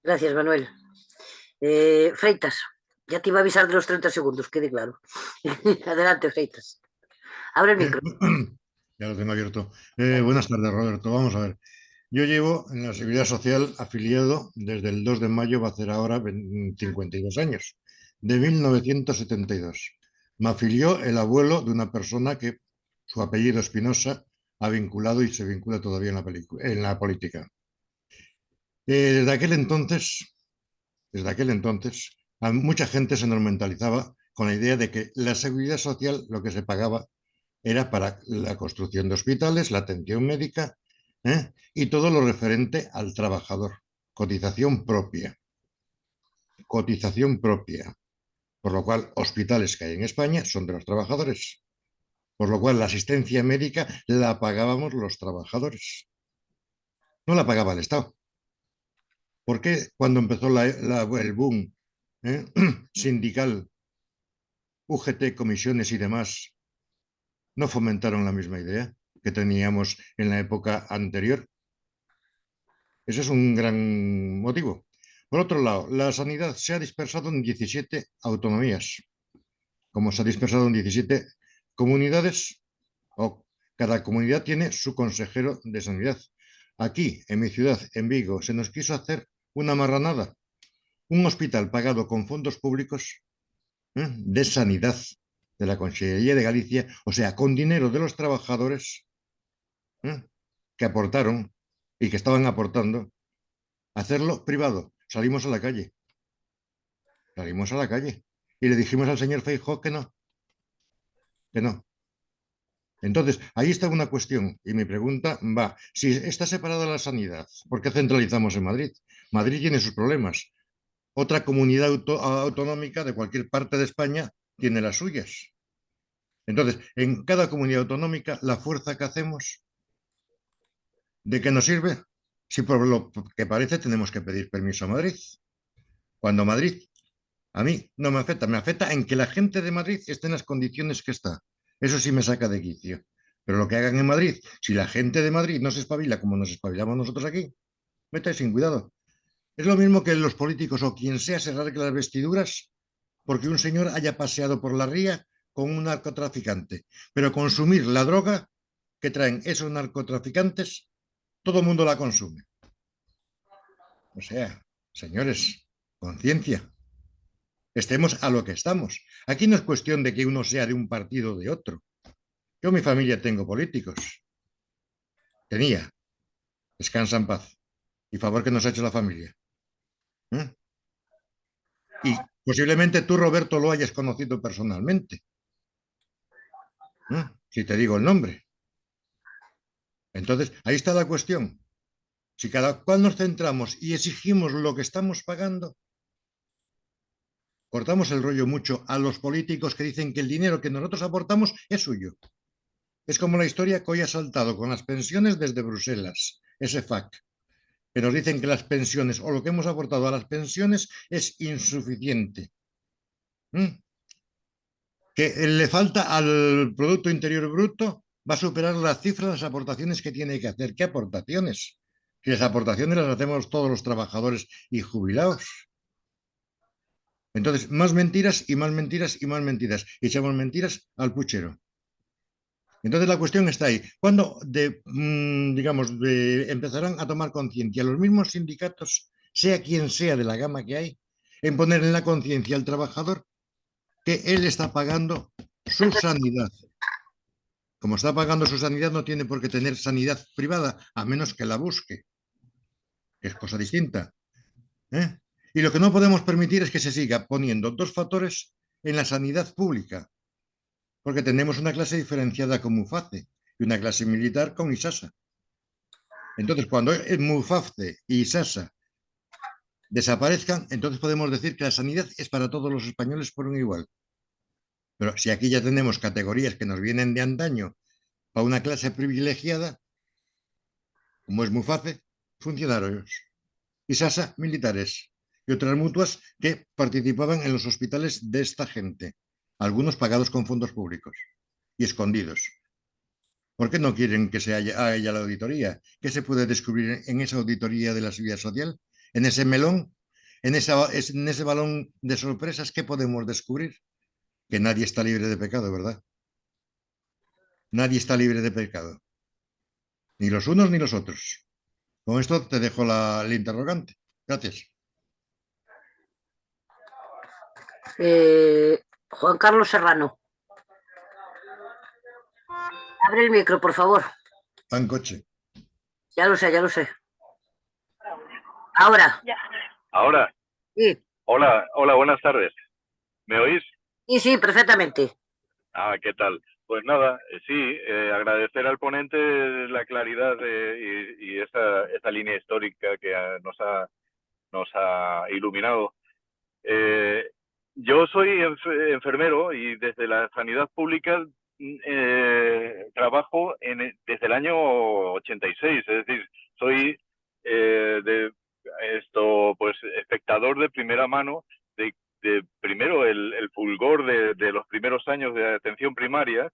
Gracias, Manuel. Freitas, ya te iba a avisar de los 30 segundos, quede claro. Adelante, Freitas. Abre el micro. Ya lo tengo abierto. Buenas tardes, Roberto. Vamos a ver. Yo llevo en la Seguridad Social afiliado desde el 2 de mayo, va a hacer ahora 52 años, de 1972. Me afilió el abuelo de una persona que su apellido Espinosa ha vinculado y se vincula todavía en la política. Desde aquel entonces, mucha gente se nos mentalizaba con la idea de que la Seguridad Social lo que se pagaba era para la construcción de hospitales, la atención médica, y todo lo referente al trabajador. Cotización propia. Cotización propia. Por lo cual, hospitales que hay en España son de los trabajadores. Por lo cual, la asistencia médica la pagábamos los trabajadores. No la pagaba el Estado. ¿Por qué cuando empezó el boom sindical, UGT, comisiones y demás, no fomentaron la misma idea que teníamos en la época anterior? Ese es un gran motivo. Por otro lado, la sanidad se ha dispersado en 17 autonomías. Como se ha dispersado en 17 comunidades, cada comunidad tiene su consejero de sanidad. Aquí, en mi ciudad, en Vigo, se nos quiso hacer una marranada. Un hospital pagado con fondos públicos de sanidad de la Consellería de Galicia, o sea, con dinero de los trabajadores que aportaron y que estaban aportando, hacerlo privado. Salimos a la calle. Salimos a la calle. Y le dijimos al señor Feijóo que no. Que no. Entonces, ahí está una cuestión. Y mi pregunta va, si está separada la sanidad, ¿por qué centralizamos en Madrid? Madrid tiene sus problemas. Otra comunidad autonómica de cualquier parte de España tiene las suyas. Entonces, en cada comunidad autonómica, la fuerza que hacemos, ¿de qué nos sirve? Si por lo que parece tenemos que pedir permiso a Madrid. Cuando Madrid, a mí no me afecta en que la gente de Madrid esté en las condiciones que está. Eso sí me saca de quicio. Pero lo que hagan en Madrid, si la gente de Madrid no se espabila como nos espabilamos nosotros aquí, vete sin cuidado. Es lo mismo que los políticos o quien sea se rasgue las vestiduras porque un señor haya paseado por la ría con un narcotraficante. Pero consumir la droga que traen esos narcotraficantes, todo el mundo la consume. O sea, señores, conciencia. Estemos a lo que estamos. Aquí no es cuestión de que uno sea de un partido o de otro. Yo en mi familia tengo políticos. Tenía. Descansa en paz. Y favor que nos ha hecho la familia. Y posiblemente tú, Roberto, lo hayas conocido personalmente. Si te digo el nombre. Entonces, ahí está la cuestión. Si cada cual nos centramos y exigimos lo que estamos pagando, cortamos el rollo mucho a los políticos que dicen que el dinero que nosotros aportamos es suyo. Es como la historia que hoy ha saltado con las pensiones desde Bruselas. ese FAC, que nos dicen que las pensiones o lo que hemos aportado a las pensiones es insuficiente. Que le falta al Producto Interior Bruto, va a superar las cifras de las aportaciones que tiene que hacer. ¿Qué aportaciones? Que las aportaciones las hacemos todos los trabajadores y jubilados. Entonces, más mentiras y más mentiras y más mentiras. Y echamos mentiras al puchero. Entonces la cuestión está ahí. ¿Cuándo, empezarán a tomar conciencia los mismos sindicatos, sea quien sea de la gama que hay, en poner en la conciencia al trabajador que él está pagando su sanidad? Como está pagando su sanidad, no tiene por qué tener sanidad privada, a menos que la busque, que es cosa distinta. ¿Eh? Y lo que no podemos permitir es que se siga poniendo dos factores en la sanidad pública, porque tenemos una clase diferenciada con MUFACE y una clase militar con ISASA. Entonces, cuando el MUFACE y ISASA desaparezcan, entonces podemos decir que la sanidad es para todos los españoles por un igual. Pero si aquí ya tenemos categorías que nos vienen de antaño para una clase privilegiada, como es MUFACE, funcionarios, ISASA, militares, y otras mutuas que participaban en los hospitales de esta gente, algunos pagados con fondos públicos y escondidos. ¿Por qué no quieren que se haya la auditoría? ¿Qué se puede descubrir en esa auditoría de la seguridad social? ¿En ese melón? ¿En ese balón de sorpresas? ¿Qué podemos descubrir? Que nadie está libre de pecado, ¿verdad? Nadie está libre de pecado. Ni los unos ni los otros. Con esto te dejo el interrogante. Gracias. Juan Carlos Serrano. Abre el micro, por favor. Va en coche. Ya lo sé, ya lo sé. Ahora. Ahora. Sí. Hola, buenas tardes. ¿Me oís? Sí, perfectamente. Ah, ¿qué tal? Pues nada, sí, agradecer al ponente la claridad y esta línea histórica que nos ha iluminado. Yo soy enfermero y desde la sanidad pública trabajo desde el año 86, es decir, soy pues espectador de primera mano de primero el fulgor de los primeros años de atención primaria.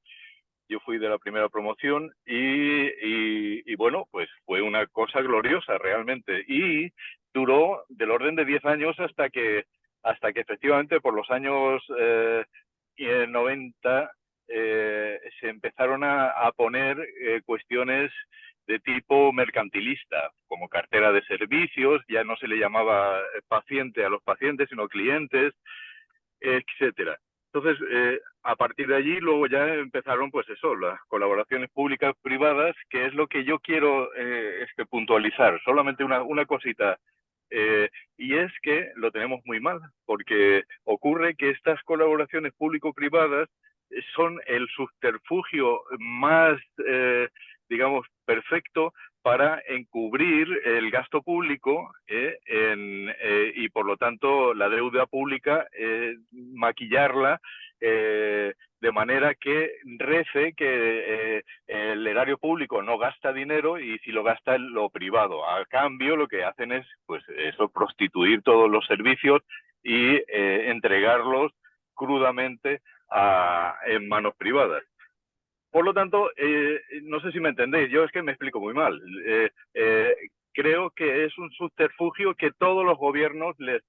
Yo fui de la primera promoción y bueno, pues fue una cosa gloriosa realmente. Y duró del orden de 10 años hasta que efectivamente por los años 90 se empezaron a poner cuestiones de tipo mercantilista, como cartera de servicios, ya no se le llamaba paciente a los pacientes, sino clientes, etcétera. Entonces, a partir de allí, luego ya empezaron, pues eso, las colaboraciones públicas privadas, que es lo que yo quiero puntualizar. Solamente una cosita. Y es que lo tenemos muy mal, porque ocurre que estas colaboraciones público-privadas son el subterfugio más, digamos, perfecto para encubrir el gasto público y por lo tanto la deuda pública, maquillarla de manera que rece que el erario público no gasta dinero y si lo gasta en lo privado. A cambio lo que hacen es pues eso, prostituir todos los servicios y entregarlos crudamente en manos privadas. Por lo tanto, no sé si me entendéis, yo es que me explico muy mal. Creo que es un subterfugio que todos los gobiernos les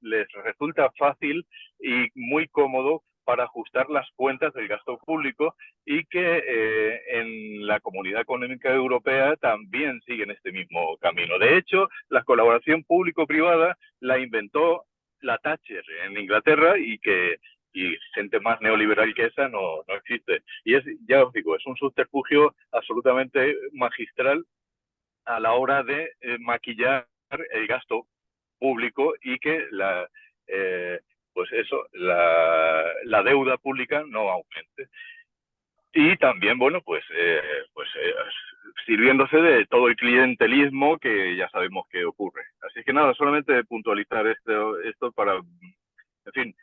resulta fácil y muy cómodo para ajustar las cuentas del gasto público y que en la Comunidad Económica Europea también siguen este mismo camino. De hecho, la colaboración público-privada la inventó la Thatcher en Inglaterra y gente más neoliberal que esa no existe. Y ya os digo, es un subterfugio absolutamente magistral a la hora de maquillar el gasto público y que la deuda pública no aumente. Y también, bueno, sirviéndose de todo el clientelismo que ya sabemos que ocurre. Así que nada, solamente puntualizar esto para, en fin,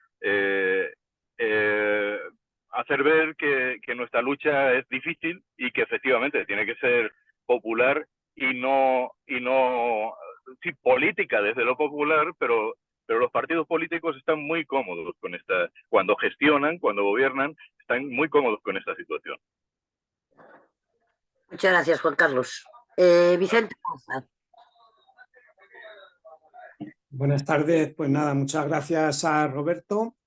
hacer ver que nuestra lucha es difícil y que efectivamente tiene que ser popular sí, política desde lo popular, pero los partidos políticos están muy cómodos con esta, cuando gestionan, cuando gobiernan, están muy cómodos con esta situación. Muchas gracias, Juan Carlos. Vicente Ponza. Buenas tardes, pues nada, muchas gracias a Roberto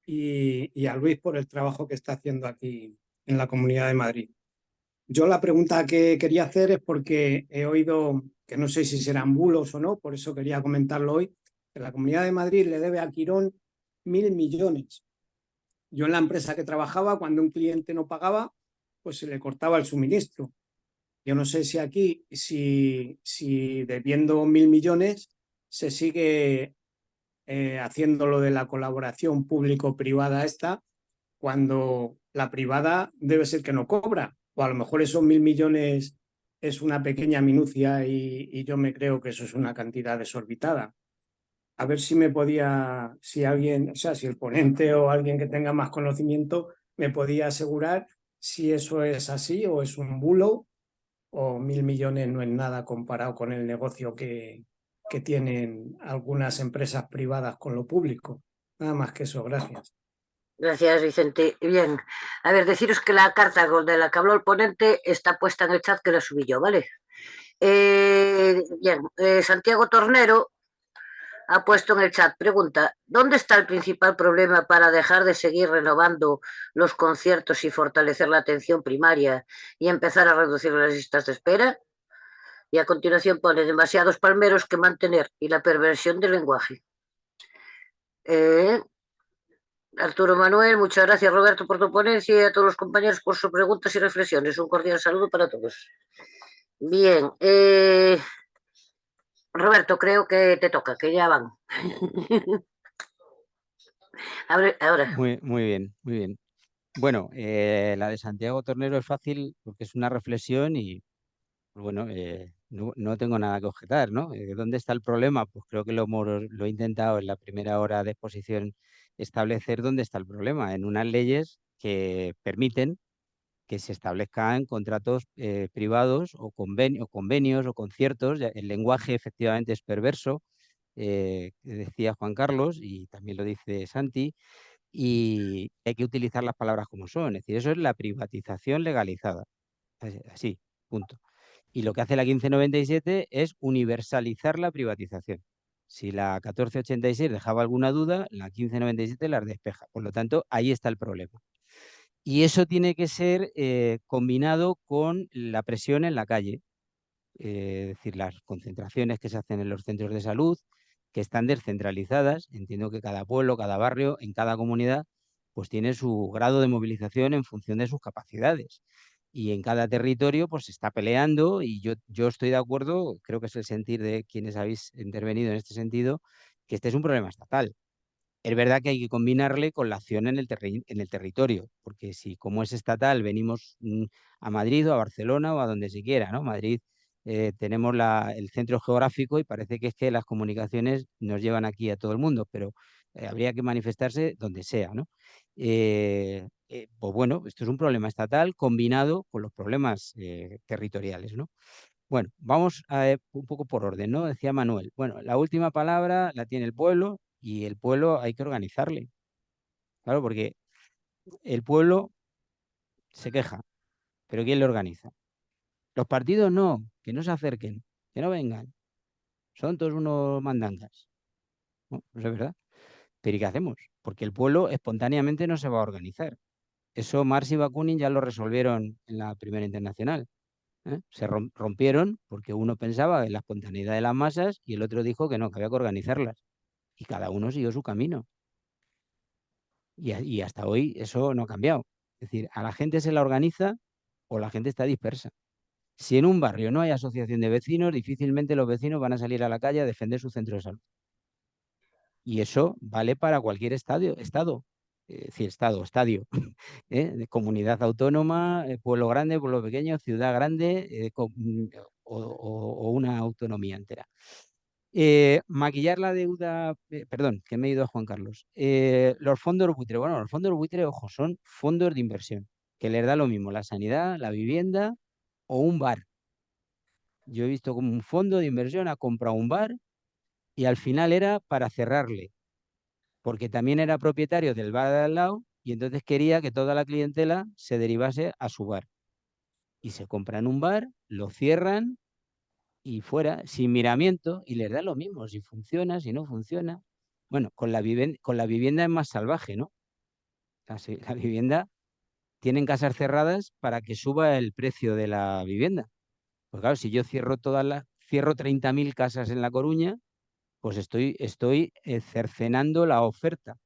y a Luis por el trabajo que está haciendo aquí en la Comunidad de Madrid. Yo la pregunta que quería hacer es porque he oído, que no sé si serán bulos o no, por eso quería comentarlo hoy, que la Comunidad de Madrid le debe a Quirón 1.000 millones. Yo en la empresa que trabajaba, cuando un cliente no pagaba, pues se le cortaba el suministro. Yo no sé si aquí, si debiendo 1.000 millones, se sigue haciendo lo de la colaboración público-privada esta, cuando la privada debe ser que no cobra, o a lo mejor esos 1.000 millones es una pequeña minucia y yo me creo que eso es una cantidad desorbitada. A ver si me podía, si alguien, o sea, si el ponente o alguien que tenga más conocimiento me podía asegurar si eso es así o es un bulo o 1.000 millones no es nada comparado con el negocio que tienen algunas empresas privadas con lo público. Nada más que eso, gracias. Gracias, Vicente. Bien, a ver, deciros que la carta de la que habló el ponente está puesta en el chat que la subí yo, ¿vale? Bien, Santiago Tornero ha puesto en el chat, pregunta, ¿dónde está el principal problema para dejar de seguir renovando los conciertos y fortalecer la atención primaria y empezar a reducir las listas de espera? Y a continuación pone demasiados palmeros que mantener y la perversión del lenguaje. Arturo Manuel, muchas gracias Roberto por tu ponencia y a todos los compañeros por sus preguntas y reflexiones. Un cordial saludo para todos. Bien, Roberto, creo que te toca, que ya van. Ahora. Muy bien, muy bien. Bueno, la de Santiago Tornero es fácil porque es una reflexión y, pues bueno, no tengo nada que objetar, ¿no? ¿Dónde está el problema? Pues creo que lo he intentado en la primera hora de exposición establecer dónde está el problema, en unas leyes que permiten que se establezcan contratos privados o convenios o conciertos. El lenguaje efectivamente es perverso, decía Juan Carlos y también lo dice Santi, y hay que utilizar las palabras como son. Es decir, eso es la privatización legalizada. Así, punto. Y lo que hace la 1597 es universalizar la privatización. Si la 1486 dejaba alguna duda, la 1597 la despeja. Por lo tanto, ahí está el problema. Y eso tiene que ser combinado con la presión en la calle, es decir, las concentraciones que se hacen en los centros de salud, que están descentralizadas. Entiendo que cada pueblo, cada barrio, en cada comunidad, pues tiene su grado de movilización en función de sus capacidades. Y en cada territorio pues se está peleando y yo estoy de acuerdo, creo que es el sentir de quienes habéis intervenido en este sentido, que este es un problema estatal. Es verdad que hay que combinarle con la acción en el territorio, porque si como es estatal venimos a Madrid o a Barcelona o a donde se quiera, ¿no? Madrid tenemos el centro geográfico y parece que es que las comunicaciones nos llevan aquí a todo el mundo, pero habría que manifestarse donde sea, ¿no? Pues bueno, esto es un problema estatal combinado con los problemas territoriales, ¿no? Bueno, vamos un poco por orden, ¿no? Decía Manuel. Bueno, la última palabra la tiene el pueblo y el pueblo hay que organizarle. Claro, porque el pueblo se queja, pero ¿quién le organiza? Los partidos no, que no se acerquen, que no vengan. Son todos unos mandangas. No, pues es verdad. Pero ¿y qué hacemos? Porque el pueblo espontáneamente no se va a organizar. Eso Marx y Bakunin ya lo resolvieron en la Primera Internacional. Se rompieron porque uno pensaba en la espontaneidad de las masas y el otro dijo que no, que había que organizarlas. Y cada uno siguió su camino. Y hasta hoy eso no ha cambiado. Es decir, a la gente se la organiza o la gente está dispersa. Si en un barrio no hay asociación de vecinos, difícilmente los vecinos van a salir a la calle a defender su centro de salud. Y eso vale para cualquier estadio, estadio, de comunidad autónoma, pueblo grande, pueblo pequeño, ciudad grande o una autonomía entera. Maquillar la deuda, perdón, que me he ido a Juan Carlos. Los fondos buitre, bueno, los fondos buitre, ojo, son fondos de inversión, que les da lo mismo la sanidad, la vivienda o un bar. Yo he visto como un fondo de inversión ha comprado un bar y al final era para cerrarle, porque también era propietario del bar de al lado y entonces quería que toda la clientela se derivase a su bar. Y se compran un bar, lo cierran y fuera, sin miramiento, y les da lo mismo, si funciona, si no funciona. Bueno, con la vivienda es más salvaje, ¿no? La vivienda, tienen casas cerradas para que suba el precio de la vivienda. Pues claro, si yo cierro 30.000 casas en La Coruña, pues estoy cercenando la oferta.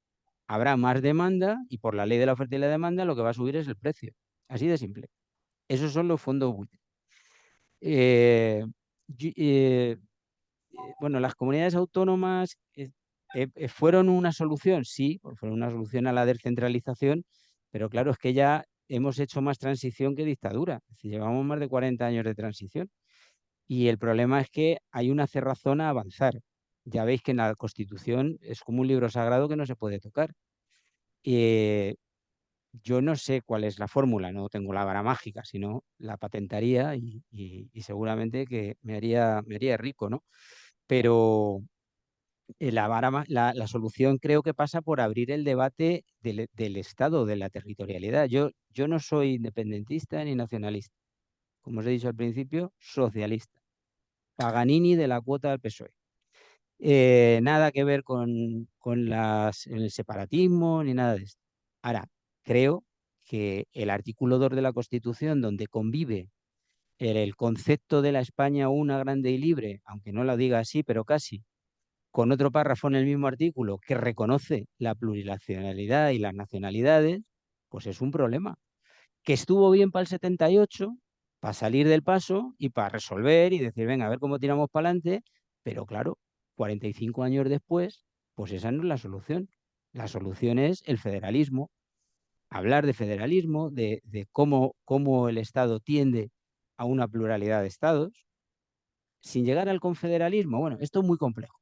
Habrá más demanda y por la ley de la oferta y la demanda lo que va a subir es el precio. Así de simple. Esos son los fondos buitres. Bueno, las comunidades autónomas fueron una solución, sí, fueron una solución a la descentralización, pero claro, es que ya hemos hecho más transición que dictadura. Es decir, llevamos más de 40 años de transición y el problema es que hay una cerrazón a avanzar. Ya veis que en la Constitución es como un libro sagrado que no se puede tocar. Yo no sé cuál es la fórmula, no tengo la vara mágica, sino la patentaría y seguramente que me haría rico, ¿no? Pero la solución creo que pasa por abrir el debate del Estado, de la territorialidad. Yo no soy independentista ni nacionalista. Como os he dicho al principio, socialista. Paganini de la cuota del PSOE. Nada que ver con el separatismo ni nada de esto. Ahora, creo que el artículo 2 de la Constitución, donde convive el concepto de la España una, grande y libre, aunque no lo diga así, pero casi, con otro párrafo en el mismo artículo que reconoce la plurinacionalidad y las nacionalidades, pues es un problema. Que estuvo bien para el 78, para salir del paso y para resolver y decir, venga, a ver cómo tiramos para adelante, pero claro, 45 años después, pues esa no es la solución. La solución es el federalismo. Hablar de federalismo, de cómo el Estado tiende a una pluralidad de estados, sin llegar al confederalismo. Bueno, esto es muy complejo.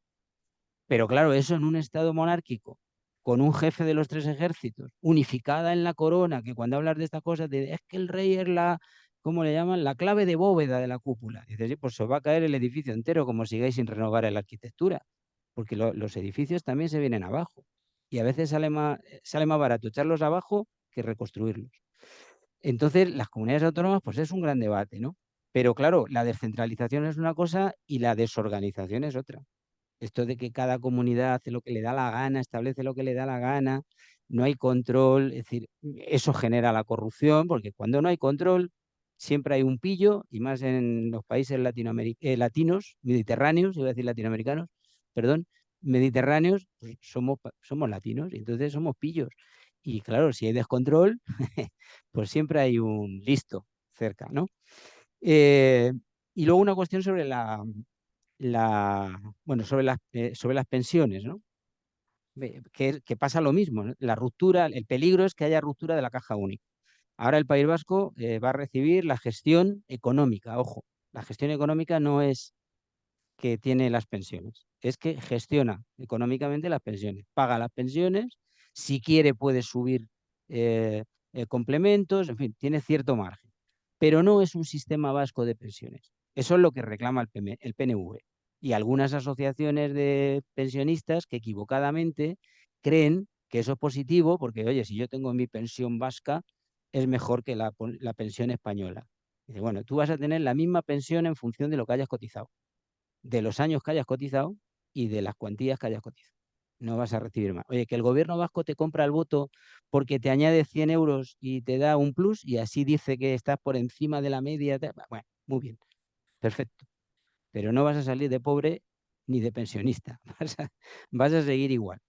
Pero claro, eso en un Estado monárquico, con un jefe de los tres ejércitos, unificada en la corona, que cuando hablas de estas cosas, es que el rey es ¿cómo le llaman? La clave de bóveda de la cúpula. Dices, sí, pues se os va a caer el edificio entero como sigáis sin renovar la arquitectura, porque los edificios también se vienen abajo. Y a veces sale más barato echarlos abajo que reconstruirlos. Entonces, las comunidades autónomas, pues es un gran debate, ¿no? Pero claro, la descentralización es una cosa y la desorganización es otra. Esto de que cada comunidad hace lo que le da la gana, establece lo que le da la gana, no hay control, es decir, eso genera la corrupción, porque cuando no hay control, siempre hay un pillo, y más en los países latinos, mediterráneos, iba a decir latinoamericanos, perdón, mediterráneos, pues somos latinos, y entonces somos pillos. Y claro, si hay descontrol, pues siempre hay un listo cerca, ¿no? Y luego una cuestión sobre sobre las pensiones, ¿no? Que pasa lo mismo, ¿no? La ruptura, el peligro es que haya ruptura de la caja única. Ahora el País Vasco va a recibir la gestión económica, ojo, la gestión económica no es que tiene las pensiones, es que gestiona económicamente las pensiones, paga las pensiones, si quiere puede subir complementos, en fin, tiene cierto margen, pero no es un sistema vasco de pensiones. Eso es lo que reclama el PNV y algunas asociaciones de pensionistas que equivocadamente creen que eso es positivo porque, oye, si yo tengo mi pensión vasca, es mejor que la pensión española. Dice, bueno, tú vas a tener la misma pensión en función de lo que hayas cotizado, de los años que hayas cotizado y de las cuantías que hayas cotizado. No vas a recibir más. Oye, que el gobierno vasco te compra el voto porque te añade 100 euros y te da un plus y así dice que estás por encima de la media. Bueno, muy bien, perfecto. Pero no vas a salir de pobre ni de pensionista. Vas a seguir igual.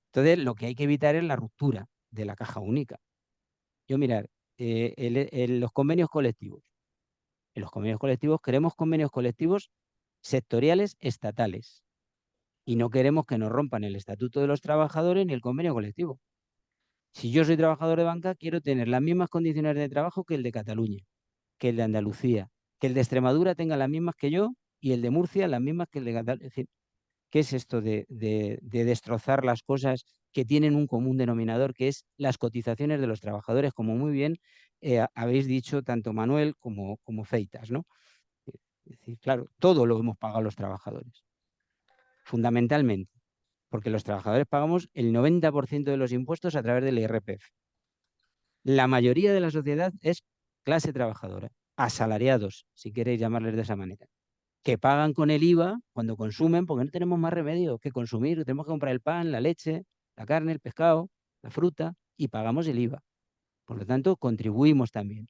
Entonces, lo que hay que evitar es la ruptura de la caja única. Yo, mirar, los convenios colectivos. En los convenios colectivos queremos convenios colectivos sectoriales estatales y no queremos que nos rompan el Estatuto de los Trabajadores ni el convenio colectivo. Si yo soy trabajador de banca, quiero tener las mismas condiciones de trabajo que el de Cataluña, que el de Andalucía, que el de Extremadura tenga las mismas que yo y el de Murcia las mismas que el de Cataluña. Es decir, ¿qué es esto de destrozar las cosas que tienen un común denominador, que es las cotizaciones de los trabajadores, como muy bien habéis dicho tanto Manuel como Feitas, ¿no? Es decir, claro, todo lo hemos pagado los trabajadores, fundamentalmente, porque los trabajadores pagamos el 90% de los impuestos a través del IRPF. La mayoría de la sociedad es clase trabajadora, asalariados, si queréis llamarles de esa manera, que pagan con el IVA cuando consumen, porque no tenemos más remedio que consumir, tenemos que comprar el pan, la leche, la carne, el pescado, la fruta, y pagamos el IVA. Por lo tanto, contribuimos también.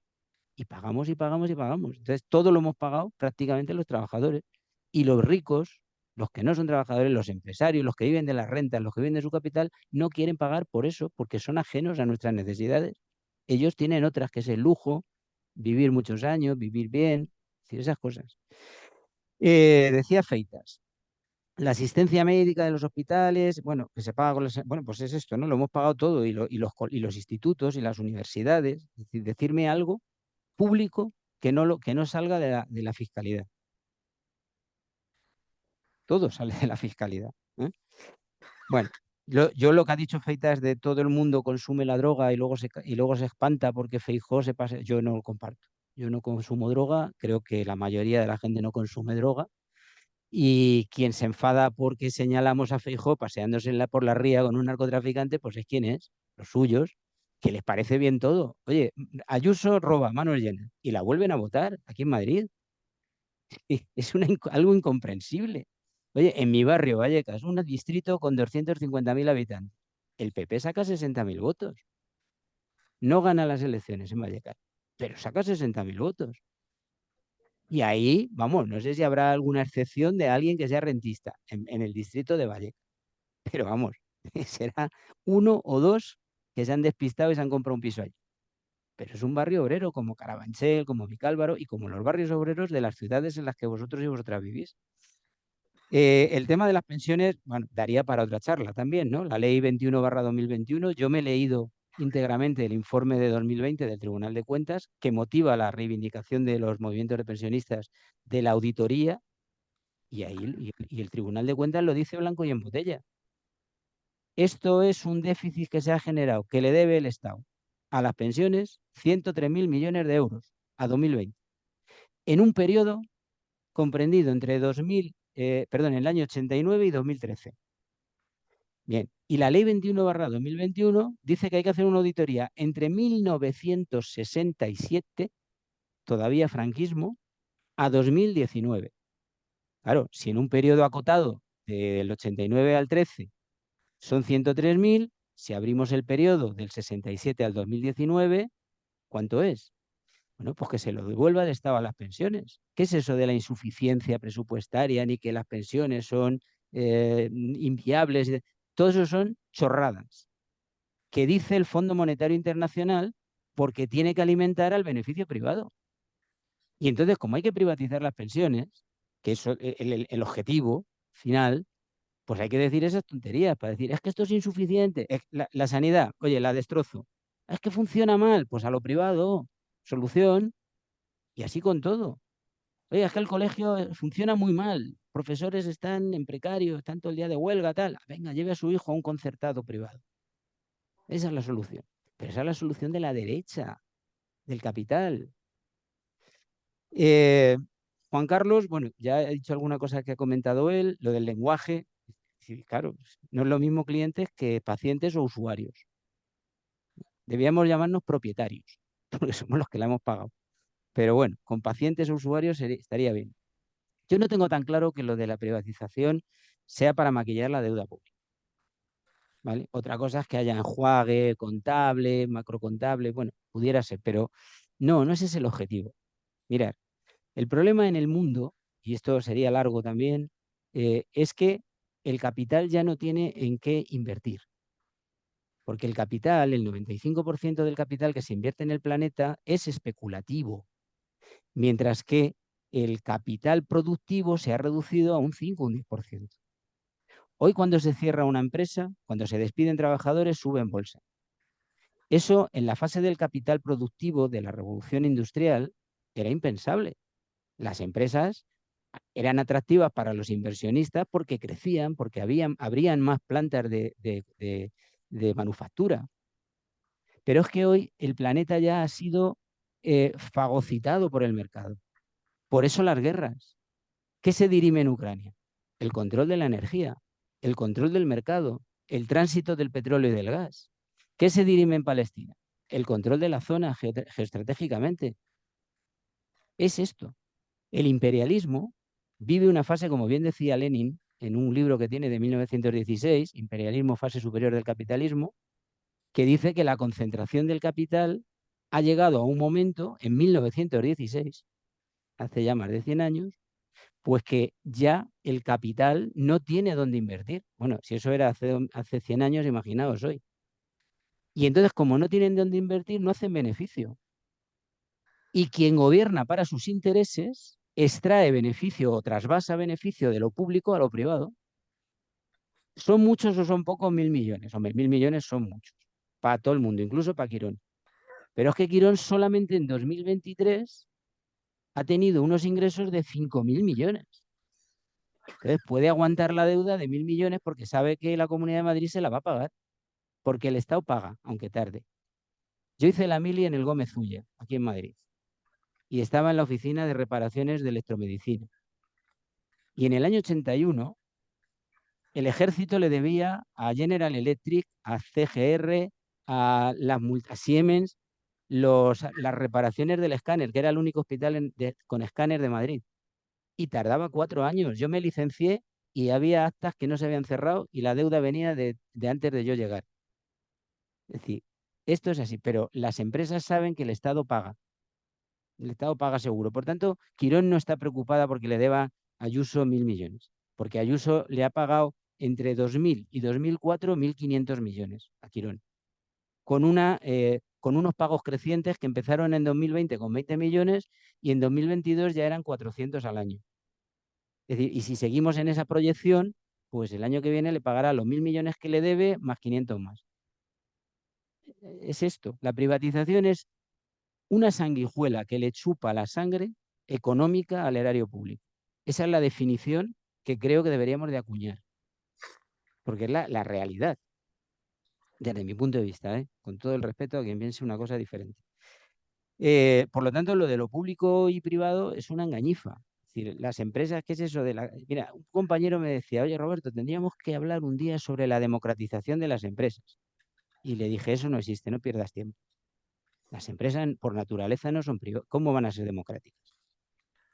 Y pagamos y pagamos y pagamos. Entonces, todo lo hemos pagado prácticamente los trabajadores. Y los ricos, los que no son trabajadores, los empresarios, los que viven de las rentas, los que viven de su capital, no quieren pagar por eso, porque son ajenos a nuestras necesidades. Ellos tienen otras, que es el lujo, vivir muchos años, vivir bien, es decir, esas cosas. Decía Feitas, la asistencia médica de los hospitales, bueno, que se paga con bueno, pues es esto, ¿no? Lo hemos pagado todo, y los institutos y las universidades. Es decir, decirme algo público que no salga de la fiscalidad. Todo sale de la fiscalidad, ¿eh? Bueno, yo lo que ha dicho Feitas de todo el mundo consume la droga y luego se espanta porque Feijóo se pasa, yo no lo comparto. Yo no consumo droga, creo que la mayoría de la gente no consume droga, y quien se enfada porque señalamos a Feijóo paseándose por la ría con un narcotraficante, pues es quien es, los suyos, que les parece bien todo. Oye, Ayuso roba, manos llenas, y la vuelven a votar aquí en Madrid. Es algo incomprensible. Oye, en mi barrio, Vallecas, un distrito con 250.000 habitantes, el PP saca 60.000 votos. No gana las elecciones en Vallecas, pero saca 60.000 votos. Y ahí, vamos, no sé si habrá alguna excepción de alguien que sea rentista en el distrito de Vallecas. Pero vamos, será uno o dos que se han despistado y se han comprado un piso allí. Pero es un barrio obrero como Carabanchel, como Vicálvaro y como los barrios obreros de las ciudades en las que vosotros y vosotras vivís. El tema de las pensiones, bueno, daría para otra charla también, ¿no? La ley 21/2021, yo me he leído íntegramente el informe de 2020 del Tribunal de Cuentas, que motiva la reivindicación de los movimientos de pensionistas de la auditoría, y el Tribunal de Cuentas lo dice blanco y en botella. Esto es un déficit que se ha generado, que le debe el Estado a las pensiones 103.000 millones de euros a 2020, en un periodo comprendido entre en el año 89 y 2013. Bien, y la ley 21/2021 dice que hay que hacer una auditoría entre 1967, todavía franquismo, a 2019. Claro, si en un periodo acotado del 89 al 13 son 103.000, si abrimos el periodo del 67 al 2019, ¿cuánto es? Bueno, pues que se lo devuelva el Estado a las pensiones. ¿Qué es eso de la insuficiencia presupuestaria, ni que las pensiones son inviables? Todo eso son chorradas que dice el Fondo Monetario Internacional porque tiene que alimentar al beneficio privado. Y entonces, como hay que privatizar las pensiones, que es el objetivo final, pues hay que decir esas tonterías para decir, es que esto es insuficiente. La sanidad, oye, la destrozo. Es que funciona mal, pues a lo privado, solución, y así con todo. Oye, es que el colegio funciona muy mal, profesores están en precario, están todo el día de huelga, tal. Venga, lleve a su hijo a un concertado privado. Esa es la solución. Pero esa es la solución de la derecha, del capital. Juan Carlos, bueno, ya he dicho alguna cosa que ha comentado él, lo del lenguaje. Sí, claro, no es lo mismo clientes que pacientes o usuarios. Debíamos llamarnos propietarios, porque somos los que la hemos pagado. Pero bueno, con pacientes o usuarios estaría bien. Yo no tengo tan claro que lo de la privatización sea para maquillar la deuda pública, ¿vale? Otra cosa es que haya enjuague contable, macrocontable, bueno, pudiera ser, pero no ese es el objetivo. Mirad, el problema en el mundo, y esto sería largo también, es que el capital ya no tiene en qué invertir. Porque el capital, el 95% del capital que se invierte en el planeta es especulativo, mientras que el capital productivo se ha reducido a un 5 o un 10%. Hoy, cuando se cierra una empresa, cuando se despiden trabajadores, sube en bolsa. Eso, en la fase del capital productivo de la revolución industrial, era impensable. Las empresas eran atractivas para los inversionistas porque crecían, porque habrían más plantas de manufactura. Pero es que hoy el planeta ya ha sido fagocitado por el mercado. Por eso las guerras. ¿Qué se dirime en Ucrania? El control de la energía, el control del mercado, el tránsito del petróleo y del gas. ¿Qué se dirime en Palestina? El control de la zona geoestratégicamente. Es esto. El imperialismo vive una fase, como bien decía Lenin, en un libro que tiene de 1916, Imperialismo, fase superior del capitalismo, que dice que la concentración del capital ha llegado a un momento, en 1916, hace ya más de 100 años, pues que ya el capital no tiene dónde invertir. Bueno, si eso era hace 100 años, imaginaos hoy. Y entonces, como no tienen dónde invertir, no hacen beneficio. Y quien gobierna para sus intereses extrae beneficio o trasvasa beneficio de lo público a lo privado. ¿Son muchos o son pocos 1.000 millones? Hombre, 1.000 millones son muchos, para todo el mundo, incluso para Quirón. Pero es que Quirón solamente en 2023 ha tenido unos ingresos de 5.000 millones. Entonces puede aguantar la deuda de 1.000 millones porque sabe que la Comunidad de Madrid se la va a pagar, porque el Estado paga, aunque tarde. Yo hice la mili en el Gómez Ulla, aquí en Madrid, y estaba en la oficina de reparaciones de electromedicina. Y en el año 81, el ejército le debía a General Electric, a CGR, a Siemens, las reparaciones del escáner, que era el único hospital con escáner de Madrid. Y tardaba 4 años. Yo me licencié y había actas que no se habían cerrado y la deuda venía de antes de yo llegar. Es decir, esto es así, pero las empresas saben que el Estado paga. El Estado paga seguro. Por tanto, Quirón no está preocupada porque le deba a Ayuso 1.000 millones, porque Ayuso le ha pagado entre 2000 y 2004 1.500 millones a Quirón, con unos pagos crecientes que empezaron en 2020 con 20 millones y en 2022 ya eran 400 al año. Es decir, y si seguimos en esa proyección, pues el año que viene le pagará los 1.000 millones que le debe más 500 más. Es esto. La privatización es una sanguijuela que le chupa la sangre económica al erario público. Esa es la definición que creo que deberíamos de acuñar, porque es la realidad, desde mi punto de vista, con todo el respeto a quien piense una cosa diferente. Por lo tanto, lo de lo público y privado es una engañifa. Es decir, las empresas, ¿qué es eso de la...? Mira, un compañero me decía, oye, Roberto, tendríamos que hablar un día sobre la democratización de las empresas. Y le dije, eso no existe, no pierdas tiempo. Las empresas, por naturaleza, no son privadas. ¿Cómo van a ser democráticas?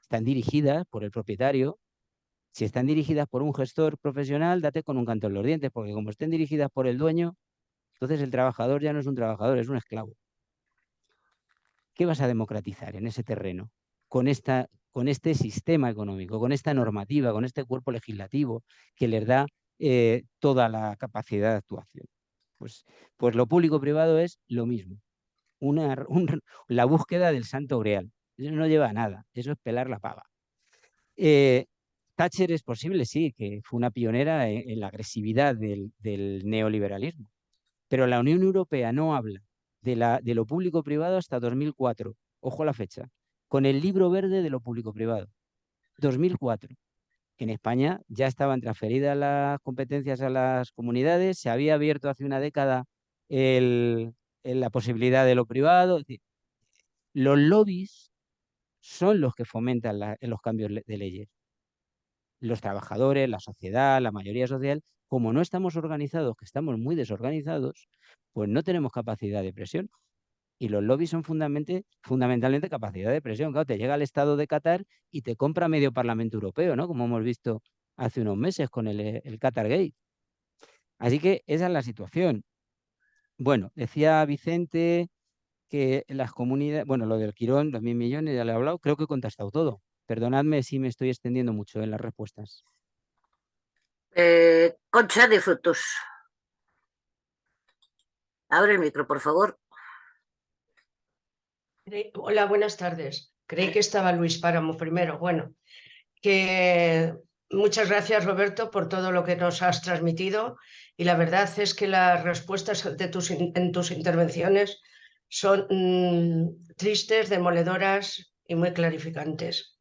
Están dirigidas por el propietario. Si están dirigidas por un gestor profesional, date con un canto en los dientes, porque como estén dirigidas por el dueño, entonces el trabajador ya no es un trabajador, es un esclavo. ¿Qué vas a democratizar en ese terreno? Con este sistema económico, con esta normativa, con este cuerpo legislativo que les da toda la capacidad de actuación. Pues lo público-privado es lo mismo. La búsqueda del santo grial. Eso no lleva a nada, eso es pelar la pava. Thatcher es posible, sí, que fue una pionera en la agresividad del neoliberalismo, pero la Unión Europea no habla de lo público-privado hasta 2004, ojo a la fecha, con el libro verde de lo público-privado, 2004. En España ya estaban transferidas las competencias a las comunidades, se había abierto hace una década la posibilidad de lo privado. Los lobbies son los que fomentan los cambios de leyes. Los trabajadores, la sociedad, la mayoría social, como no estamos organizados, que estamos muy desorganizados, pues no tenemos capacidad de presión. Y los lobbies son fundamentalmente capacidad de presión. Claro, te llega el Estado de Qatar y te compra medio Parlamento Europeo, ¿no? Como hemos visto hace unos meses con el Qatar Gate. Así que esa es la situación. Bueno, decía Vicente que las comunidades, bueno, lo del Quirón, los 1.000 millones, ya le he hablado, creo que he contestado todo. Perdonadme si me estoy extendiendo mucho en las respuestas. Concha de Frutos. Abre el micro, por favor. Hola, buenas tardes. Creí que estaba Luis Páramo primero. Bueno, que muchas gracias, Roberto, por todo lo que nos has transmitido. Y la verdad es que las respuestas en tus intervenciones son tristes, demoledoras y muy clarificantes.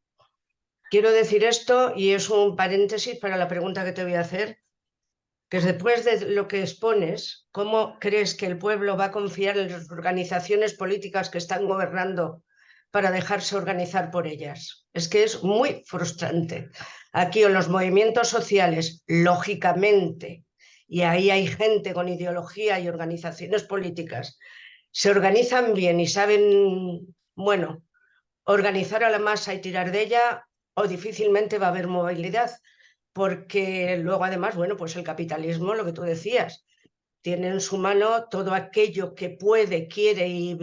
Quiero decir esto, y es un paréntesis para la pregunta que te voy a hacer, que después de lo que expones, ¿cómo crees que el pueblo va a confiar en las organizaciones políticas que están gobernando para dejarse organizar por ellas. Es que es muy frustrante. Aquí en los movimientos sociales, lógicamente, y ahí hay gente con ideología y organizaciones políticas, se organizan bien y saben, bueno, organizar a la masa y tirar de ella, o difícilmente va a haber movilidad, porque luego además, bueno, pues el capitalismo, lo que tú decías, tiene en su mano todo aquello que puede, quiere y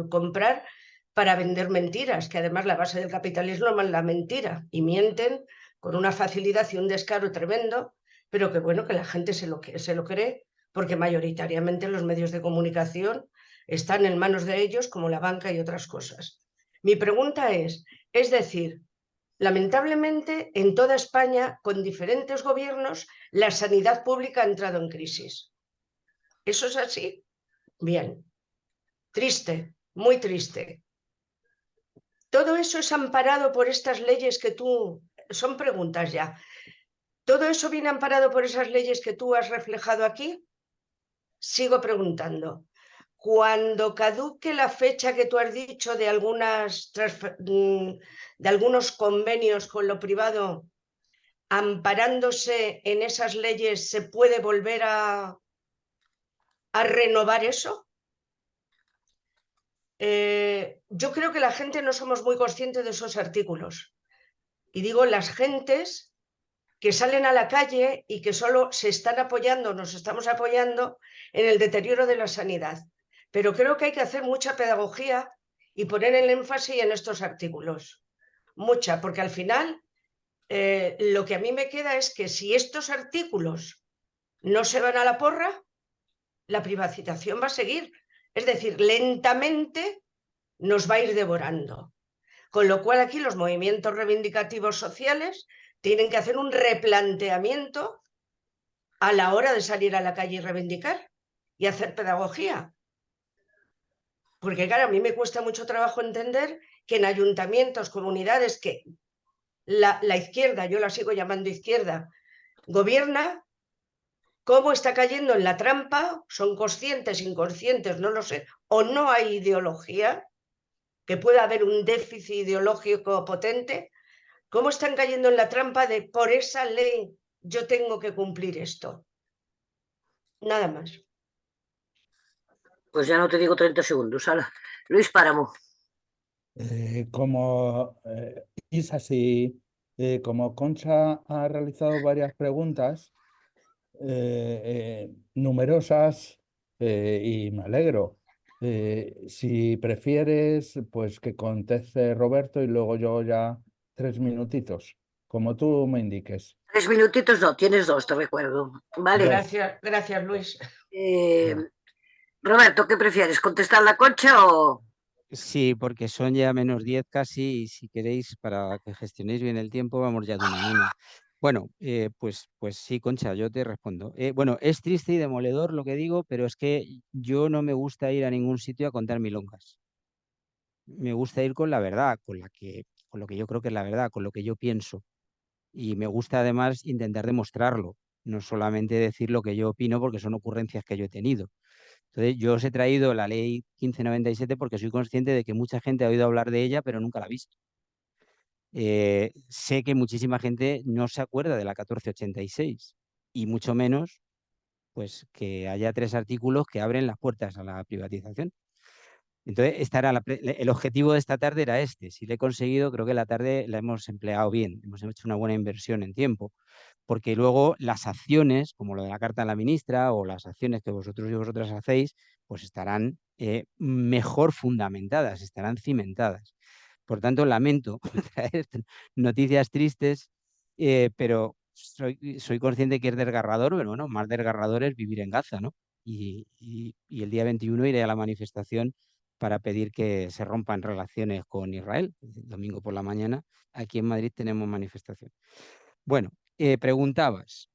comprar para vender mentiras, que además la base del capitalismo es la mentira, y mienten con una facilidad y un descaro tremendo, pero que bueno, que la gente se lo cree, porque mayoritariamente los medios de comunicación están en manos de ellos, como la banca y otras cosas. Mi pregunta es decir, lamentablemente en toda España, con diferentes gobiernos, la sanidad pública ha entrado en crisis. ¿Eso es así? Bien. Triste, muy triste. Todo eso es amparado por estas leyes que tú... Son preguntas ya. ¿Todo eso viene amparado por esas leyes que tú has reflejado aquí? Sigo preguntando. Cuando caduque la fecha que tú has dicho de algunos convenios con lo privado, amparándose en esas leyes, ¿se puede volver a renovar eso? Yo creo que la gente no somos muy conscientes de esos artículos. Y digo las gentes que salen a la calle y que solo se están apoyando, nos estamos apoyando en el deterioro de la sanidad. Pero creo que hay que hacer mucha pedagogía y poner el énfasis en estos artículos. Mucha, porque al final lo que a mí me queda es que si estos artículos no se van a la porra, la privatización va a seguir. Es decir, lentamente nos va a ir devorando. Con lo cual aquí los movimientos reivindicativos sociales tienen que hacer un replanteamiento a la hora de salir a la calle y reivindicar y hacer pedagogía. Porque claro, a mí me cuesta mucho trabajo entender que en ayuntamientos, comunidades que la izquierda, yo la sigo llamando izquierda, gobierna, cómo está cayendo en la trampa, son conscientes, inconscientes, no lo sé, o no hay ideología, que pueda haber un déficit ideológico potente, cómo están cayendo en la trampa de por esa ley yo tengo que cumplir esto. Nada más. Pues ya no te digo 30 segundos. Ala. Luis Páramo. Como Isa, sí, como Concha ha realizado varias preguntas numerosas y me alegro. Si prefieres, pues que conteste Roberto y luego yo ya 3 minutitos, como tú me indiques. 3 minutitos no, tienes 2, te recuerdo. Vale. Gracias, Luis. Roberto, ¿qué prefieres? ¿Contestar la Concha o...? Sí, porque son ya -10 casi y si queréis, para que gestionéis bien el tiempo, vamos ya de una en una. Bueno, pues sí, Concha, yo te respondo. Bueno, es triste y demoledor lo que digo, pero es que yo no me gusta ir a ningún sitio a contar milongas. Me gusta ir con la verdad, con lo que yo creo que es la verdad, con lo que yo pienso. Y me gusta además intentar demostrarlo, no solamente decir lo que yo opino porque son ocurrencias que yo he tenido. Entonces, yo os he traído la ley 1597 porque soy consciente de que mucha gente ha oído hablar de ella, pero nunca la ha visto. Sé que muchísima gente no se acuerda de la 1486 y mucho menos pues que haya 3 artículos que abren las puertas a la privatización. Entonces, el objetivo de esta tarde era este. Si lo he conseguido, creo que la tarde la hemos empleado bien, hemos hecho una buena inversión en tiempo, porque luego las acciones, como lo de la carta a la ministra o las acciones que vosotros y vosotras hacéis, pues estarán mejor fundamentadas, estarán cimentadas. Por tanto, lamento traer noticias tristes, pero soy consciente que es desgarrador, pero bueno, más desgarrador es vivir en Gaza, ¿no? Y el día 21 iré a la manifestación para pedir que se rompan relaciones con Israel. El domingo por la mañana, aquí en Madrid tenemos manifestación. Bueno, preguntabas,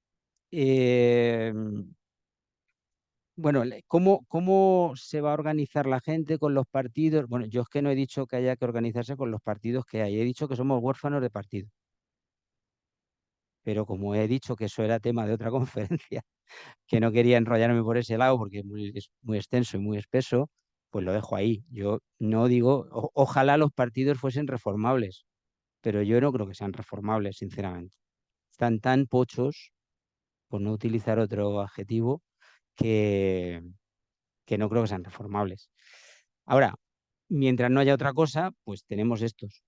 bueno, ¿cómo se va a organizar la gente con los partidos? Bueno, yo es que no he dicho que haya que organizarse con los partidos que hay, he dicho que somos huérfanos de partido. Pero como he dicho que eso era tema de otra conferencia, que no quería enrollarme por ese lado porque es muy extenso y muy espeso, pues lo dejo ahí. Yo no digo, ojalá los partidos fuesen reformables, pero yo no creo que sean reformables, sinceramente. Están tan pochos, por no utilizar otro adjetivo, que no creo que sean reformables. Ahora, mientras no haya otra cosa, pues tenemos estos.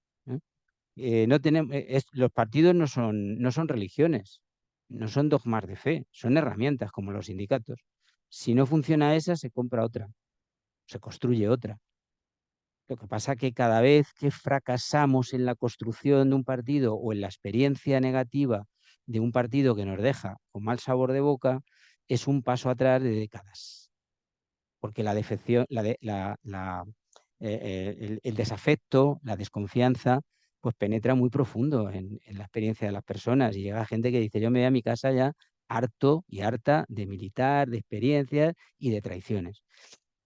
No tenemos, los partidos no son religiones, no son dogmas de fe, son herramientas como los sindicatos. Si no funciona esa, se compra otra, se construye otra. Lo que pasa es que cada vez que fracasamos en la construcción de un partido o en la experiencia negativa de un partido que nos deja con mal sabor de boca, es un paso atrás de décadas. Porque la defección, el desafecto, la desconfianza, pues penetra muy profundo en la experiencia de las personas. Y llega gente que dice, yo me voy a mi casa ya harto y harta de militar, de experiencias y de traiciones.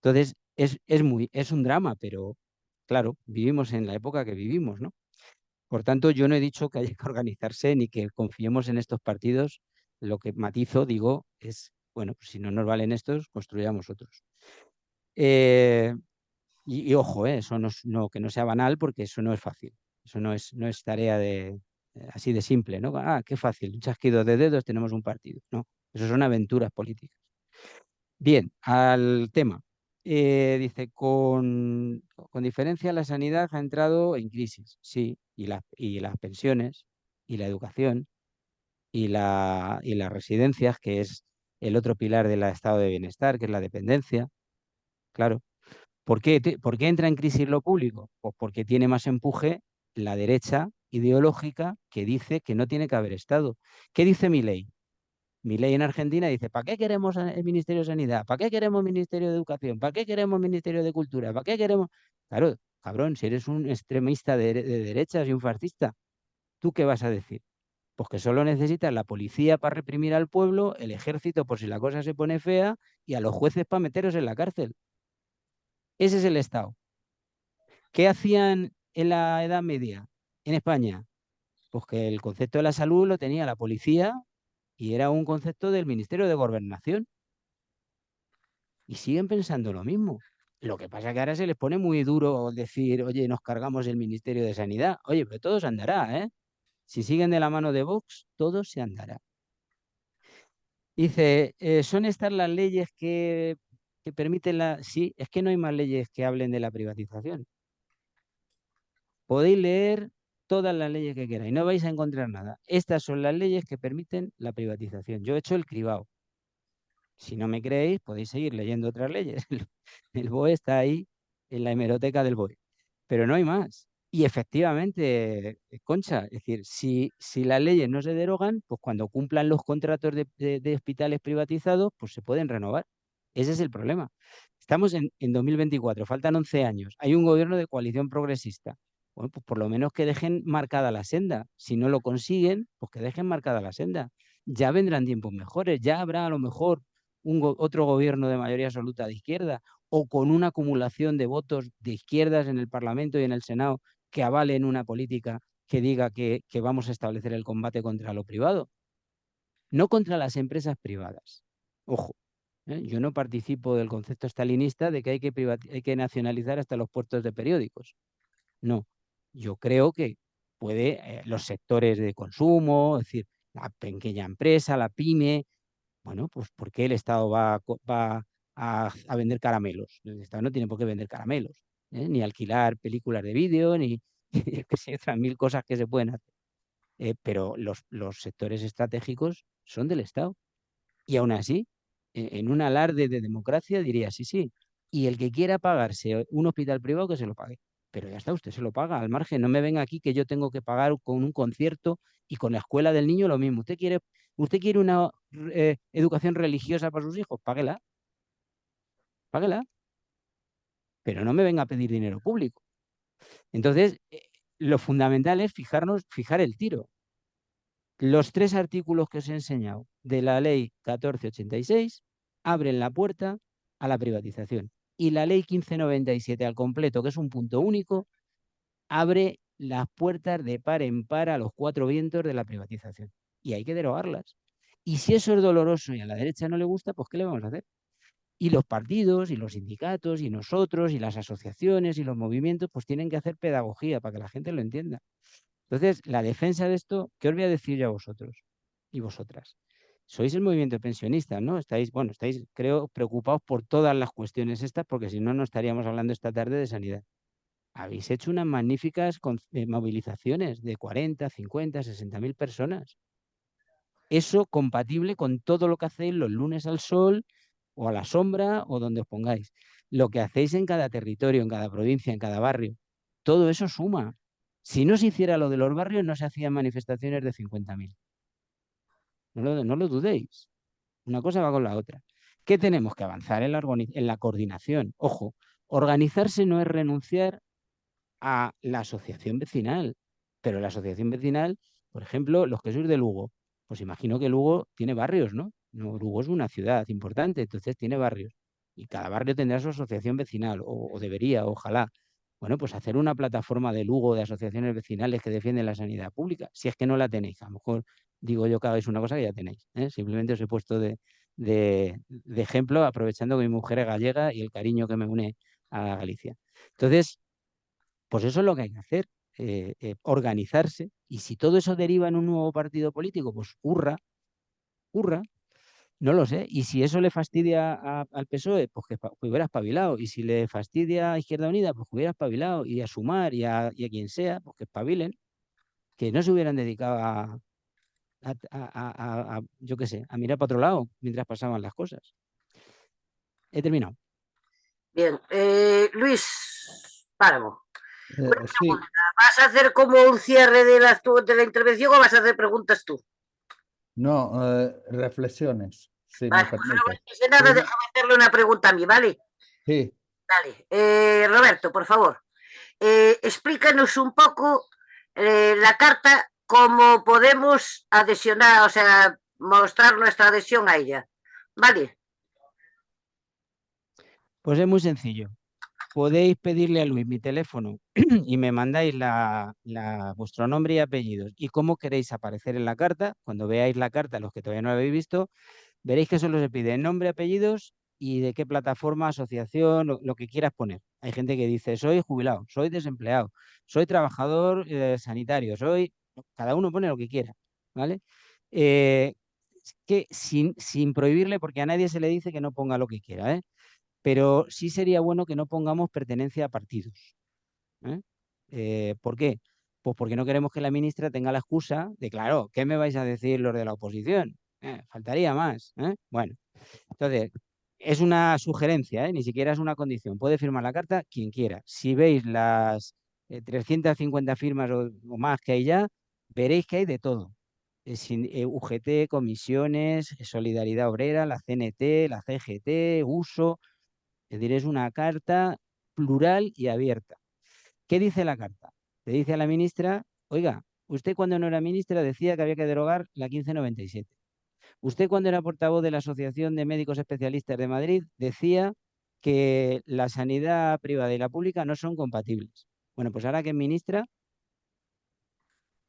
Entonces, es un drama, pero claro, vivimos en la época que vivimos, ¿no? Por tanto, yo no he dicho que haya que organizarse ni que confiemos en estos partidos. Lo que matizo, digo, es, bueno, pues si no nos valen estos, construyamos otros. Y ojo, eso que no sea banal, porque eso no es fácil. Eso no es tarea así de simple, ¿no? Ah, qué fácil, un chasquido de dedos, tenemos un partido. No, eso son aventuras políticas. Bien, al tema. Dice, con diferencia la sanidad ha entrado en crisis, sí, y las pensiones, y la educación, y las residencias, que es el otro pilar del estado de bienestar, que es la dependencia, claro. ¿Por qué entra en crisis lo público? Pues porque tiene más empuje la derecha ideológica que dice que no tiene que haber Estado. ¿Qué dice Milei? Milei en Argentina dice, ¿para qué queremos el Ministerio de Sanidad? ¿Para qué queremos Ministerio de Educación? ¿Para qué queremos Ministerio de Cultura? ¿Para qué queremos...? Claro, cabrón, si eres un extremista de derechas y un fascista, ¿tú qué vas a decir? Pues que solo necesitas la policía para reprimir al pueblo, el ejército por si la cosa se pone fea y a los jueces para meteros en la cárcel. Ese es el Estado. ¿Qué hacían en la Edad Media en España? Pues que el concepto de la salud lo tenía la policía y era un concepto del Ministerio de Gobernación. Y siguen pensando lo mismo. Lo que pasa es que ahora se les pone muy duro decir, oye, nos cargamos el Ministerio de Sanidad. Oye, pero todo se andará, ¿eh? Si siguen de la mano de Vox, todo se andará. Dice, ¿son estas las leyes que permiten la...? Sí, es que no hay más leyes que hablen de la privatización. Podéis leer todas las leyes que queráis, no vais a encontrar nada. Estas son las leyes que permiten la privatización. Yo he hecho el cribado. Si no me creéis, podéis seguir leyendo otras leyes. El BOE está ahí en la hemeroteca del BOE, pero no hay más. Y efectivamente, Concha, es decir, si las leyes no se derogan, pues cuando cumplan los contratos de hospitales privatizados, pues se pueden renovar. Ese es el problema. Estamos en 2024, faltan 11 años. Hay un gobierno de coalición progresista. Bueno, pues por lo menos que dejen marcada la senda. Si no lo consiguen, pues que dejen marcada la senda. Ya vendrán tiempos mejores, ya habrá a lo mejor otro gobierno de mayoría absoluta de izquierda o con una acumulación de votos de izquierdas en el Parlamento y en el Senado que avalen una política que diga que vamos a establecer el combate contra lo privado, no contra las empresas privadas. Ojo, yo no participo del concepto stalinista de que hay que nacionalizar hasta los puertos de periódicos. No, yo creo que los sectores de consumo, es decir, la pequeña empresa, la pyme, bueno, pues ¿por qué el Estado va a vender caramelos? El Estado no tiene por qué vender caramelos, ni alquilar películas de vídeo, ni que sé, otras mil cosas que se pueden hacer. Pero los sectores estratégicos son del Estado. Y aún así, en un alarde de democracia diría, sí, sí, y el que quiera pagarse un hospital privado que se lo pague. Pero ya está, usted se lo paga al margen. No me venga aquí que yo tengo que pagar con un concierto y con la escuela del niño lo mismo. ¿Usted quiere una educación religiosa para sus hijos? Páguela, páguela. Pero no me venga a pedir dinero público. Entonces, lo fundamental es fijar el tiro. Los 3 artículos que os he enseñado de la ley 1486 abren la puerta a la privatización. Y la ley 1597 al completo, que es un punto único, abre las puertas de par en par a los 4 vientos de la privatización. Y hay que derogarlas. Y si eso es doloroso y a la derecha no le gusta, pues ¿qué le vamos a hacer? Y los partidos y los sindicatos y nosotros y las asociaciones y los movimientos pues tienen que hacer pedagogía para que la gente lo entienda. Entonces, la defensa de esto, ¿qué os voy a decir yo a vosotros y vosotras? Sois el movimiento pensionista, ¿no? Estáis, creo, preocupados por todas las cuestiones estas, porque si no, no estaríamos hablando esta tarde de sanidad. Habéis hecho unas magníficas movilizaciones de 40, 50, 60.000 personas. Eso compatible con todo lo que hacéis los lunes al sol o a la sombra o donde os pongáis. Lo que hacéis en cada territorio, en cada provincia, en cada barrio. Todo eso suma. Si no se hiciera lo de los barrios, no se hacían manifestaciones de 50.000. No lo dudéis. Una cosa va con la otra. ¿Qué tenemos que avanzar en la coordinación? Ojo, organizarse no es renunciar a la asociación vecinal, pero la asociación vecinal, por ejemplo, los que sois de Lugo, pues imagino que Lugo tiene barrios, ¿no? Lugo es una ciudad importante, entonces tiene barrios. Y cada barrio tendrá su asociación vecinal, o debería, ojalá. Bueno, pues hacer una plataforma de Lugo de asociaciones vecinales que defienden la sanidad pública, si es que no la tenéis. A lo mejor digo yo que hagáis una cosa que ya tenéis, ¿eh? Simplemente os he puesto de ejemplo, aprovechando que mi mujer es gallega y el cariño que me une a Galicia. Entonces, pues eso es lo que hay que hacer, organizarse. Y si todo eso deriva en un nuevo partido político, pues hurra, no lo sé. Y si eso le fastidia al PSOE, pues que hubiera espabilado. Y si le fastidia a Izquierda Unida, pues que hubiera espabilado. Y a Sumar y a quien sea, pues que espabilen. Que no se hubieran dedicado yo qué sé, a mirar para otro lado mientras pasaban las cosas. He terminado. Bien. Luis Páramo. Sí, ¿Vas a hacer como un cierre de la intervención o vas a hacer preguntas tú? no, reflexiones, si me Vale, pues permite. antes de nada, Una- déjame hacerle una pregunta a mí, ¿vale? Sí, Dale. Roberto, por favor, explícanos un poco la carta, cómo podemos adhesionar, o sea, mostrar nuestra adhesión a ella. ¿Vale? Pues es muy sencillo. Podéis pedirle a Luis mi teléfono y me mandáis vuestro nombre y apellidos y cómo queréis aparecer en la carta. Cuando veáis la carta, los que todavía no la habéis visto, veréis que solo se pide nombre, apellidos y de qué plataforma, asociación, lo que quieras poner. Hay gente que dice, soy jubilado, soy desempleado, soy trabajador sanitario, Cada uno pone lo que quiera, ¿vale? Que sin prohibirle, porque a nadie se le dice que no ponga lo que quiera, ¿eh? Pero sí sería bueno que no pongamos pertenencia a partidos, ¿eh? ¿Por qué? Pues porque no queremos que la ministra tenga la excusa de, claro, ¿qué me vais a decir los de la oposición? Faltaría más, ¿eh? Bueno, entonces, es una sugerencia, ¿eh? Ni siquiera es una condición. Puede firmar la carta quien quiera. Si veis las 350 firmas o más que hay ya, veréis que hay de todo. UGT, comisiones, Solidaridad Obrera, la CNT, la CGT, USO. Es decir, es una carta plural y abierta. ¿Qué dice la carta? Le dice a la ministra, oiga, usted cuando no era ministra decía que había que derogar la 1597. Usted cuando era portavoz de la Asociación de Médicos Especialistas de Madrid decía que la sanidad privada y la pública no son compatibles. Bueno, pues ahora que es ministra,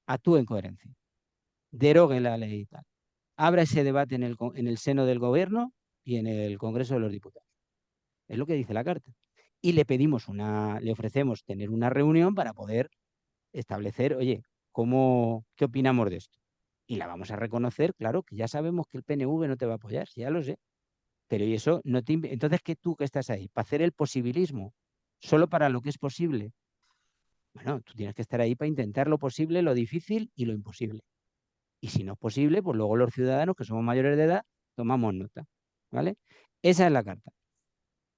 actúe en coherencia. Derogue la ley y tal. Abra ese debate en el seno del gobierno y en el Congreso de los Diputados. Es lo que dice la carta. Y le ofrecemos tener una reunión para poder establecer, oye, ¿qué opinamos de esto? Y la vamos a reconocer, claro, que ya sabemos que el PNV no te va a apoyar, ya lo sé. Pero y eso no te... Entonces, ¿qué tú que estás ahí? ¿Para hacer el posibilismo? ¿Solo para lo que es posible? Bueno, tú tienes que estar ahí para intentar lo posible, lo difícil y lo imposible. Y si no es posible, pues luego los ciudadanos que somos mayores de edad tomamos nota, ¿vale? Esa es la carta.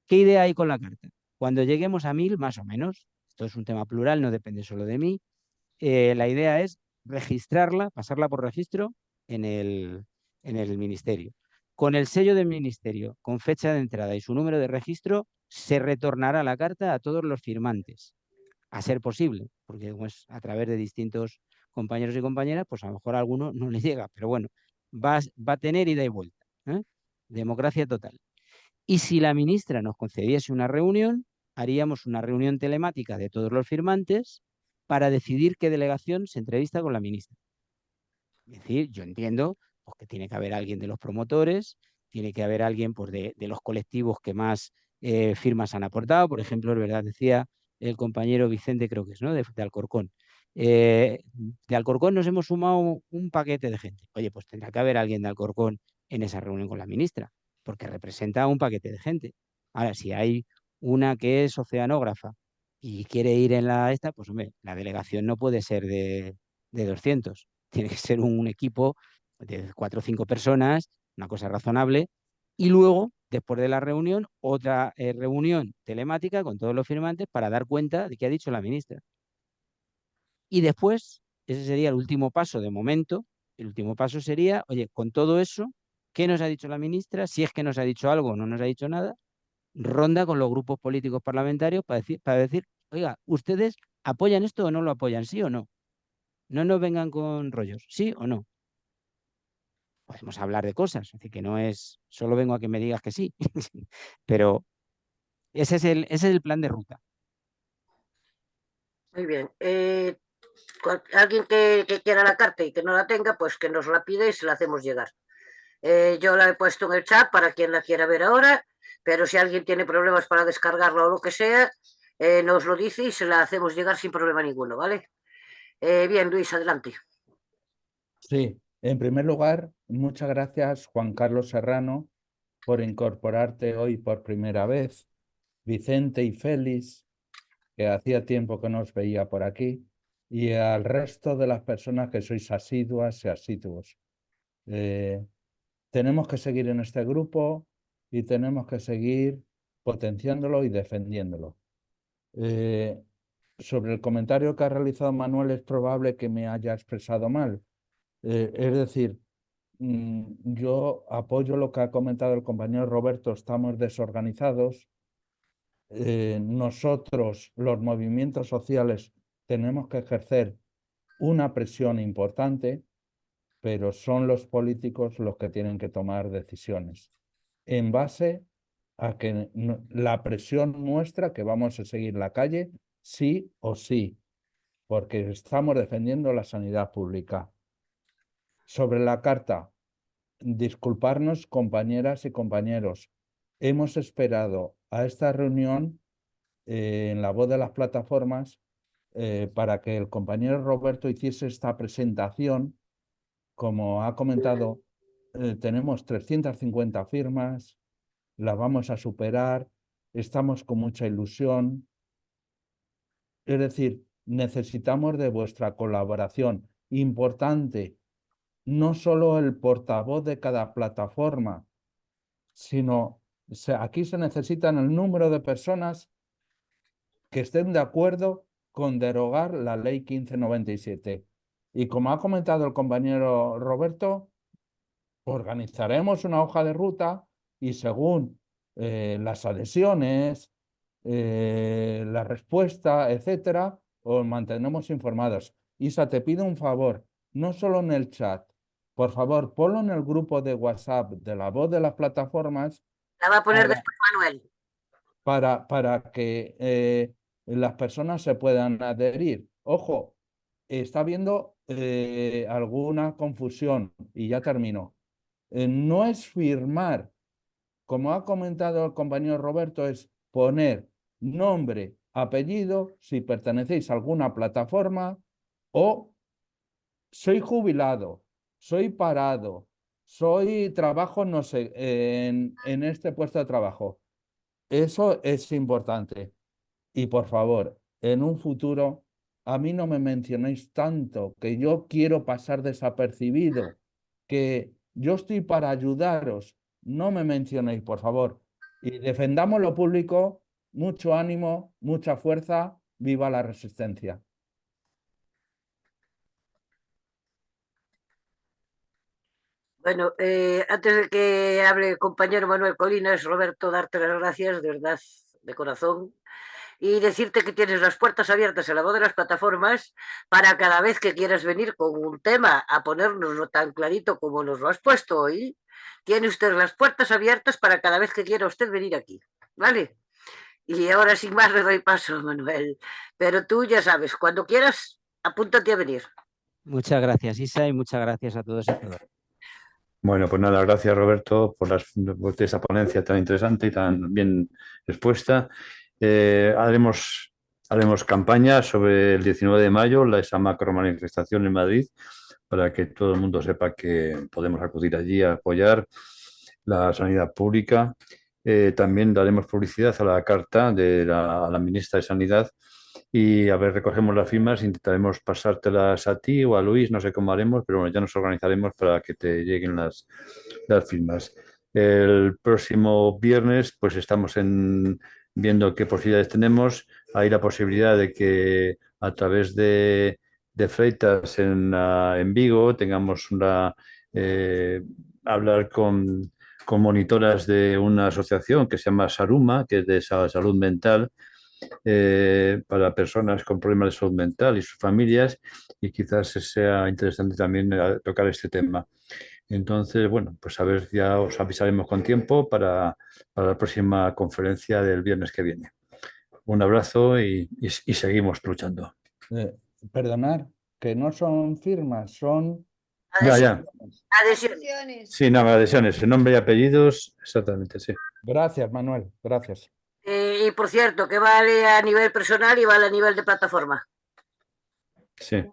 ¿Qué idea hay con la carta? Cuando lleguemos a 1000, más o menos, esto es un tema plural, no depende solo de mí, la idea es registrarla, pasarla por registro en el ministerio. Con el sello del ministerio, con fecha de entrada y su número de registro, se retornará la carta a todos los firmantes, a ser posible, porque como es a través de distintos compañeros y compañeras, pues a lo mejor a alguno no le llega, pero bueno, va a tener ida y vuelta, ¿eh? Democracia total. Y si la ministra nos concediese una reunión, haríamos una reunión telemática de todos los firmantes para decidir qué delegación se entrevista con la ministra. Es decir, yo entiendo pues, que tiene que haber alguien de los promotores, tiene que haber alguien pues, de los colectivos que más firmas han aportado. Por ejemplo, es verdad, decía el compañero Vicente, creo que es, ¿no? De Alcorcón. De Alcorcón nos hemos sumado un paquete de gente. Oye, pues tendrá que haber alguien de Alcorcón en esa reunión con la ministra, porque representa un paquete de gente. Ahora, si hay una que es oceanógrafa y quiere ir en esta, pues hombre, la delegación no puede ser de 200. Tiene que ser un equipo de 4 o 5 personas, una cosa razonable, y luego, después de la reunión, otra reunión telemática con todos los firmantes para dar cuenta de qué ha dicho la ministra. Y después, ese sería el último paso de momento. El último paso sería, oye, con todo eso, ¿qué nos ha dicho la ministra? Si es que nos ha dicho algo o no nos ha dicho nada, ronda con los grupos políticos parlamentarios para decir, oiga, ¿ustedes apoyan esto o no lo apoyan? ¿Sí o no? No nos vengan con rollos, ¿sí o no? Podemos hablar de cosas, es decir, que no es solo vengo a que me digas que sí, pero ese es el plan de ruta. Muy bien. Alguien que quiera la carta y que no la tenga, pues que nos la pide y se la hacemos llegar. Yo la he puesto en el chat para quien la quiera ver ahora, pero si alguien tiene problemas para descargarla o lo que sea, nos lo dice y se la hacemos llegar sin problema ninguno, ¿vale? Bien, Luis, adelante. Sí, en primer lugar, muchas gracias, Juan Carlos Serrano, por incorporarte hoy por primera vez. Vicente y Félix, que hacía tiempo que no os veía por aquí, y al resto de las personas que sois asiduas y asiduos. Tenemos que seguir en este grupo y tenemos que seguir potenciándolo y defendiéndolo. Sobre el comentario que ha realizado Manuel, es probable que me haya expresado mal. Es decir, yo apoyo lo que ha comentado el compañero Roberto, estamos desorganizados. Nosotros, los movimientos sociales, tenemos que ejercer una presión importante, pero son los políticos los que tienen que tomar decisiones en base a que la presión muestra que vamos a seguir la calle sí o sí, porque estamos defendiendo la sanidad pública. Sobre la carta, disculparnos, compañeras y compañeros. Hemos esperado a esta reunión en la voz de las plataformas para que el compañero Roberto hiciese esta presentación. Como ha comentado, tenemos 350 firmas, la vamos a superar, estamos con mucha ilusión. Es decir, necesitamos de vuestra colaboración. Importante, no solo el portavoz de cada plataforma, sino aquí se necesitan el número de personas que estén de acuerdo con derogar la ley 1597. Y como ha comentado el compañero Roberto, organizaremos una hoja de ruta y según las adhesiones, la respuesta, etcétera, os mantenemos informados. Isa, te pido un favor, no solo en el chat, por favor, ponlo en el grupo de WhatsApp de la voz de las plataformas. La va a poner después Manuel. Para que las personas se puedan adherir. Ojo, está habiendo alguna confusión y ya termino. No es firmar, como ha comentado el compañero Roberto, es poner nombre, apellido, si pertenecéis a alguna plataforma o soy jubilado, soy parado, trabajo, no sé, en este puesto de trabajo. Eso es importante. Y por favor, en un futuro, a mí no me mencionéis tanto, que yo quiero pasar desapercibido, que yo estoy para ayudaros. No me mencionéis, por favor. Y defendamos lo público, mucho ánimo, mucha fuerza, viva la resistencia. Bueno, antes de que hable el compañero Manuel Colinas, Roberto, darte las gracias, de verdad, de corazón, y decirte que tienes las puertas abiertas en la voz de las plataformas para cada vez que quieras venir con un tema a ponérnoslo tan clarito como nos lo has puesto hoy, tiene usted las puertas abiertas para cada vez que quiera usted venir aquí, ¿vale? Y ahora sin más le doy paso a Manuel, pero tú ya sabes, cuando quieras, apúntate a venir. Muchas gracias, Isa, y muchas gracias a todos y a todas. Bueno, pues nada, gracias Roberto por esa ponencia tan interesante y tan bien expuesta. Haremos campaña sobre el 19 de mayo, esa macro manifestación en Madrid, para que todo el mundo sepa que podemos acudir allí a apoyar la sanidad pública. También daremos publicidad a la carta de a la ministra de Sanidad y a ver, recogemos las firmas, intentaremos pasártelas a ti o a Luis, no sé cómo haremos, pero bueno, ya nos organizaremos para que te lleguen las firmas. El próximo viernes, pues estamos viendo qué posibilidades tenemos. Hay la posibilidad de que a través de Freitas en Vigo tengamos hablar con monitoras de una asociación que se llama Saruma, que es de salud mental, para personas con problemas de salud mental y sus familias, y quizás sea interesante también tocar este tema. Entonces, bueno, pues a ver, ya os avisaremos con tiempo para la próxima conferencia del viernes que viene. Un abrazo y seguimos luchando. Perdonar, que no son firmas, son Ya. Adhesiones. Sí, no, adhesiones, nombre y apellidos, exactamente, sí. Gracias, Manuel, gracias. Y por cierto, que vale a nivel personal y vale a nivel de plataforma. Sí.